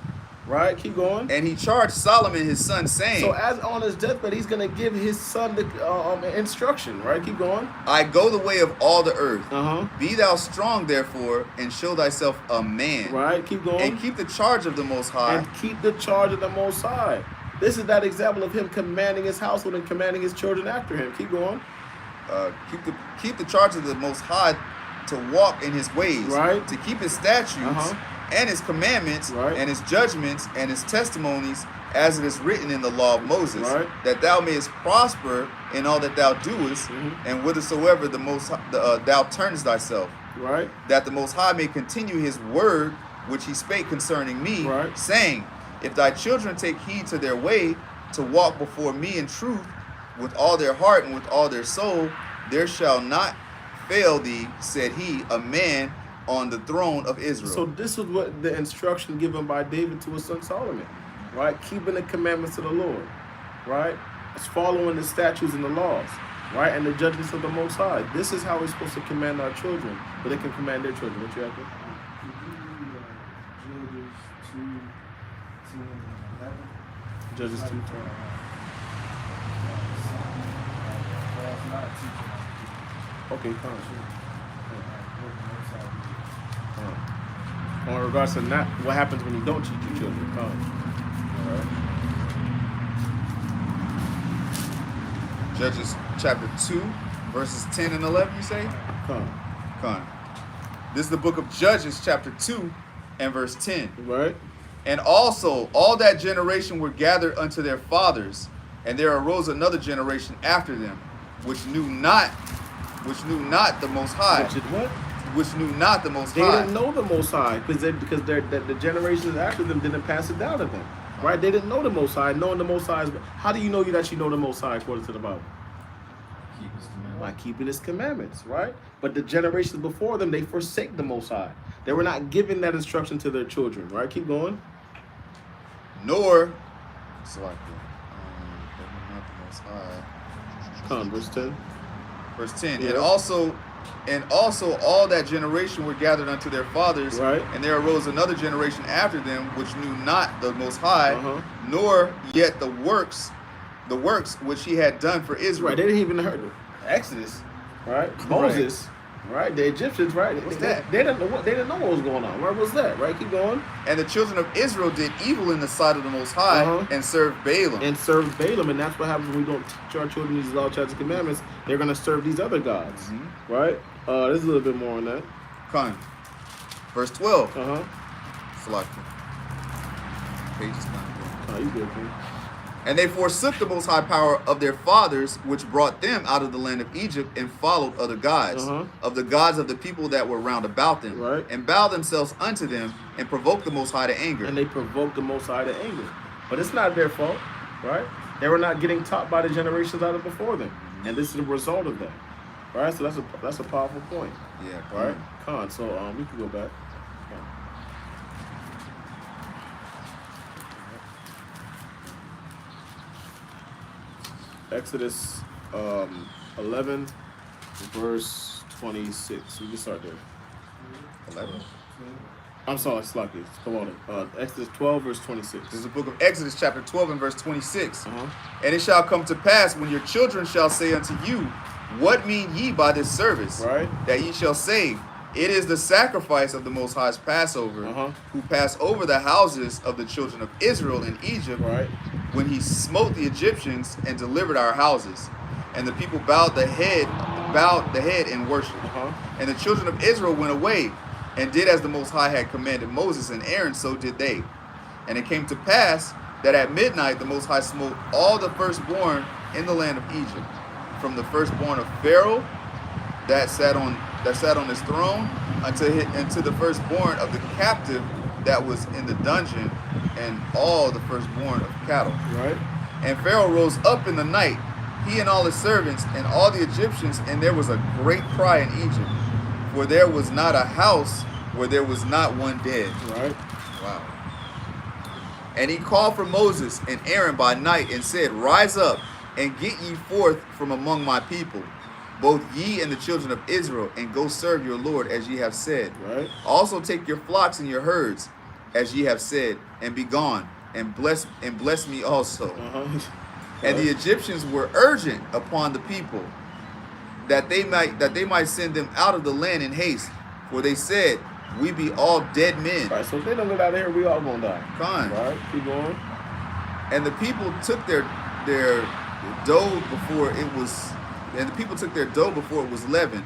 Right? Keep going. And he charged Solomon his son, saying, So as on his deathbed, he's going to give his son the instruction. Right? Keep going. I go the way of all the earth. Uh-huh. Be thou strong, therefore, and show thyself a man. Right? Keep going. And keep the charge of the Most High. And keep the charge of the Most High. This is that example of him commanding his household and commanding his children after him. Keep going. Keep the charge of the Most High to walk in his ways. Right. To keep his statutes Uh-huh. and his commandments Right. and his judgments and his testimonies, as it is written in the law of Moses, Right. that thou mayest prosper in all that thou doest, and whithersoever thou turnest thyself, Right? that the Most High may continue his word which he spake concerning me, Right. saying, if thy children take heed to their way, to walk before me in truth with all their heart and with all their soul, there shall not fail thee, said he, a man on the throne of Israel. So this is what the instruction given by David to his son Solomon, right? Keeping the commandments of the Lord, right? It's following the statutes and the laws, right? And the judgments of the Most High. This is how we're supposed to command our children, but they can command their children. What you have to? Judges 2:10. Okay, come on. In regards to not what happens when you don't teach your children. All right. Judges chapter 2, verses 10 and 11, you say? Come. This is the book of Judges chapter 2 and verse 10. Right. And also all that generation were gathered unto their fathers, and there arose another generation after them, which knew not the Most High. Which is what? Which knew not the Most They High. didn't know the Most High because the generations after them didn't pass it down to them. Right? They didn't know the Most High. Knowing the Most High is, how do you know that you know the Most High according to the Bible? Keep his commandments. By keeping his commandments, right? But the generations before them, they forsake the Most High. They were not giving that instruction to their children, right? Keep going. Nor, so I can, not the Most High. Come on, verse 10. Verse 10. Yeah. And also And also all that generation were gathered unto their fathers, Right. and there arose another generation after them, which knew not the Most High, nor yet the works which he had done for Israel. Right, they didn't even heard the Exodus, right? Moses, right? The Egyptians, right? What's that? They didn't know what was going on. Right? What's that? Right? Keep going. And the children of Israel did evil in the sight of the Most High, and served Balaam. And served Balaam, and that's what happens when we don't teach our children these law, statutes, and commandments. They're going to serve these other gods, right? There's a little bit more on that. Come. Verse 12. Select. Pages kind You good, man. And they forsook the Most High power of their fathers, which brought them out of the land of Egypt, and followed other gods, of the gods of the people that were round about them, and bowed themselves unto them, and provoked the Most High to anger. And they provoked the Most High to anger. But it's not their fault, right? They were not getting taught by the generations out of before them. And this is the result of that. Right? So that's a powerful point. Yeah. Right? Con. So we can go back. Exodus 11, verse 26. We can start there. 11. I'm sorry, Slocky. Come on. Exodus 12, verse 26. This is the book of Exodus, chapter 12, and verse 26. And it shall come to pass, when your children shall say unto you, what mean ye by this service? Right. That ye shall say, it is the sacrifice of the Most High's Passover, who passed over the houses of the children of Israel in Egypt, when he smote the Egyptians and delivered our houses. And the people bowed the head in worship. And the children of Israel went away, and did as the Most High had commanded Moses and Aaron, so did they. And it came to pass that at midnight the Most High smote all the firstborn in the land of Egypt, from the firstborn of Pharaoh that sat on his throne, unto the firstborn of the captive that was in the dungeon, and all the firstborn of cattle. Right. And Pharaoh rose up in the night, he and all his servants, and all the Egyptians, and there was a great cry in Egypt, for there was not a house where there was not one dead. Right. Wow. And he called for Moses and Aaron by night, and said, rise up, and get ye forth from among my people, both ye and the children of Israel, and go serve your Lord as ye have said. Right. Also take your flocks and your herds, as ye have said, and be gone, and bless me also. And the Egyptians were urgent upon the people, that they might send them out of the land in haste, for they said, we be all dead men. Right. So if they don't get out of here, we all gonna die. Fine. Right. Keep going. And the people took their dough before it was leavened,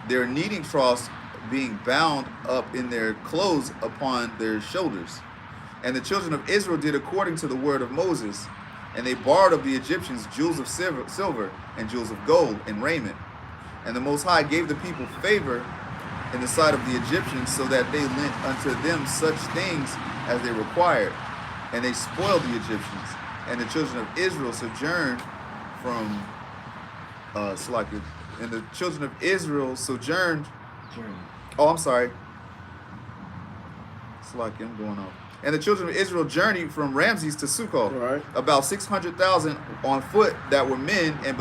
their kneading troughs being bound up in their clothes upon their shoulders. And the children of Israel did according to the word of Moses, and they borrowed of the Egyptians jewels of silver and jewels of gold and raiment. And the Most High gave the people favor in the sight of the Egyptians, so that they lent unto them such things as they required. And they spoiled the Egyptians. And the children of Israel sojourned from and the children of Israel sojourned. Oh, I'm sorry. I'm going off. And the children of Israel journeyed from Ramses to Succoth, about 600,000 on foot that were men and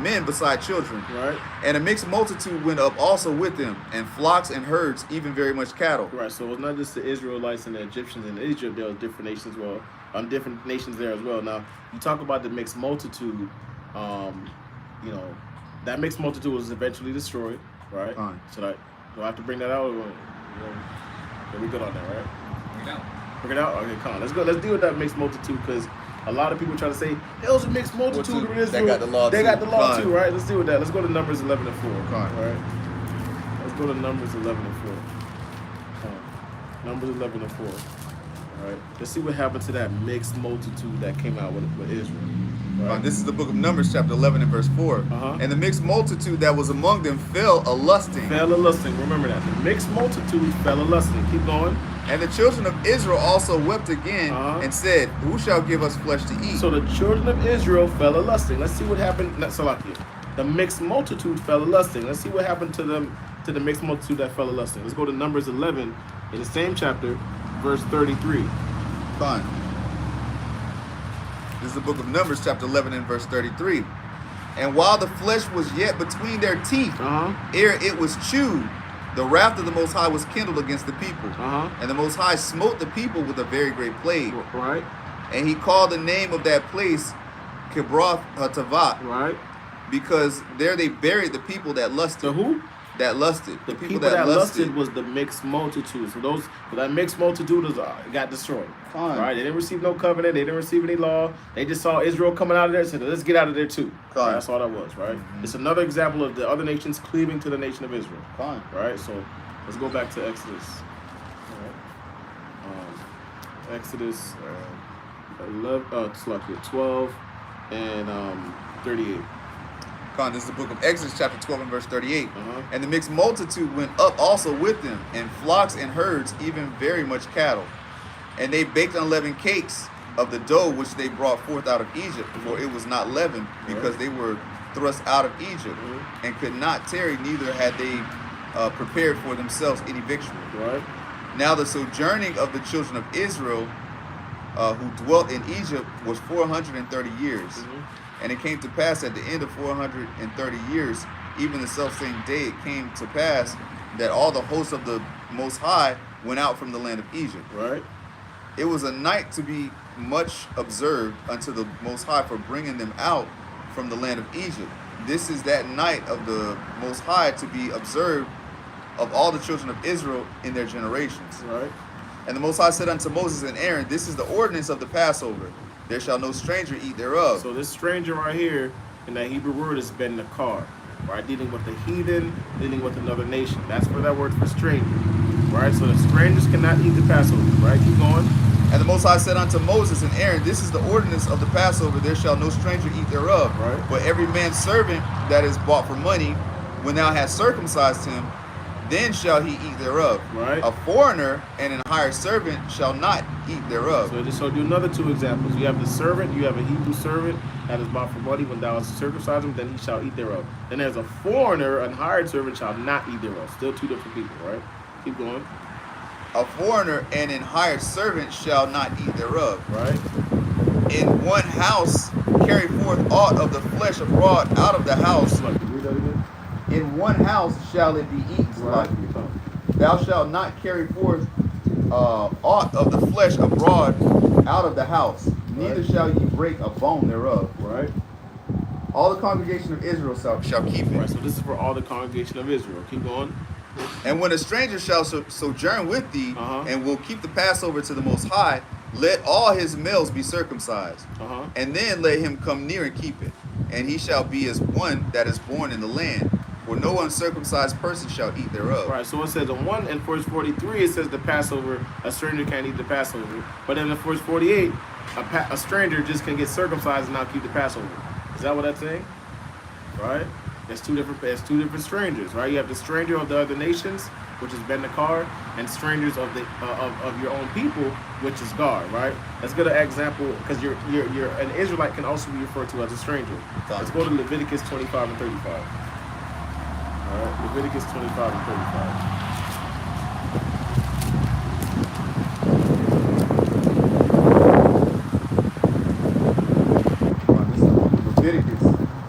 men beside children. Right. And a mixed multitude went up also with them, and flocks and herds, even very much cattle. Right. So it's not just the Israelites and the Egyptians in Egypt. There were different nations as well. Different nations there as well. Now you talk about the mixed multitude. That mixed multitude was eventually destroyed. Right. Fine. So do I have to bring that out? Are we good on that? Right. Bring it out. Okay, come on. Let's go. Let's deal with that mixed multitude, because a lot of people try to say there was a mixed multitude of Israel. They got the law. They got the law too, right? Let's deal with that. Let's go to Numbers 11 and 4. Fine. Right. Let's go to Numbers 11 and 4. Numbers 11 and 4. All right. Let's see what happened to that mixed multitude that came out with Israel. Right. This is the book of Numbers, chapter 11 and verse 4. And the mixed multitude that was among them fell a-lusting. Remember that. The mixed multitude fell a-lusting. Keep going. And the children of Israel also wept again and said, who shall give us flesh to eat? So the children of Israel fell a-lusting. Let's see what happened. The mixed multitude fell a-lusting. Let's see what happened to them, to the mixed multitude that fell a-lusting. Let's go to Numbers 11 in the same chapter, verse 33. Fine. This is the book of Numbers, chapter 11 and verse 33. And while the flesh was yet between their teeth, ere it was chewed, the wrath of the Most High was kindled against the people. And the Most High smote the people with a very great plague. Right. And he called the name of that place Kibroth Hatavat. Right. Because there they buried the people that lusted. The who? That lusted. The people that lusted was the mixed multitude. So that mixed multitude got destroyed. Fine. Right? They didn't receive no covenant. They didn't receive any law. They just saw Israel coming out of there and said, let's get out of there too. Right? That's all that was, right? It's another example of the other nations cleaving to the nation of Israel. Fine. Right? So let's go back to Exodus. All right. Exodus 12 and 38. This is the book of Exodus chapter 12 and verse 38. And the mixed multitude went up also with them, and flocks and herds, even very much cattle. And they baked unleavened cakes of the dough which they brought forth out of Egypt, for it was not leavened, because they were thrust out of Egypt, and could not tarry, neither had they prepared for themselves any victual. Right. Now the sojourning of the children of Israel who dwelt in Egypt was 430 years. And it came to pass at the end of 430 years, even the selfsame day it came to pass that all the hosts of the Most High went out from the land of Egypt. Right. It was a night to be much observed unto the Most High for bringing them out from the land of Egypt. This is that night of the Most High to be observed of all the children of Israel in their generations. Right. And the Most High said unto Moses and Aaron, this is the ordinance of the Passover. There shall no stranger eat thereof. So this stranger right here, in that Hebrew word, is ben nakar, right? Dealing with the heathen, dealing with another nation. That's where that word for stranger, right? So the strangers cannot eat the Passover, right? Keep going. And the Most High said unto Moses and Aaron, this is the ordinance of the Passover. There shall no stranger eat thereof. Right. But every man's servant that is bought for money, when thou hast circumcised him, then shall he eat thereof. Right. A foreigner and an hired servant shall not eat thereof. So just do another two examples. You have the servant, you have a Hebrew servant that is bought for money. When thou hast circumcised him, then he shall eat thereof. Then there's a foreigner, and hired servant shall not eat thereof. Still two different people, right? Keep going. A foreigner and an hired servant shall not eat thereof. Right. In one house carry forth aught of the flesh abroad out of the house. Read that again. In one house shall it be eaten. Right. Thou shalt not carry forth aught of the flesh abroad out of the house, neither shall ye break a bone thereof. Right. All the congregation of Israel shall keep it. Right. So this is for all the congregation of Israel. Keep going. And when a stranger shall sojourn with thee, and will keep the Passover to the Most High, let all his males be circumcised, and then let him come near and keep it. And he shall be as one that is born in the land. For no uncircumcised person shall eat thereof. Right, so it says in verse 43, it says the Passover, a stranger can't eat the Passover. But in the verse 48, a stranger just can get circumcised and not keep the Passover. Is that what that's saying? Right? There's two different strangers, right? You have the stranger of the other nations, which is Ben Nakar, and strangers of the of your own people, which is Gar, right? Let's get an example, because you're an Israelite can also be referred to as a stranger. Let's go to Leviticus 25 and 35. All right, Leviticus 25 and 35. This is Leviticus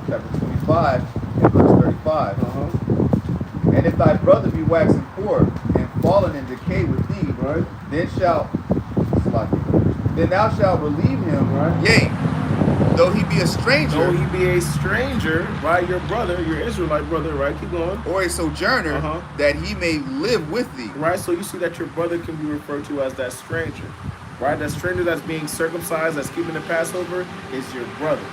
chapter 25 and verse 35. And if thy brother be waxing poor and fallen in decay with thee, Right. then thou shalt relieve him, Right. yea, though he be a stranger, Though he be a stranger, right? Your brother, your Israelite brother, right? Keep going. or a sojourner, that he may live with thee. Right, so you see that your brother can be referred to as that stranger. Right, that stranger that's being circumcised, that's keeping the Passover, is your brother.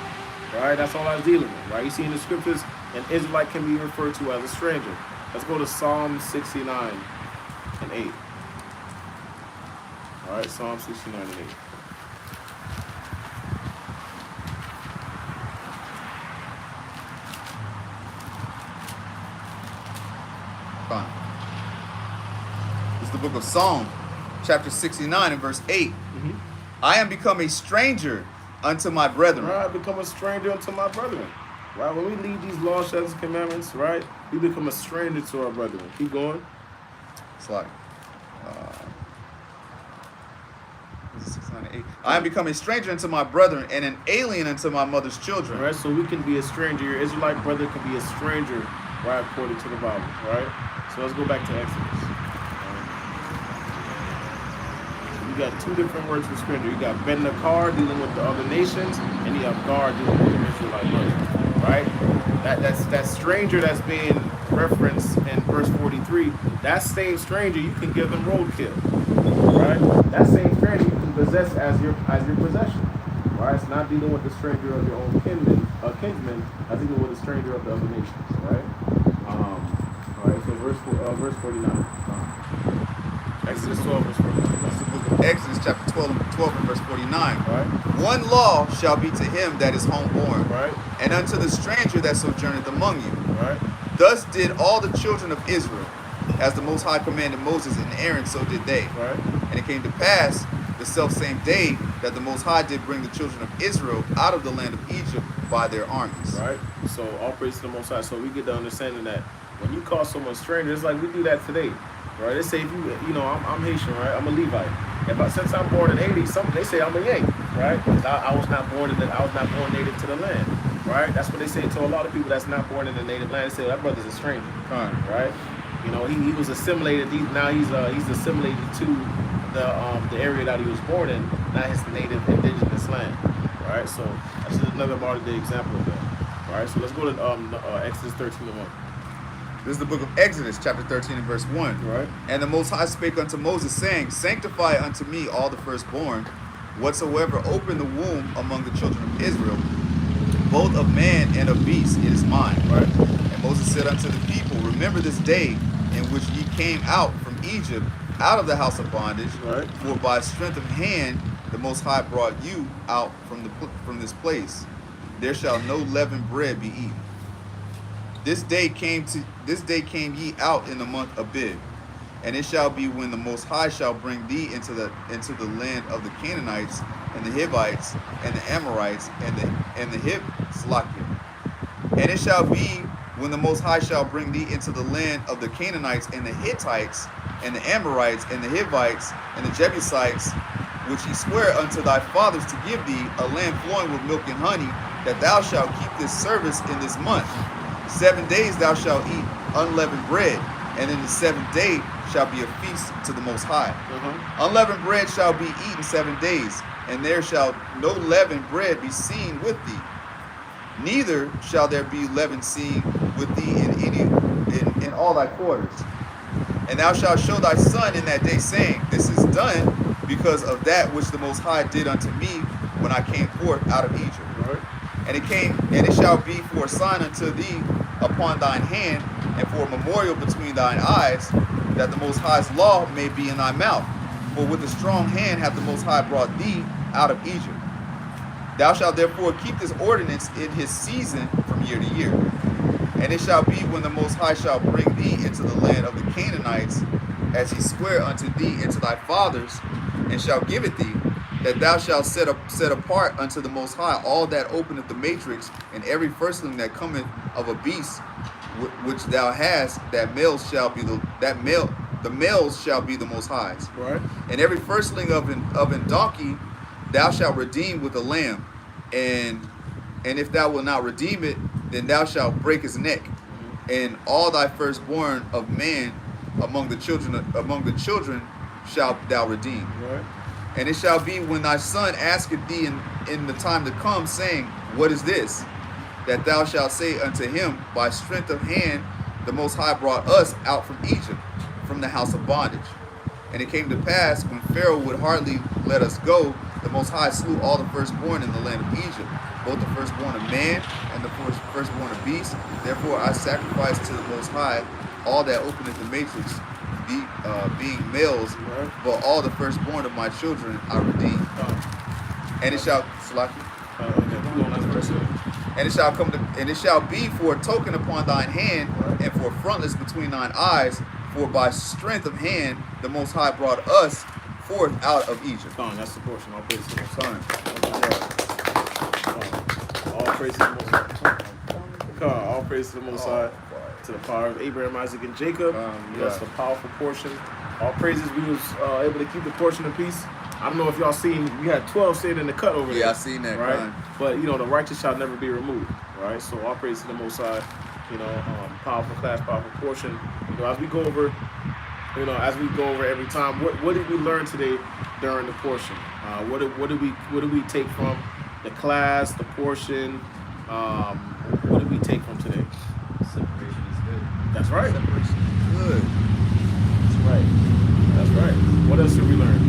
Right, that's all I was dealing with. Right, you see in the scriptures, an Israelite can be referred to as a stranger. Let's go to Psalm 69 and 8. All right, Psalm 69 and 8. Fine. This is the book of Psalm, chapter 69 and verse 8. I am become a stranger unto my brethren. Right, become a stranger unto my brethren. Right, when we leave these laws, statutes, and commandments, right, we become a stranger to our brethren. Keep going. It's like, this is 608. I am become a stranger unto my brethren and an alien unto my mother's children. Right, so we can be a stranger. Your Israelite brother can be a stranger, right, according to the Bible, right? So let's go back to Exodus. You got two different words for stranger. You got Ben Nakar dealing with the other nations, and you have Gar dealing with the Israelite brother, right? That stranger that's being referenced in verse 43. That same stranger you can give them roadkill, right? That same stranger you can possess as your possession, right? It's not dealing with the stranger of your own kinsman, as dealing with the stranger of the other nations, right? All right. So verse 49. Exodus 12, verse 49. That's the book of Exodus, chapter 12 and verse 49. Right. One law shall be to him that is homeborn, Right. and unto the stranger that sojourneth among you. Right. Thus did all the children of Israel, as the Most High commanded Moses and Aaron, so did they. Right. And it came to pass the selfsame day that the Most High did bring the children of Israel out of the land of Egypt by their armies. Right. So all praise to the Most High. So we get the understanding that when you call someone stranger, it's like we do that today, right? They say if I'm Haitian, right? I'm a Levite. Since I'm born in Haiti, they say I'm a Yank, right? Because I was not born native to the land, right? That's what they say to a lot of people that's not born in the native land. They say that brother's a stranger, right? You know, he was assimilated. He's assimilated to the area that he was born in, not his native indigenous land, right? So that's just another modern day example of that. All right, so let's go to Exodus 13:1. This is the book of Exodus, chapter 13 and verse 1. Right. And the Most High spake unto Moses, saying, Sanctify unto me all the firstborn, whatsoever open the womb among the children of Israel, both of man and of beast, it is mine. Right. And Moses said unto the people, Remember this day in which ye came out from Egypt, out of the house of bondage, Right. for by strength of hand the Most High brought you out from this place. There shall no leavened bread be eaten. This day came ye out in the month of Abib, and it shall be when the Most High shall bring thee into the land of the Canaanites and the Hivites and the Amorites and the and it shall be when the Most High shall bring thee into the land of the Canaanites and the Hittites and the Amorites and the Hivites and the Jebusites, which he sware unto thy fathers to give thee, a land flowing with milk and honey, that thou shalt keep this service in this month. 7 days thou shalt eat unleavened bread, and in the seventh day shall be a feast to the Most High. Unleavened bread shall be eaten 7 days, and there shall no leavened bread be seen with thee. Neither shall there be leaven seen with thee in all thy quarters. And thou shalt show thy son in that day, saying, This is done because of that which the Most High did unto me when I came forth out of Egypt. Right. And it shall be for a sign unto thee upon thine hand, and for a memorial between thine eyes, that the Most High's law may be in thy mouth. For with a strong hand hath the Most High brought thee out of Egypt. Thou shalt therefore keep this ordinance in his season from year to year. And it shall be when the Most High shall bring thee into the land of the Canaanites, as he sware unto thee and to thy fathers, and shall give it thee, that thou shalt set apart unto the Most High all that openeth the matrix, and every firstling that cometh of a beast which thou hast, the males shall be the Most High's. Right. And every firstling of an donkey thou shalt redeem with a lamb, and if thou wilt not redeem it, then thou shalt break his neck. And all thy firstborn of man among the children shalt thou redeem. Right. And it shall be when thy son asketh thee in the time to come, saying, What is this? That thou shalt say unto him, By strength of hand the Most High brought us out from Egypt, from the house of bondage. And it came to pass, when Pharaoh would hardly let us go, the Most High slew all the firstborn in the land of Egypt, both the firstborn of man and the firstborn of beast. Therefore I sacrifice to the Most High all that openeth the matrix, being males, Right. but all the firstborn of my children I redeem. And it shall and it shall be for a token upon thine hand, and for frontlets between thine eyes, for by strength of hand the Most High brought us forth out of Egypt. That's the portion. All praise to the Most Son. High. All praise to the Most High. All praise to the Most High. To the power of Abraham, Isaac, and Jacob. That's a powerful portion. All praises, we was able to keep the portion of peace. I don't know if y'all seen, we had 12 sitting in the cut over there. Yeah, I seen that. Right? Con. But, you know, the righteous shall never be removed, right? So all praise to the Most High, you know, powerful class, powerful portion. You know, as we go over every time, what did we learn today during the portion? What did we take from the class, the portion? What did we take from today? Separation is good. That's right. Separation is good. That's right. That's right. What else did we learn?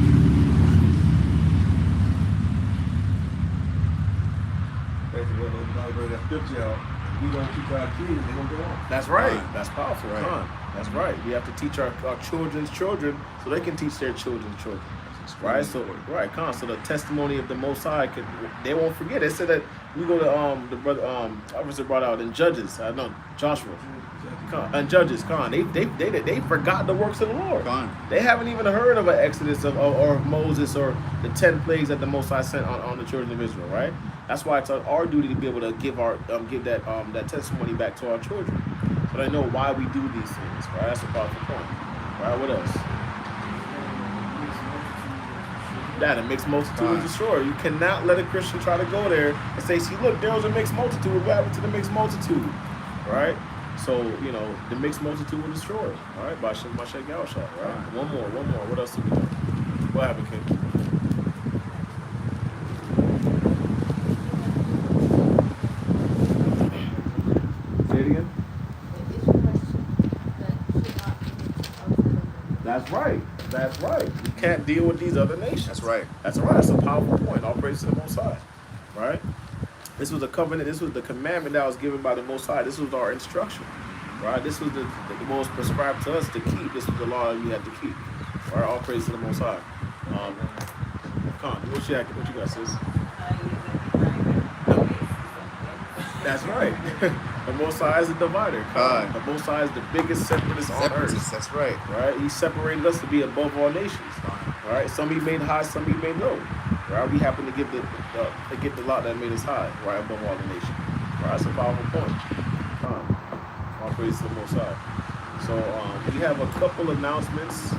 Basically, what that scripture out. We gonna teach our kids, they gonna go on. That's right. Right. That's powerful. Right. Right. That's right. We have to teach our children's children so they can teach their children's children. Right. So right. So the testimony of the Most High, they won't forget. They said that we go to the brother officer brought out in Judges. I know Joshua. And Judges, they forgot the works of the Lord. Con. They haven't even heard of an Exodus or of Moses or the 10 plagues that the Most High sent on the children of Israel. Right. That's why it's our duty to be able to give that testimony back to our children, so they know why we do these things. Right. That's a powerful point. Right. What else? That a mixed multitude is destroyed. You cannot let a Christian try to go there and say, "See, look, there was a mixed multitude. What happened to the mixed multitude?" Right. So, you know, the mixed multitude will destroy it. All right, by Shek Yahusha. Right. One more. What else did we do? What happened, King? Say it again. That's right. That's right. You can't deal with these other nations. That's right. That's right. That's a powerful point. All praise to the Most High. Right? This was a covenant. This was the commandment that was given by the Most High. This was our instruction. Right? This was the most prescribed to us to keep. This was the law that we had to keep. Right? All praise to the Most High. What you got, sis? That's right. The Most High is a divider. The Most High is the biggest separatist on earth. That's right. Right? He separated us to be above all nations. Right? Some he made high, some he made low. Right? We happen to get the lot that made us high, right, above all the nations. Right? That's a powerful point. All praise to the Most High. So we have a couple announcements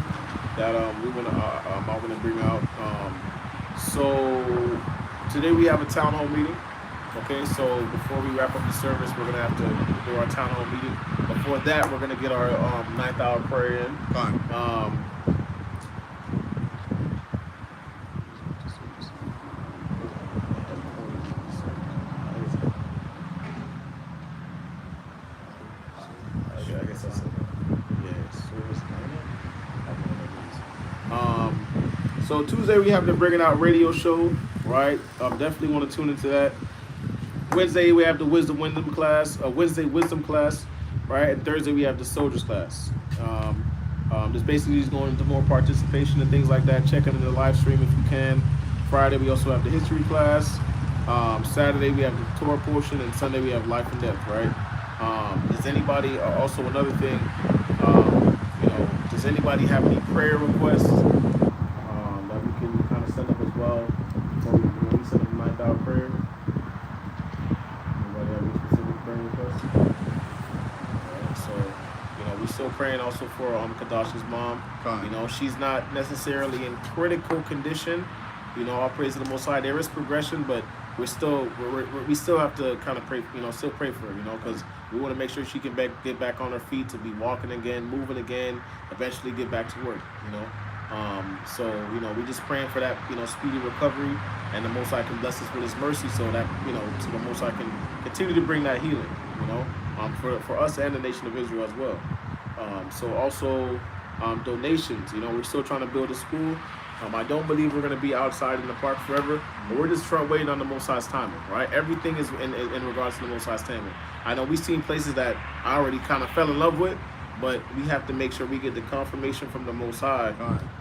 that I'm gonna bring out. So today we have a town hall meeting. Okay, so before we wrap up the service, we're gonna have to do our town hall meeting. Before that, we're gonna get our 9th hour prayer in. Fine. I guess that's it. Yeah, service. So Tuesday we have the Bringing Out radio show, right? Definitely want to tune into that. Wednesday we have the Wednesday wisdom class, right? And Thursday we have the soldiers class. Just basically just going into more participation and things like that. Check into the live stream if you can. Friday we also have the history class. Saturday we have the Torah portion, and Sunday we have life and death, right? Does anybody also another thing? Does anybody have any prayer requests that we can kind of send up as well before we send up the 9th hour prayer? Anybody have any specific prayer requests? Alright, so we're still praying also for Kadash's mom. She's not necessarily in critical condition. All praise to the Most High. There is progression, but we still have to kind of pray. Still pray for her. Because we want to make sure she can get back on her feet, to be walking again, moving again, eventually get back to work. So we're just praying for that speedy recovery, and the Most High can bless us with His mercy, so that so the Most High can continue to bring that healing. For us and the nation of Israel as well. So also donations. We're still trying to build a school. I don't believe we're going to be outside in the park forever, but we're just waiting on the Most High's timing, right? Everything is in regards to the Most High's timing. I know we've seen places that I already kind of fell in love with, but we have to make sure we get the confirmation from the Most High,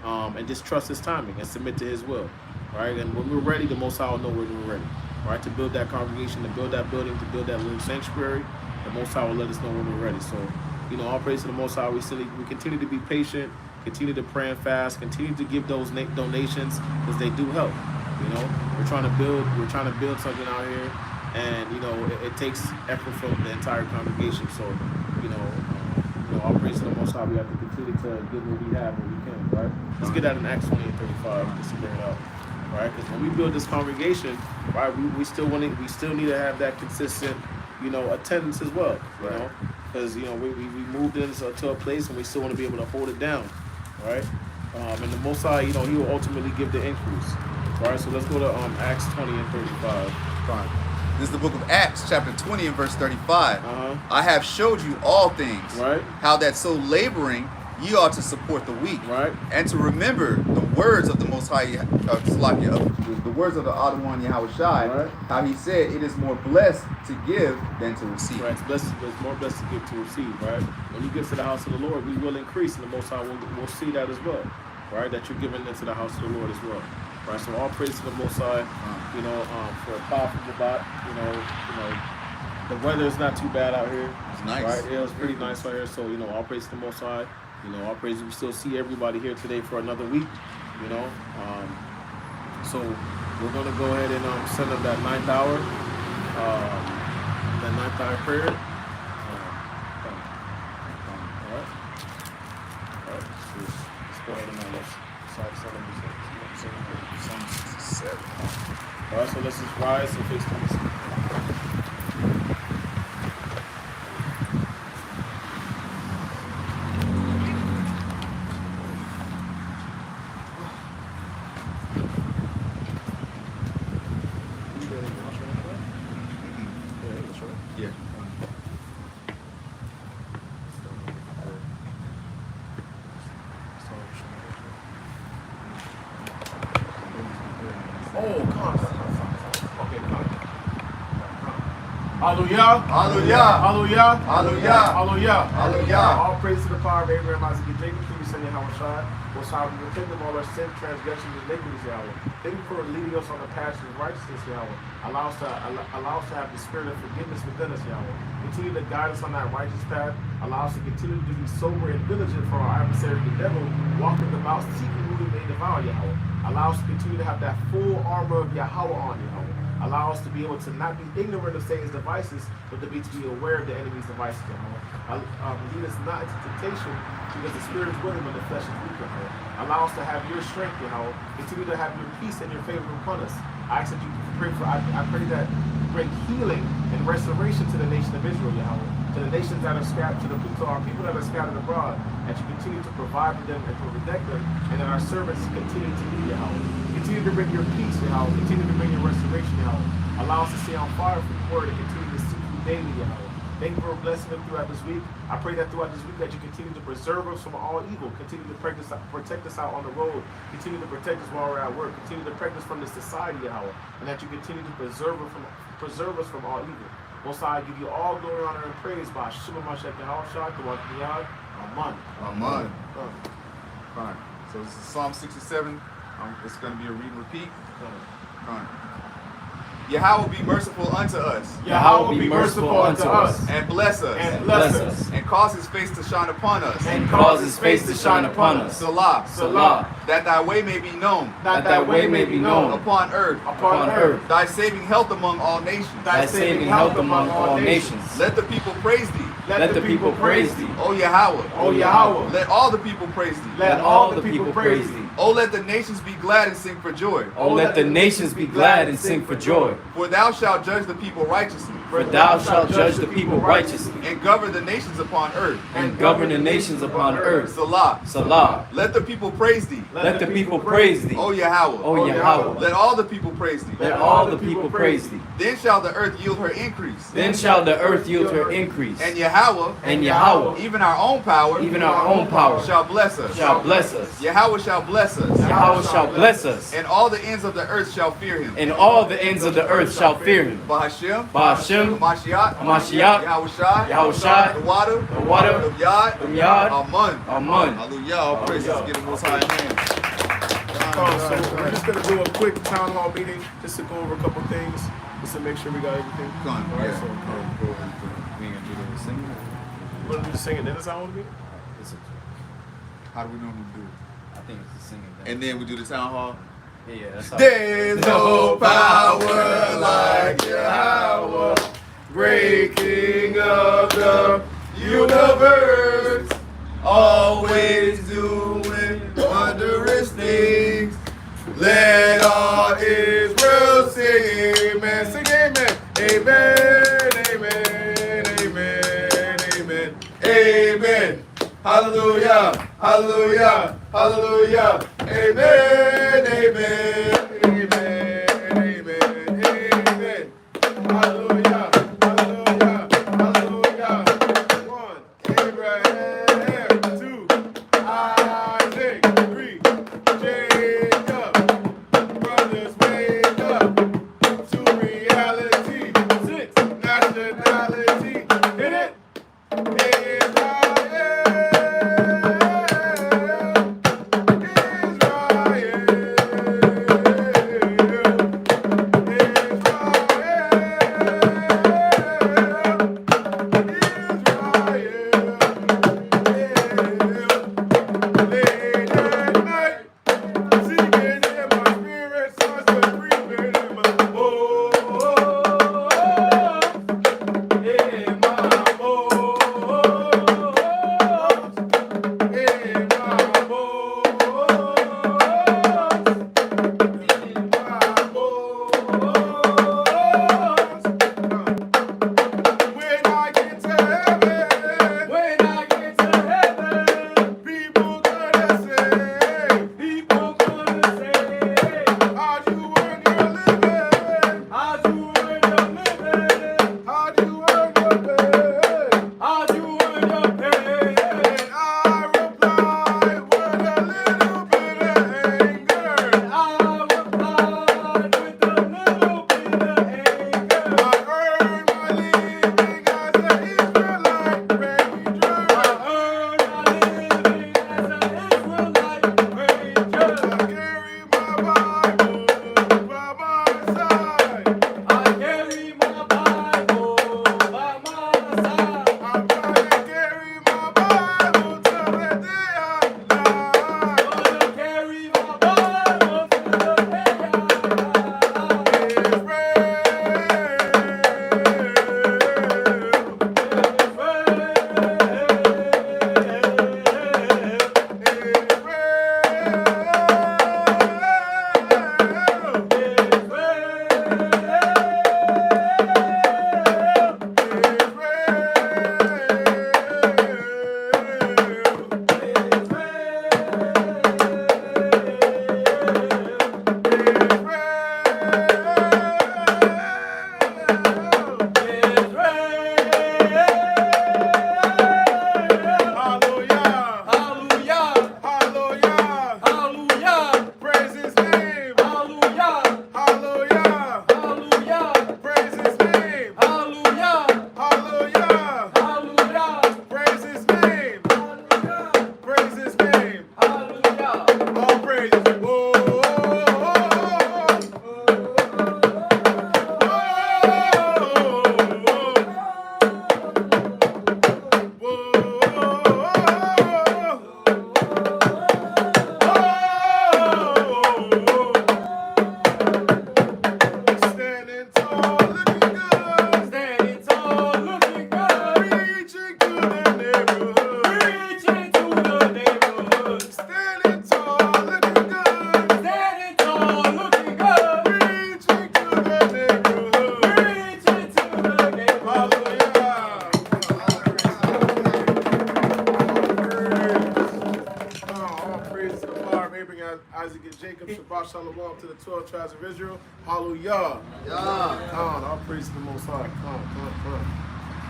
and just trust His timing and submit to His will, right? And when we're ready, the Most High will know when we're ready, right? To build that congregation, to build that building, to build that little sanctuary, the Most High will let us know when we're ready. So, all praise to the Most High. We continue to be patient. Continue to pray and fast. Continue to give those donations, because they do help. We're trying to build something out here, and it takes effort from the entire congregation. So all praise to the Most High. We have to continue to give what we have when we can. right? Let's get that in Acts 20 and 35 just to bring it out, right? Because when we build this congregation, right, we still need to have that consistent, attendance as well, you know, because we moved into a place and we still want to be able to hold it down, right? And the Most High, He will ultimately give the increase, right? So let's go to Acts 20 and 35. Fine. This is the book of Acts, chapter 20 and verse 35. I have showed you all things, right? How that so laboring ye ought to support the weak, right? And to remember the words of the Most High, the words of the Adawan Yahweh Shai, right? How he said, it is more blessed to give than to receive. Right, it's more blessed to give to receive, right? When you get to the house of the Lord, we will increase, and the Most High will see that as well, right? That you're giving into the house of the Lord as well, right? So all praise to the Most High, for a powerful Shabbat. The weather is not too bad out here. It's nice. Right? Yeah, it's pretty nice out here. So, all praise to the Most High. All praise, we still see everybody here today for another week, So we're going to go ahead and send up that 9th hour, prayer. All right. So let's go ahead and let's all right, so let's just rise and face the Hallelujah. Hallelujah. Hallelujah. Hallelujah. Hallelujah. Hallelujah. All praise to the power of Abraham, Isaac, and Jacob. Through you, Son Yahweh Shai. Most High, we repent of all our sin, transgressions, and iniquities, Yahweh. Thank you for leading us on the path of righteousness, Yahweh. Allow us to have the spirit of forgiveness within us, Yahweh. Continue to guide us on that righteous path. Allow us to continue to be sober and diligent for our adversary, the devil, walking about seeking who he may devour, Yahweh. Allow us to continue to have that full armor of Yahweh on, Yahweh. Allow us to be able to not be ignorant of Satan's devices, but to be aware of the enemy's devices, Yahweh. Lead us not into temptation, because the spirit is willing, but the flesh is weak, Yahweh. Allow us to have your strength, Yahweh. Continue to have your peace and your favor upon us. I ask that you pray for. I pray that you bring healing and restoration to the nation of Israel, Yahweh. To the nations that are scattered, to our people that are scattered abroad, that you continue to provide for them and to protect them, and that our servants continue to be, Yahweh. Continue to bring your peace, Yahweh. Continue to bring your restoration, Yahweh. Allow us to stay on fire for your word and continue to seek you daily, Yahweh. Thank you for blessing them throughout this week. I pray that throughout this week that you continue to preserve us from all evil. Continue to protect us out on the road. Continue to protect us while we're at work. Continue to protect us from this society, Yahweh. And that you continue to preserve us from all evil. Most High, I give you all glory, honor, and praise by Shema Mashiach Yahweh Shai, Kawak Amen. Amen. Fine. So this is Psalm 67. It's going to be a read and repeat. Fine. Yahweh be merciful unto us. Yahweh be merciful unto us. And bless us. And bless us. And cause his face to shine upon us. And cause his face to shine upon us. Salah. Salah. That thy way may be known. That thy way may be known. Upon earth. Upon earth. Thy saving health among all nations. Thy saving health among all nations. Let the people praise thee. Let the people praise thee. O Yahweh. O Yahweh. Let all the people praise thee. Let all the people praise thee. O let the nations be glad and sing for joy. O let the nations be glad and sing for joy. For thou shalt judge the people righteously. For thou shalt judge the people righteously. And govern the nations upon earth. And govern the nations upon earth. Salah. Salah. Let the people praise thee. Let the people praise thee. O Yahweh. O Yahweh. Let all the people praise thee. Let all the people praise thee. Then shall the earth yield her increase. Then shall the earth yield her increase. And Yahweh. And Yahweh. Even our own power. Even our own power. Shall bless us. Shall bless us. Yahweh shall bless us. Yahweh shall bless us. And all the ends of the earth shall fear him. And all the ends of the earth shall fear him. Bahashem. Bahashem. Hamashiach. Hamashiach. Yahweh Shai. Yahweh Shai. The water. The water. Of Yad. From Yad. Amen. Amen. Hallelujah. All praises get the Most High hands. So we're just going to do a quick town hall meeting just to go over a couple things, just to make sure we got everything. Come on. All right, Yeah. so We gonna do the singing? you want to do the singing, then the town hall meeting? How do we normally do it? I think it's the singing. And then we do the town hall. Yeah, that's how. There's no power like Yahweh, great King of the universe, always doing what Let all Israel sing amen. Sing amen. Amen, amen, amen, amen, amen. Hallelujah, hallelujah, hallelujah. Amen, amen, amen, amen, amen. Hallelujah, hallelujah, hallelujah. 1, Abraham. 2, Isaac. 3, Jacob. Brothers wake up to reality. 6, nationality. Hit it. Isaac and Jacob, Shabbat Shalom to the 12 tribes of Israel. Hallelujah. Yeah. Come on, all praise to the Most High. Come on.